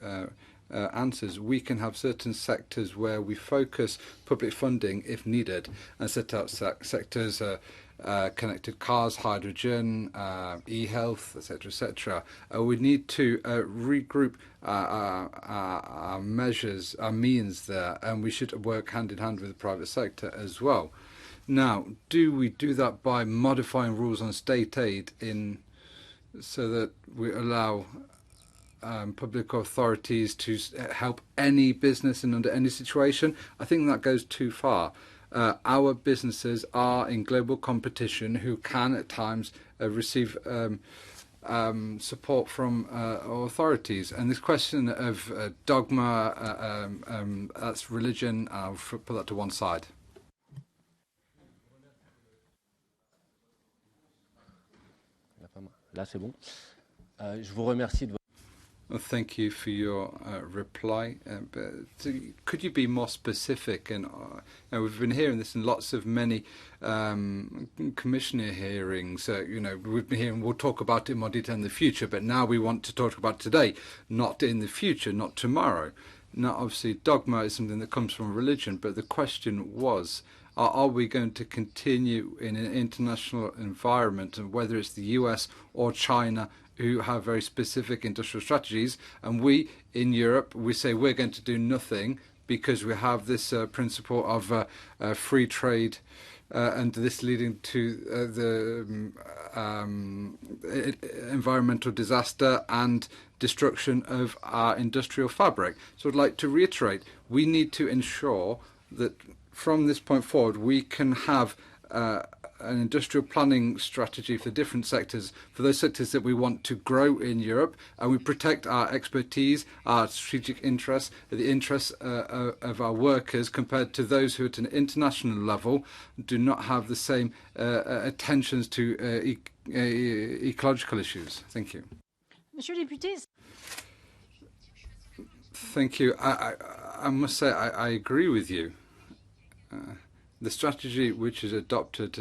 answers. We can have certain sectors where we focus public funding if needed and set out sectors connected cars, hydrogen, e-health, etc., etc. We need to regroup our measures, our means there, and we should work hand in hand with the private sector as well. Now, do we do that by modifying rules on state aid so that we allow public authorities to help any business and under any situation? I think that goes too far. Our businesses are in global competition who can at times receive support from authorities. And this question of dogma, that's religion, I'll put that to one side. Là, c'est bon. Je vous remercie de... Well, thank you for your reply. Could you be more specific? And we've been hearing this in many commissioner hearings. We've been hearing we'll talk about it in more detail in the future, but now we want to talk about today, not in the future, not tomorrow. Now, obviously, dogma is something that comes from religion, but the question was, are we going to continue in an international environment, and whether it's the US or China, who have very specific industrial strategies, and we in Europe, we say we're going to do nothing because we have this principle of free trade, and this leading to the environmental disaster and destruction of our industrial fabric. So I'd like to reiterate, we need to ensure that from this point forward we can have an industrial planning strategy for different sectors, for those sectors that we want to grow in Europe, and we protect our expertise, our strategic interests, the interests of our workers, compared to those who at an international level do not have the same attentions to ecological issues. Thank you. Monsieur le député. Thank you. I must say I agree with you. The strategy which is adopted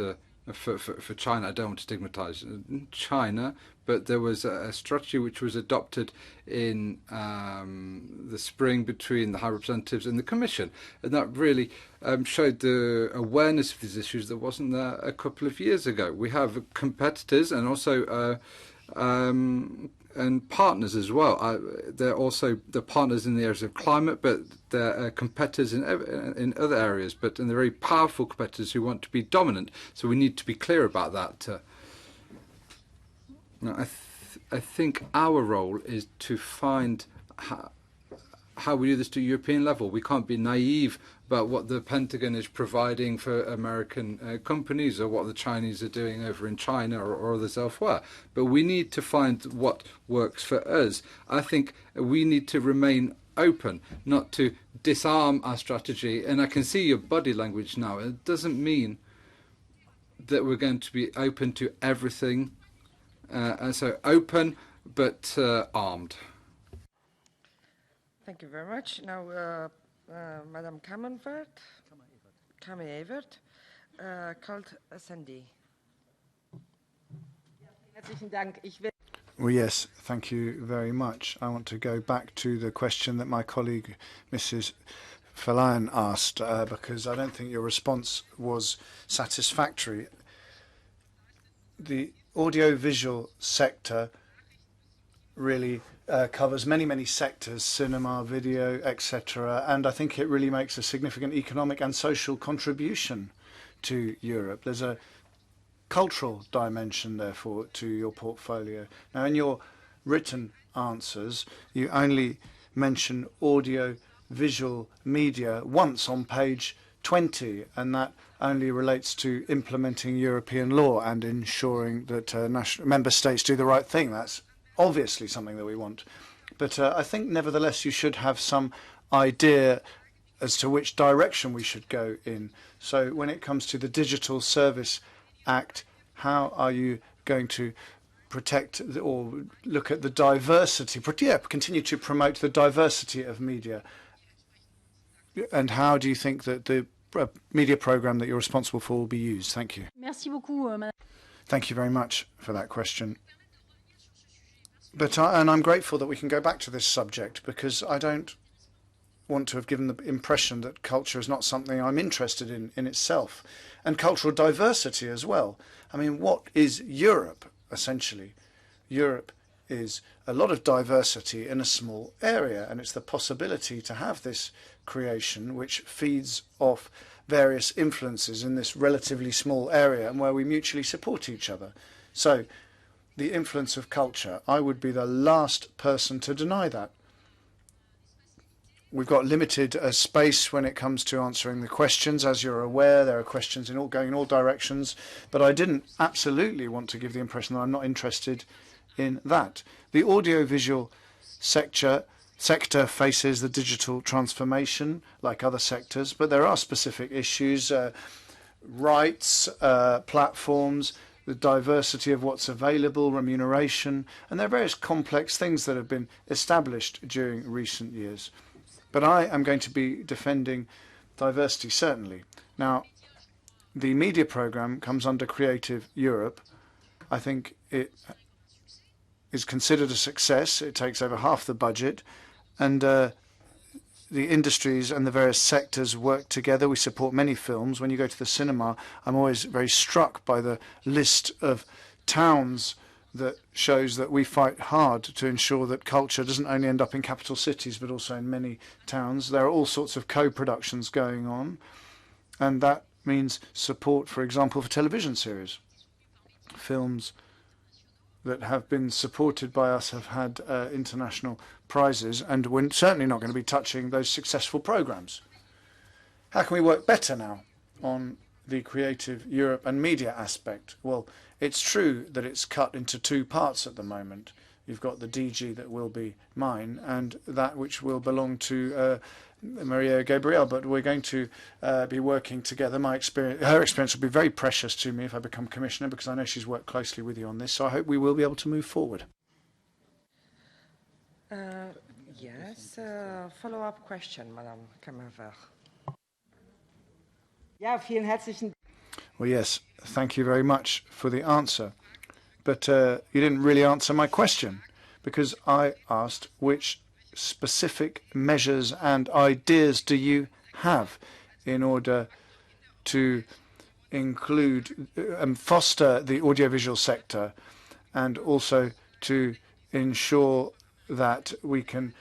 for China, I don't want to stigmatize China, but there was a strategy which was adopted in the spring between the High Representatives and the Commission, and that really showed the awareness of these issues that wasn't there a couple of years ago. We have competitors and also and partners as well. They're also the partners in the areas of climate, but they're competitors in other areas. And they're very powerful competitors who want to be dominant. So we need to be clear about that. Now, I think our role is to find how we do this to European level. We can't be naive about what the Pentagon is providing for American companies or what the Chinese are doing over in China or others elsewhere. But we need to find what works for us. I think we need to remain open, not to disarm our strategy. And I can see your body language now. It doesn't mean that we're going to be open to everything. And so open, but armed. Thank you very much. Now, Madam Kammerevert, called Sandy. Well, yes, thank you very much. I want to go back to the question that my colleague, Mrs. Verleyen, asked, because I don't think your response was satisfactory. The audiovisual sector really covers many sectors, cinema, video, etc. And I think it really makes a significant economic and social contribution to Europe. There's a cultural dimension, therefore, to your portfolio. Now, in your written answers, you only mention audio-visual media once on page 20, and that only relates to implementing European law and ensuring that member states do the right thing. That's obviously something that we want. But I think, nevertheless, you should have some idea as to which direction we should go in. So when it comes to the Digital Service Act, how are you going to protect or look at the diversity, continue to promote the diversity of media? And how do you think that the media program that you're responsible for will be used? Thank you. Merci beaucoup, Madame. Thank you very much for that question. And I'm grateful that we can go back to this subject, because I don't want to have given the impression that culture is not something I'm interested in itself. And cultural diversity as well. I mean, what is Europe, essentially? Europe is a lot of diversity in a small area, and it's the possibility to have this creation which feeds off various influences in this relatively small area and where we mutually support each other. So the influence of culture, I would be the last person to deny that. We've got limited space when it comes to answering the questions. As you're aware, there are questions going in all directions, but I didn't absolutely want to give the impression that I'm not interested in that. The audiovisual sector faces the digital transformation like other sectors, but there are specific issues, rights, platforms, the diversity of what's available, remuneration, and there are various complex things that have been established during recent years. But I am going to be defending diversity, certainly. Now, the media programme comes under Creative Europe. I think it is considered a success. It takes over half the budget. And the industries and the various sectors work together. We support many films. When you go to the cinema, I'm always very struck by the list of towns that shows that we fight hard to ensure that culture doesn't only end up in capital cities, but also in many towns. There are all sorts of co-productions going on, and that means support, for example, for television series. Films that have been supported by us have had international prizes, and we're certainly not going to be touching those successful programs. How can we work better now on the Creative Europe and media aspect? Well, it's true that it's cut into two parts at the moment. You've got the DG that will be mine and that which will belong to Maria Gabriel, but we're going to be working together. Her experience will be very precious to me if I become commissioner, because I know she's worked closely with you on this, so I hope we will be able to move forward. Yes, follow-up question, Madame Kammerevert. Ja, vielen herzlichen. Well, yes, thank you very much for the answer. But you didn't really answer my question, because I asked which specific measures and ideas do you have in order to include and foster the audiovisual sector, and also to ensure that we can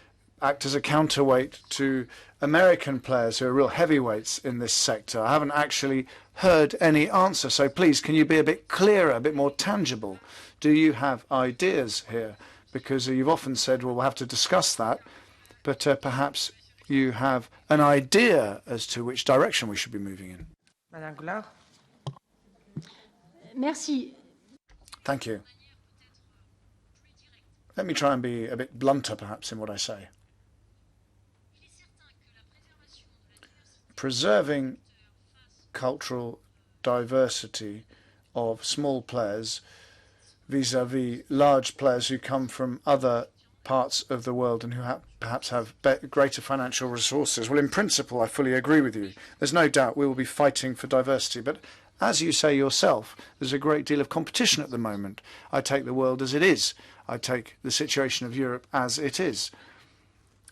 act as a counterweight to American players who are real heavyweights in this sector? I haven't actually heard any answer. So please, can you be a bit clearer, a bit more tangible? Do you have ideas here? Because you've often said, well, we'll have to discuss that. But perhaps you have an idea as to which direction we should be moving in. Madame Goulard. Merci. Thank you. Let me try and be a bit blunter, perhaps, in what I say. Preserving cultural diversity of small players vis-à-vis large players who come from other parts of the world and who perhaps have greater financial resources. Well, in principle, I fully agree with you. There's no doubt we will be fighting for diversity. But as you say yourself, there's a great deal of competition at the moment. I take the world as it is. I take the situation of Europe as it is.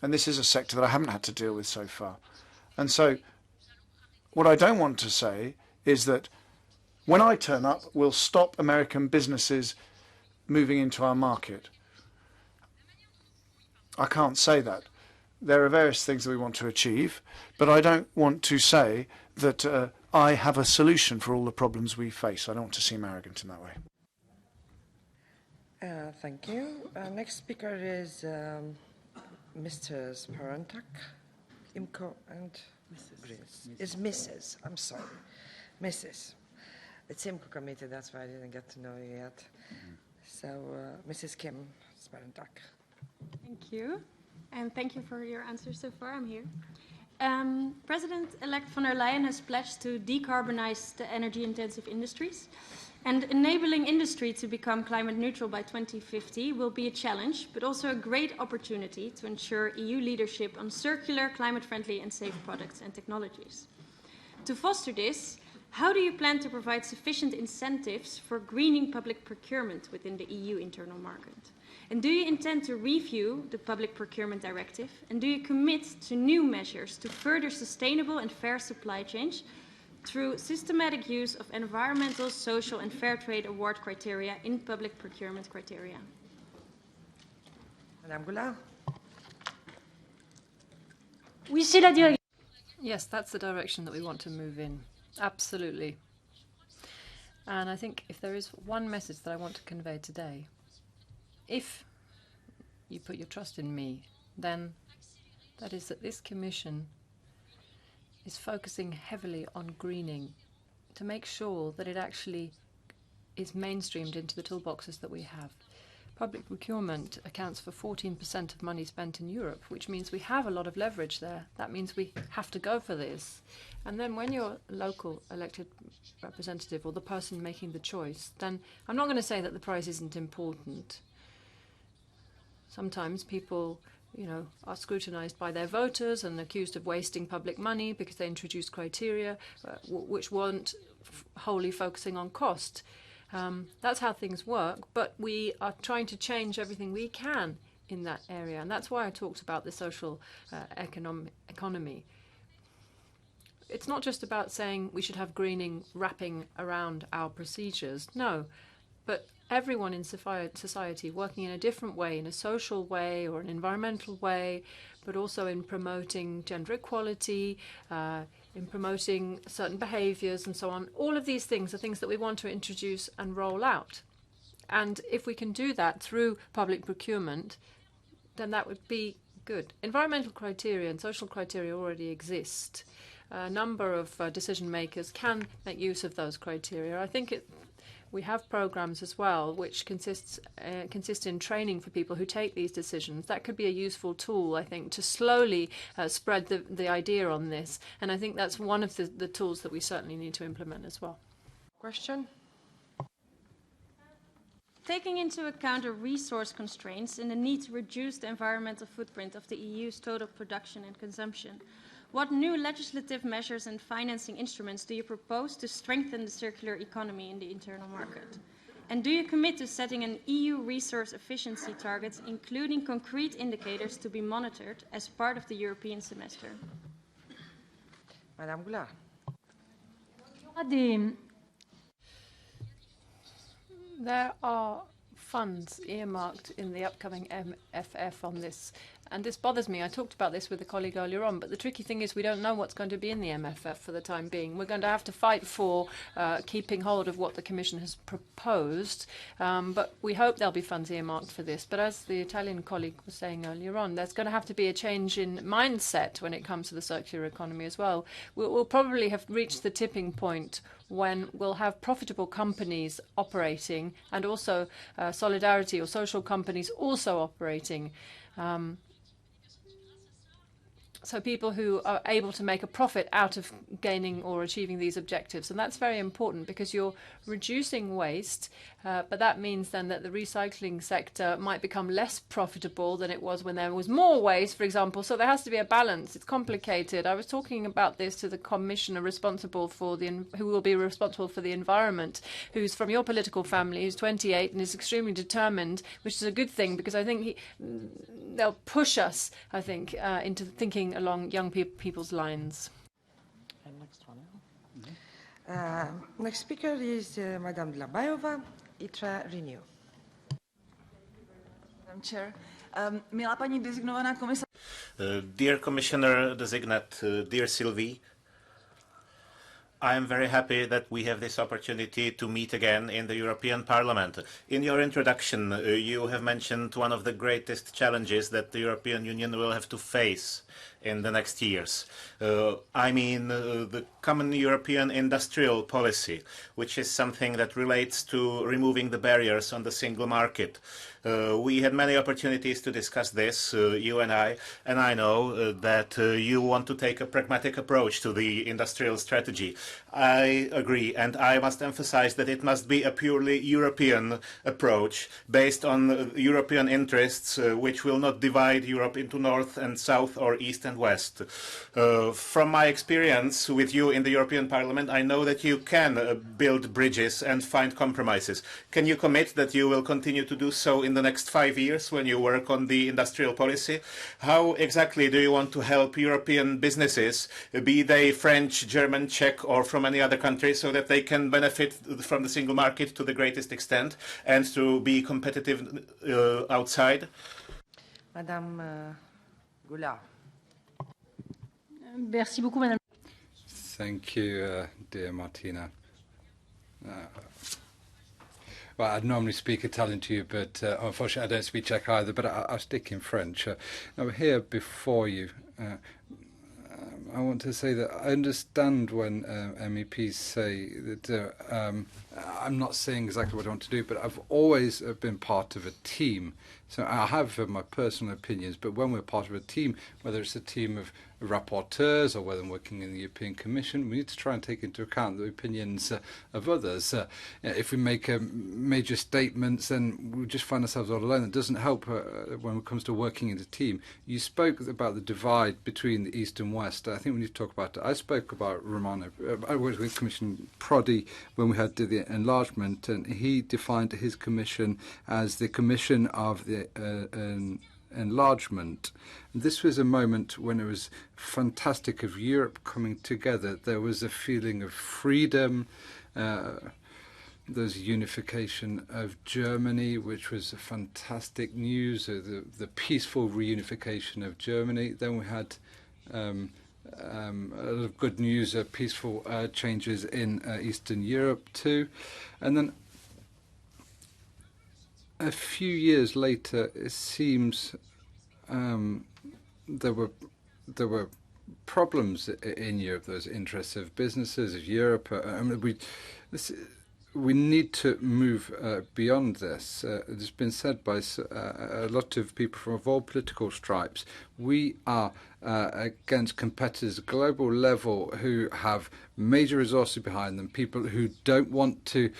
And this is a sector that I haven't had to deal with so far. And so what I don't want to say is that when I turn up, we'll stop American businesses moving into our market. I can't say that. There are various things that we want to achieve, but I don't want to say that I have a solution for all the problems we face. I don't want to seem arrogant in that way. Thank you. Next speaker is Mr. Sparentak, IMCO and Greens. It's Mrs. I'm sorry. Mrs. It's IMCO committee, that's why I didn't get to know you yet. So, Mrs. Kim Sparentak. Thank you. And thank you for your answers so far. I'm here. President-elect von der Leyen has pledged to decarbonize the energy-intensive industries. And enabling industry to become climate neutral by 2050 will be a challenge, but also a great opportunity to ensure EU leadership on circular, climate-friendly and safe products and technologies. To foster this, how do you plan to provide sufficient incentives for greening public procurement within the EU internal market? And do you intend to review the Public Procurement Directive? And do you commit to new measures to further sustainable and fair supply chains through systematic use of environmental, social and fair trade award criteria in public procurement criteria? Madame Goulard. Oui, c'est la direction. Yes, that's the direction that we want to move in. Absolutely. And I think if there is one message that I want to convey today, if you put your trust in me, then that is that this Commission is focusing heavily on greening to make sure that it actually is mainstreamed into the toolboxes that we have. Public procurement accounts for 14% of money spent in Europe, which means we have a lot of leverage there. That means we have to go for this. And then when you're a local elected representative or the person making the choice, then I'm not going to say that the price isn't important. Sometimes people, are scrutinized by their voters and accused of wasting public money because they introduce criteria which weren't wholly focusing on cost. That's how things work, but we are trying to change everything we can in that area, and that's why I talked about the social economy. It's not just about saying we should have greening wrapping around our procedures, no, but everyone in society working in a different way, in a social way or an environmental way, but also in promoting gender equality, in promoting certain behaviors and so on. All of these things are things that we want to introduce and roll out. And if we can do that through public procurement, then that would be good. Environmental criteria and social criteria already exist. A number of decision makers can make use of those criteria. I think we have programs as well which consist in training for people who take these decisions. That could be a useful tool, I think, to slowly spread the idea on this. And I think that's one of the tools that we certainly need to implement as well. Question? Taking into account the resource constraints and the need to reduce the environmental footprint of the EU's total production and consumption, what new legislative measures and financing instruments do you propose to strengthen the circular economy in the internal market? And do you commit to setting an EU resource efficiency target, including concrete indicators to be monitored as part of the European semester? Madame Goulard. Des There are funds earmarked in the upcoming MFF on this. And this bothers me. I talked about this with a colleague earlier on, but the tricky thing is we don't know what's going to be in the MFF for the time being. We're going to have to fight for keeping hold of what the Commission has proposed, but we hope there'll be funds earmarked for this. But as the Italian colleague was saying earlier on, there's going to have to be a change in mindset when it comes to the circular economy as well. We'll probably have reached the tipping point when we'll have profitable companies operating and also solidarity or social companies also operating. So people who are able to make a profit out of gaining or achieving these objectives. And that's very important because you're reducing waste, but that means then that the recycling sector might become less profitable than it was when there was more waste, for example. So there has to be a balance. It's complicated. I was talking about this to the commissioner responsible for who will be responsible for the environment, who's from your political family, who's 28 and is extremely determined, which is a good thing because I think they'll push us, I think, into thinking along young people's lines. And next one. Next speaker is Madame Dlabayova, ITRA Renew. Madam Chair. Milá paní designovaná komisař. Dear Commissioner Designate, dear Sylvie, I am very happy that we have this opportunity to meet again in the European Parliament. In your introduction, you have mentioned one of the greatest challenges that the European Union will have to face in the next years. I mean the common European industrial policy, which is something that relates to removing the barriers on the single market. We had many opportunities to discuss this, you and I know that you want to take a pragmatic approach to the industrial strategy. I agree, and I must emphasize that it must be a purely European approach based on European interests, which will not divide Europe into North and South or East and West. From my experience with you in the European Parliament, I know that you can build bridges and find compromises. Can you commit that you will continue to do so in the next 5 years when you work on the industrial policy? How exactly do you want to help European businesses, be they French, German, Czech, or from any other country, so that they can benefit from the single market to the greatest extent and to be competitive outside? Madame Goulard. Merci beaucoup, Madame. Thank you, dear Martina. Well, I'd normally speak Italian to you, but unfortunately I don't speak Czech either, but I'll stick in French. I'm here before you. I want to say that I understand when MEPs say that I'm not saying exactly what I want to do, but I've always been part of a team. So I have my personal opinions, but when we're part of a team, whether it's a team of rapporteurs or whether I'm working in the European Commission, we need to try and take into account the opinions of others. If we make major statements, then we just find ourselves all alone. It doesn't help when it comes to working in a team. You spoke about the divide between the East and West. I think we need to talk about it. I spoke about Romano. I worked with Commissioner Prodi when we had the enlargement, and he defined his commission as the Commission of the enlargement. This was a moment when it was fantastic of Europe coming together. There was a feeling of freedom. There's unification of Germany, which was a fantastic news, the peaceful reunification of Germany. Then we had a lot of good news, peaceful changes in Eastern Europe too. And then a few years later, it seems there were problems in Europe. Those interests of businesses of Europe. We need to move beyond this. It's been said by a lot of people from all political stripes. We are against competitors at a global level who have major resources behind them, people who don't want to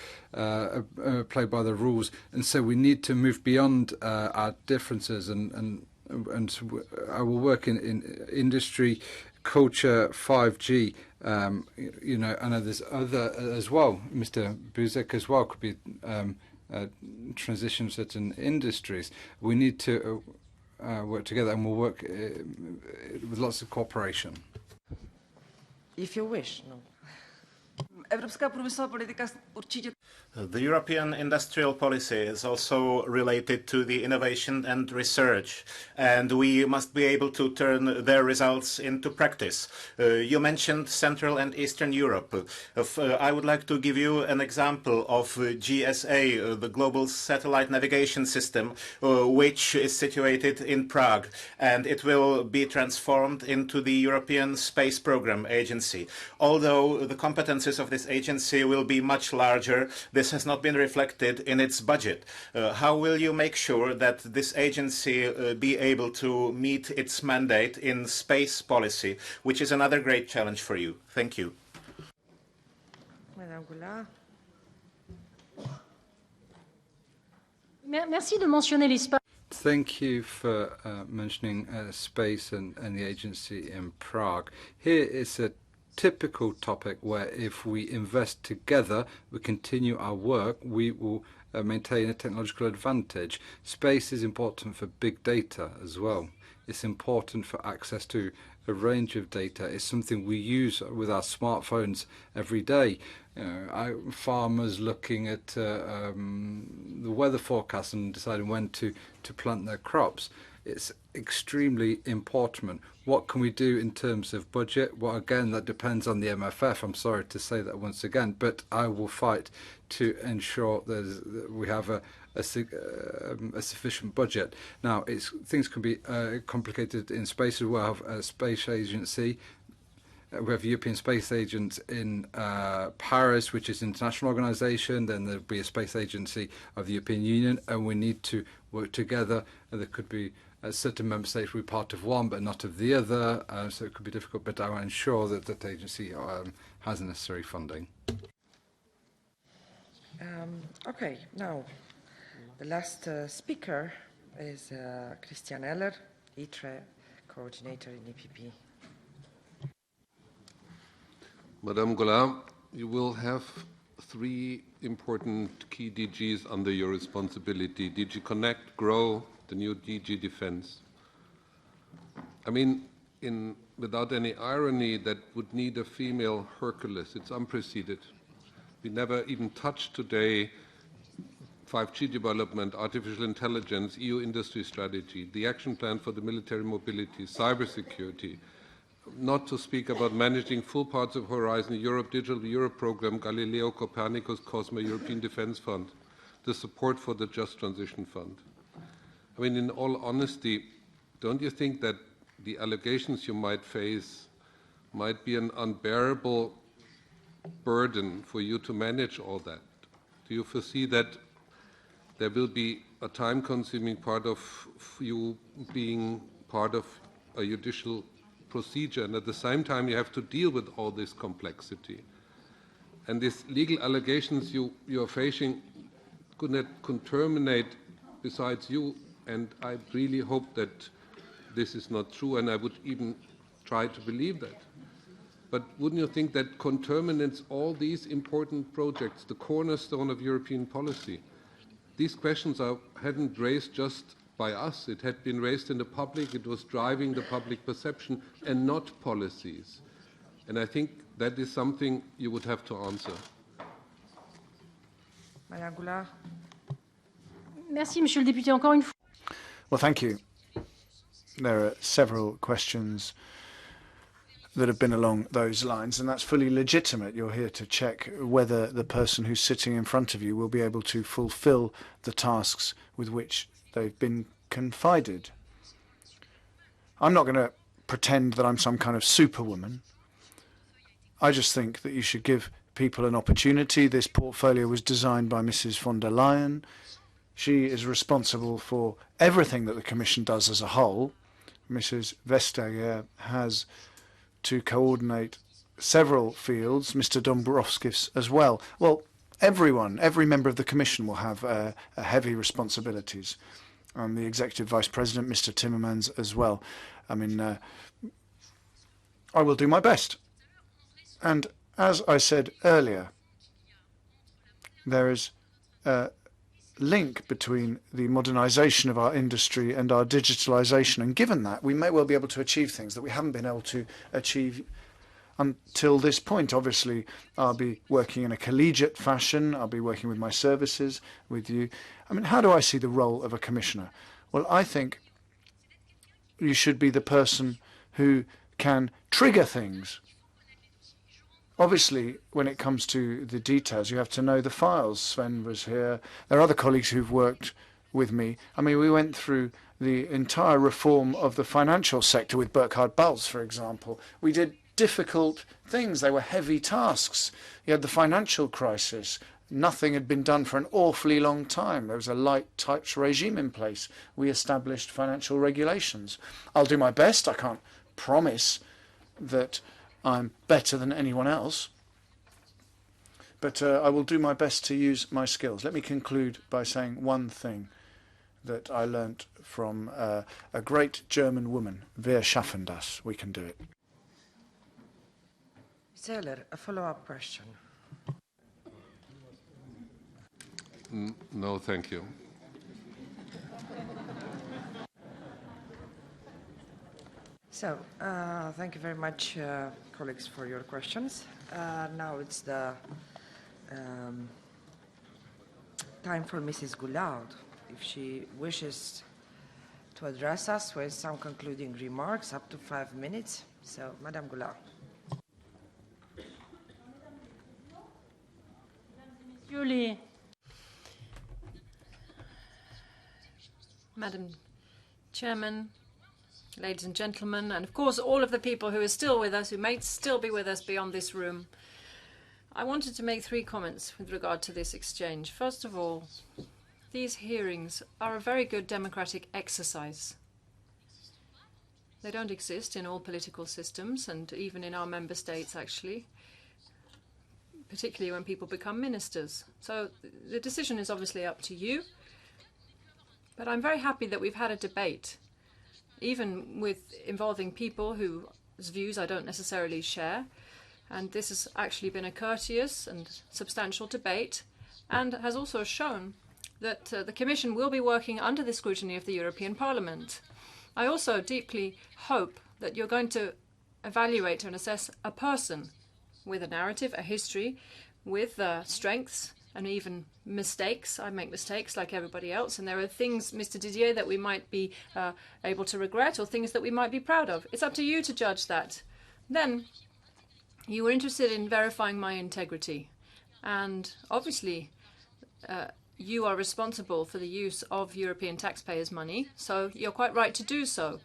play by the rules. And so we need to move beyond our differences. And I will work in industry, culture, 5G. You know, I know there's other as well. Mr. Buzek as well could be transition certain industries. We need to work together, and we'll work with lots of cooperation. If you wish. No. Evropská průmyslová politika určitě. The European industrial policy is also related to the innovation and research, and we must be able to turn their results into practice. You mentioned Central and Eastern Europe. I would like to give you an example of GSA, the Global Satellite Navigation System, which is situated in Prague, and it will be transformed into the European Space Program Agency. Although the competences of this agency will be much larger, this has not been reflected in its budget. How will you make sure that this agency be able to meet its mandate in space policy, which is another great challenge for you? Thank you. Madame Goulard. Merci de mentionner l'espace. Thank you for mentioning space and the agency in Prague. Here is a typical topic where if we invest together, we continue our work, we will maintain a technological advantage. Space is important for big data as well. It's important for access to a range of data. It's something we use with our smartphones every day. Farmers looking at the weather forecast and deciding when to plant their crops. It's extremely important. What can we do in terms of budget? Well, again, that depends on the MFF. I'm sorry to say that once again, but I will fight to ensure that we have a sufficient budget. Now, things can be complicated in space as well. We have a space agency. We have European Space Agents in Paris, which is an international organisation. Then there'll be a space agency of the European Union, and we need to work together. There could be certain member states will be part of one, but not of the other. So it could be difficult, but I will ensure that that agency has the necessary funding. Okay, now the last speaker is Christian Eller, ITRE coordinator in EPP. Madame Goulard, you will have 3 important key DGs under your responsibility: DG Connect, Grow, the new DG Defense. I mean, without any irony, that would need a female Hercules. It's unprecedented. We never even touched today 5G development, artificial intelligence, EU industry strategy, the action plan for the military mobility, cybersecurity, not to speak about managing full parts of Horizon Europe, Digital Europe program, Galileo, Copernicus, COSME, European Defence Fund, the support for the Just Transition Fund. I mean, in all honesty, don't you think that the allegations you might face might be an unbearable burden for you to manage all that? Do you foresee that there will be a time-consuming part of you being part of a judicial procedure, and at the same time you have to deal with all this complexity? And these legal allegations you are facing could terminate besides you, and I really hope that this is not true, and I would even try to believe that. But wouldn't you think that contaminates all these important projects, the cornerstone of European policy? These questions hadn't raised just by us. It had been raised in the public. It was driving the public perception and not policies. And I think that is something you would have to answer. Madame Goulard. Merci, Monsieur le Député. Encore une fois. Well, thank you. There are several questions that have been along those lines, and that's fully legitimate. You're here to check whether the person who's sitting in front of you will be able to fulfill the tasks with which they've been confided. I'm not going to pretend that I'm some kind of superwoman. I just think that you should give people an opportunity. This portfolio was designed by Mrs. von der Leyen. She is responsible for everything that the Commission does as a whole. Mrs. Vestager has to coordinate several fields, Mr. Dombrovskis as well. Well, every member of the Commission will have heavy responsibilities, and the Executive Vice President, Mr. Timmermans, as well. I mean, I will do my best. And as I said earlier, there is a link between the modernization of our industry and our digitalization, and given that, we may well be able to achieve things that we haven't been able to achieve until this point. Obviously, I'll be working in a collegiate fashion. I'll be working with my services, with you. I mean, how do I see the role of a commissioner? Well, I think you should be the person who can trigger things. Obviously, when it comes to the details, you have to know the files. Sven was here. There are other colleagues who've worked with me. I mean, we went through the entire reform of the financial sector with Burkhard Balz, for example. We did difficult things. They were heavy tasks. You had the financial crisis. Nothing had been done for an awfully long time. There was a light touch regime in place. We established financial regulations. I'll do my best. I can't promise that I'm better than anyone else, but I will do my best to use my skills. Let me conclude by saying one thing that I learnt from a great German woman, Wir schaffen das. We can do it. Zeller, a follow-up question. No, thank you. So, thank you very much, colleagues, for your questions. Now it's the time for Mrs. Goulard, if she wishes to address us with some concluding remarks, up to 5 minutes. So, Madame Goulard. Madam Chairman, ladies and gentlemen, and of course all of the people who are still with us, who may still be with us beyond this room, I wanted to make 3 comments with regard to this exchange. First of all, these hearings are a very good democratic exercise. They don't exist in all political systems, and even in our member states, actually, particularly when people become ministers. So the decision is obviously up to you, but I'm very happy that we've had a debate, even with involving people whose views I don't necessarily share. And this has actually been a courteous and substantial debate, and has also shown that the Commission will be working under the scrutiny of the European Parliament. I also deeply hope that you're going to evaluate and assess a person with a narrative, a history, with strengths and even mistakes. I make mistakes like everybody else, and there are things, Mr. Didier, that we might be able to regret, or things that we might be proud of. It's up to you to judge that. Then, you were interested in verifying my integrity, and obviously you are responsible for the use of European taxpayers' money, so you're quite right to do so.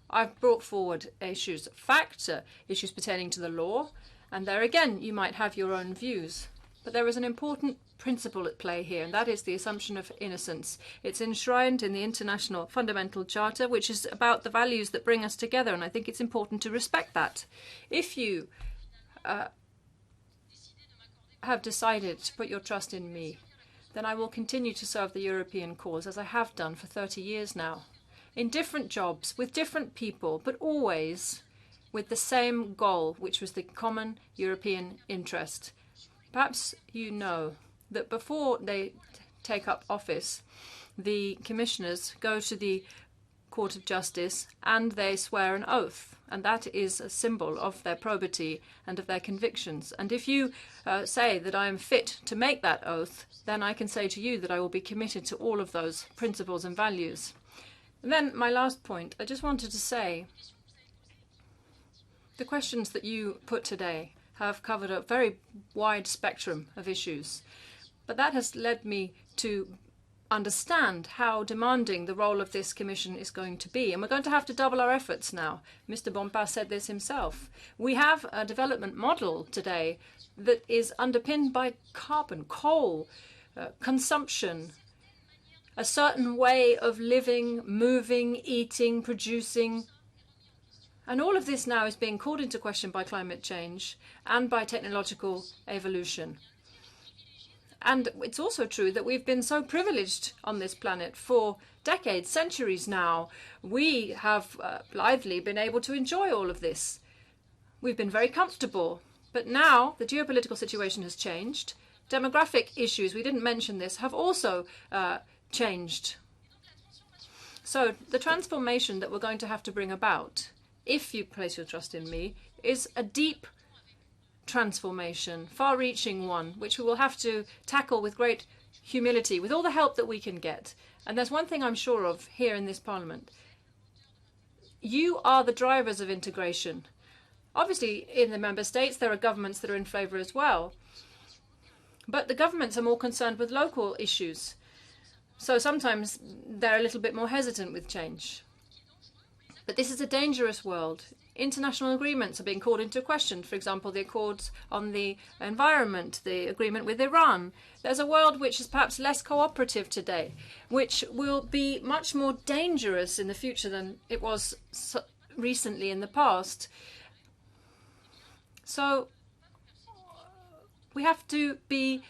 I've brought forward issues of fact, issues pertaining to the law, and there again you might have your own views. But there is an important principle at play here, and that is the assumption of innocence. It's enshrined in the International Fundamental Charter, which is about the values that bring us together, and I think it's important to respect that. If you have decided to put your trust in me, then I will continue to serve the European cause, as I have done for 30 years now, in different jobs, with different people, but always with the same goal, which was the common European interest. Perhaps you know that before they take up office, the commissioners go to the Court of Justice and they swear an oath, and that is a symbol of their probity and of their convictions. And if you say that I am fit to make that oath, then I can say to you that I will be committed to all of those principles and values. And then my last point, I just wanted to say, the questions that you put today have covered a very wide spectrum of issues, but that has led me to understand how demanding the role of this Commission is going to be. And we're going to have to double our efforts now. Mr. Bompard said this himself. We have a development model today that is underpinned by carbon, coal, consumption, a certain way of living, moving, eating, producing. And all of this now is being called into question by climate change and by technological evolution. And it's also true that we've been so privileged on this planet for decades, centuries now. We have blithely been able to enjoy all of this. We've been very comfortable. But now the geopolitical situation has changed. Demographic issues, we didn't mention this, have also changed. So the transformation that we're going to have to bring about, if you place your trust in me, is a deep transformation, far-reaching one, which we will have to tackle with great humility, with all the help that we can get. And there's one thing I'm sure of here in this Parliament. You are the drivers of integration. Obviously, in the member states, there are governments that are in favour as well. But the governments are more concerned with local issues. So sometimes they're a little bit more hesitant with change. But this is a dangerous world. International agreements are being called into question. For example, the accords on the environment, the agreement with Iran. There's a world which is perhaps less cooperative today, which will be much more dangerous in the future than it was recently in the past. So we have to be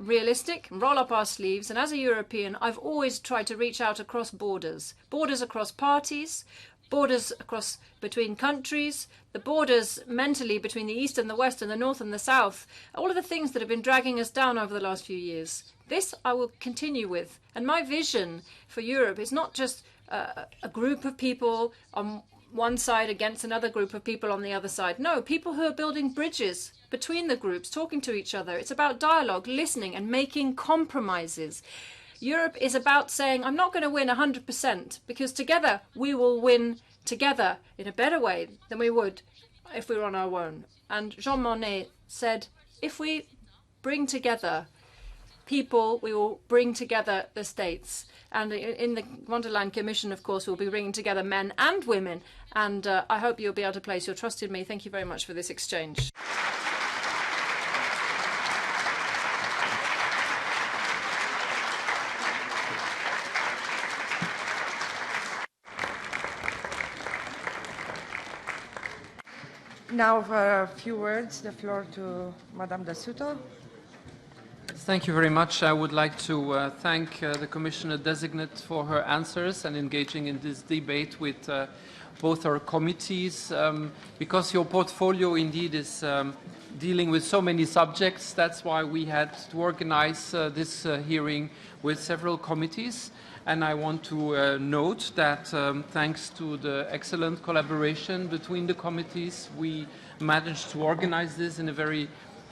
realistic, roll up our sleeves, and as a European, I've always tried to reach out across borders across parties, borders across between countries, the borders mentally between the East and the West and the North and the South, all of the things that have been dragging us down over the last few years. This I will continue with. And my vision for Europe is not just a group of people on one side against another group of people on the other side. No, people who are building bridges between the groups, talking to each other. It's about dialogue, listening, and making compromises. Europe is about saying, I'm not going to win 100%, because together we will win together in a better way than we would if we were on our own. And Jean Monnet said, if we bring together people, we will bring together the states. And in the von der Leyen Commission, of course, we'll be bringing together men and women. And I hope you'll be able to place your trust in me. Thank you very much for this exchange. Now, for a few words, the floor to Madame D'Assuto. Thank you very much. I would like to thank the Commissioner-designate for her answers and engaging in this debate with both our committees, because your portfolio indeed is dealing with so many subjects. That's why we had to organize this hearing with several committees. And I want to note that thanks to the excellent collaboration between the committees, we managed to organize this in a very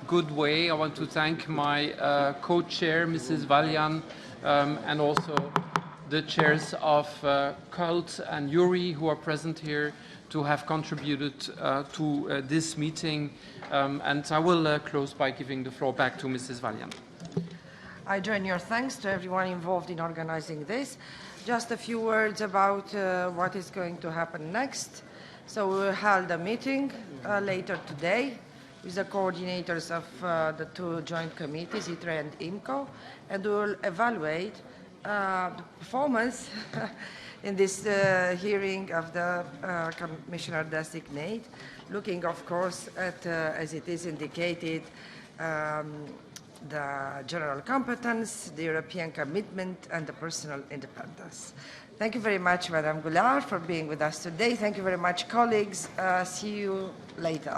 good way. I want to thank my co-chair, Mrs. Valian, and also the chairs of Cult and Yuri, who are present here, to have contributed to this meeting. And I will close by giving the floor back to Mrs. Valian. I join your thanks to everyone involved in organizing this. Just a few words about what is going to happen next. So we will hold a meeting later today with the coordinators of the two joint committees, ITRE and IMCO, and we will evaluate the performance in this hearing of the Commissioner-designate, looking, of course, at, as it is indicated, the general competence, the European commitment, and the personal independence. Thank you very much, Madame Goulard, for being with us today. Thank you very much, colleagues. See you later.